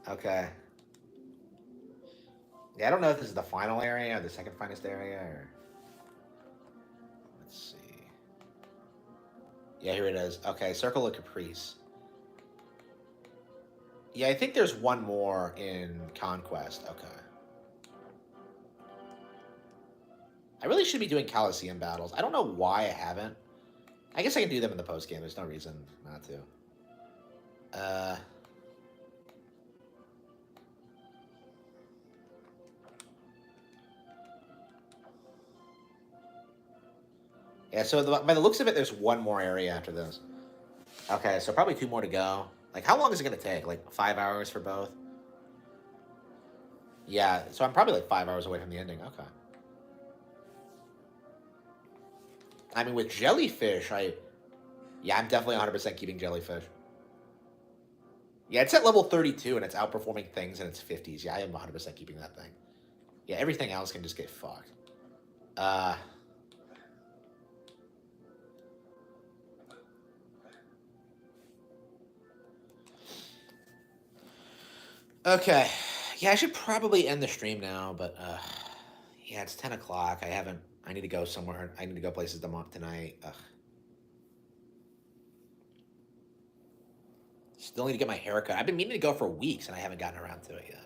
okay. Yeah, I don't know if this is the final area or the second finest area, or let's see. Yeah, here it is. Okay, Circle of Caprice. Yeah, I think there's one more in Conquest. Okay. I really should be doing Coliseum battles. I don't know why I haven't. I guess I can do them in the post game. There's no reason not to. Uh, yeah, so by the looks of it, there's one more area after this. Okay, so probably 2 more to go. Like, how long is it going to take? Like, 5 hours for both? Yeah, so I'm probably like 5 hours away from the ending. Okay. I mean, with jellyfish, yeah, I'm definitely 100% keeping jellyfish. Yeah, it's at level 32 and it's outperforming things in its 50s. Yeah, I am 100% keeping that thing. Yeah, everything else can just get fucked. Uh, okay. Yeah, I should probably end the stream now, but yeah, it's 10 o'clock. I need to go somewhere. I need to go places tonight. Ugh. Still need to get my hair cut. I've been meaning to go for weeks and I haven't gotten around to it yet.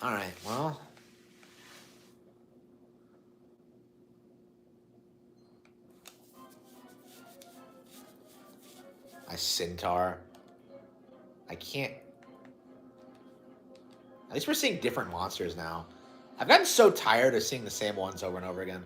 All right, well. I Centaur. I can't. At least we're seeing different monsters now. I've gotten so tired of seeing the same ones over and over again.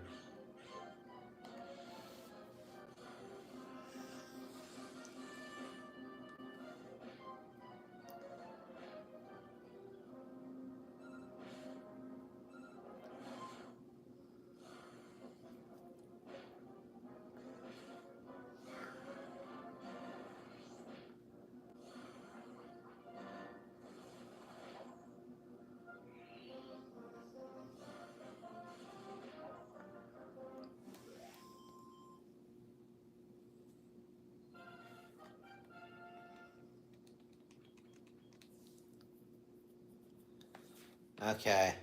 Okay.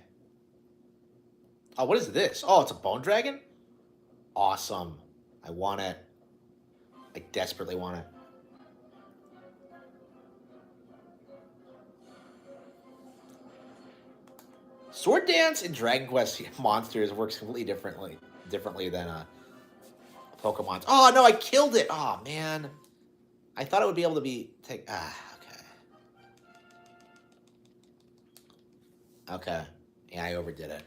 Oh, what is this? Oh, it's a bone dragon? Awesome. I want it. I desperately want it. Sword Dance in Dragon Quest monsters works completely differently than Pokemon's. Oh no, I killed it. Oh man. I thought it would be able to take okay. Okay. Yeah, I overdid it.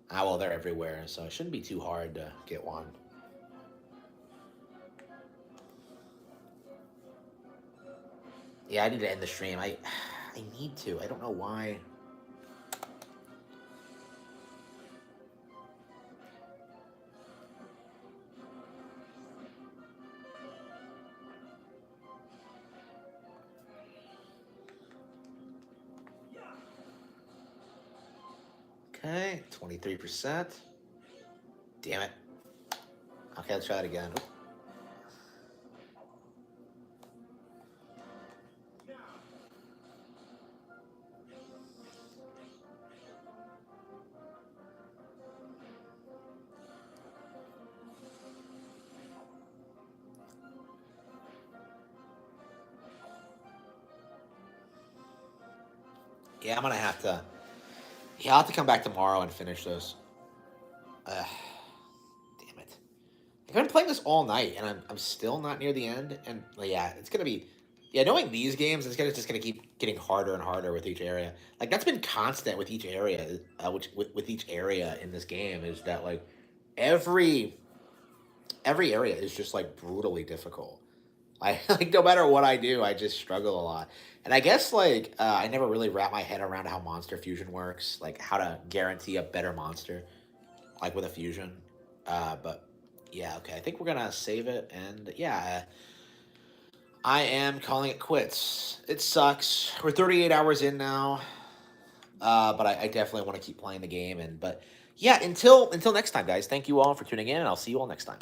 Ah, well, they're everywhere, so it shouldn't be too hard to get one. Yeah, I need to end the stream. I need to. I don't know why. Okay, 23%. Damn it. Okay, let's try that again. Yeah, I'm gonna have to. Yeah, I'll have to come back tomorrow and finish this. Damn it. I've been playing this all night, and I'm still not near the end. And yeah, it's gonna be. Yeah, knowing these games, it's just gonna keep getting harder and harder with each area. Like that's been constant with each area, which with each area in this game is that like every every area is just like brutally difficult. I like no matter what I do, I just struggle a lot. And I guess like I never really wrap my head around how monster fusion works, like how to guarantee a better monster, like with a fusion. But yeah, okay. I think we're gonna save it, and yeah, I am calling it quits. It sucks. We're 38 hours in now, but I definitely want to keep playing the game. And but yeah, until next time, guys. Thank you all for tuning in, and I'll see you all next time.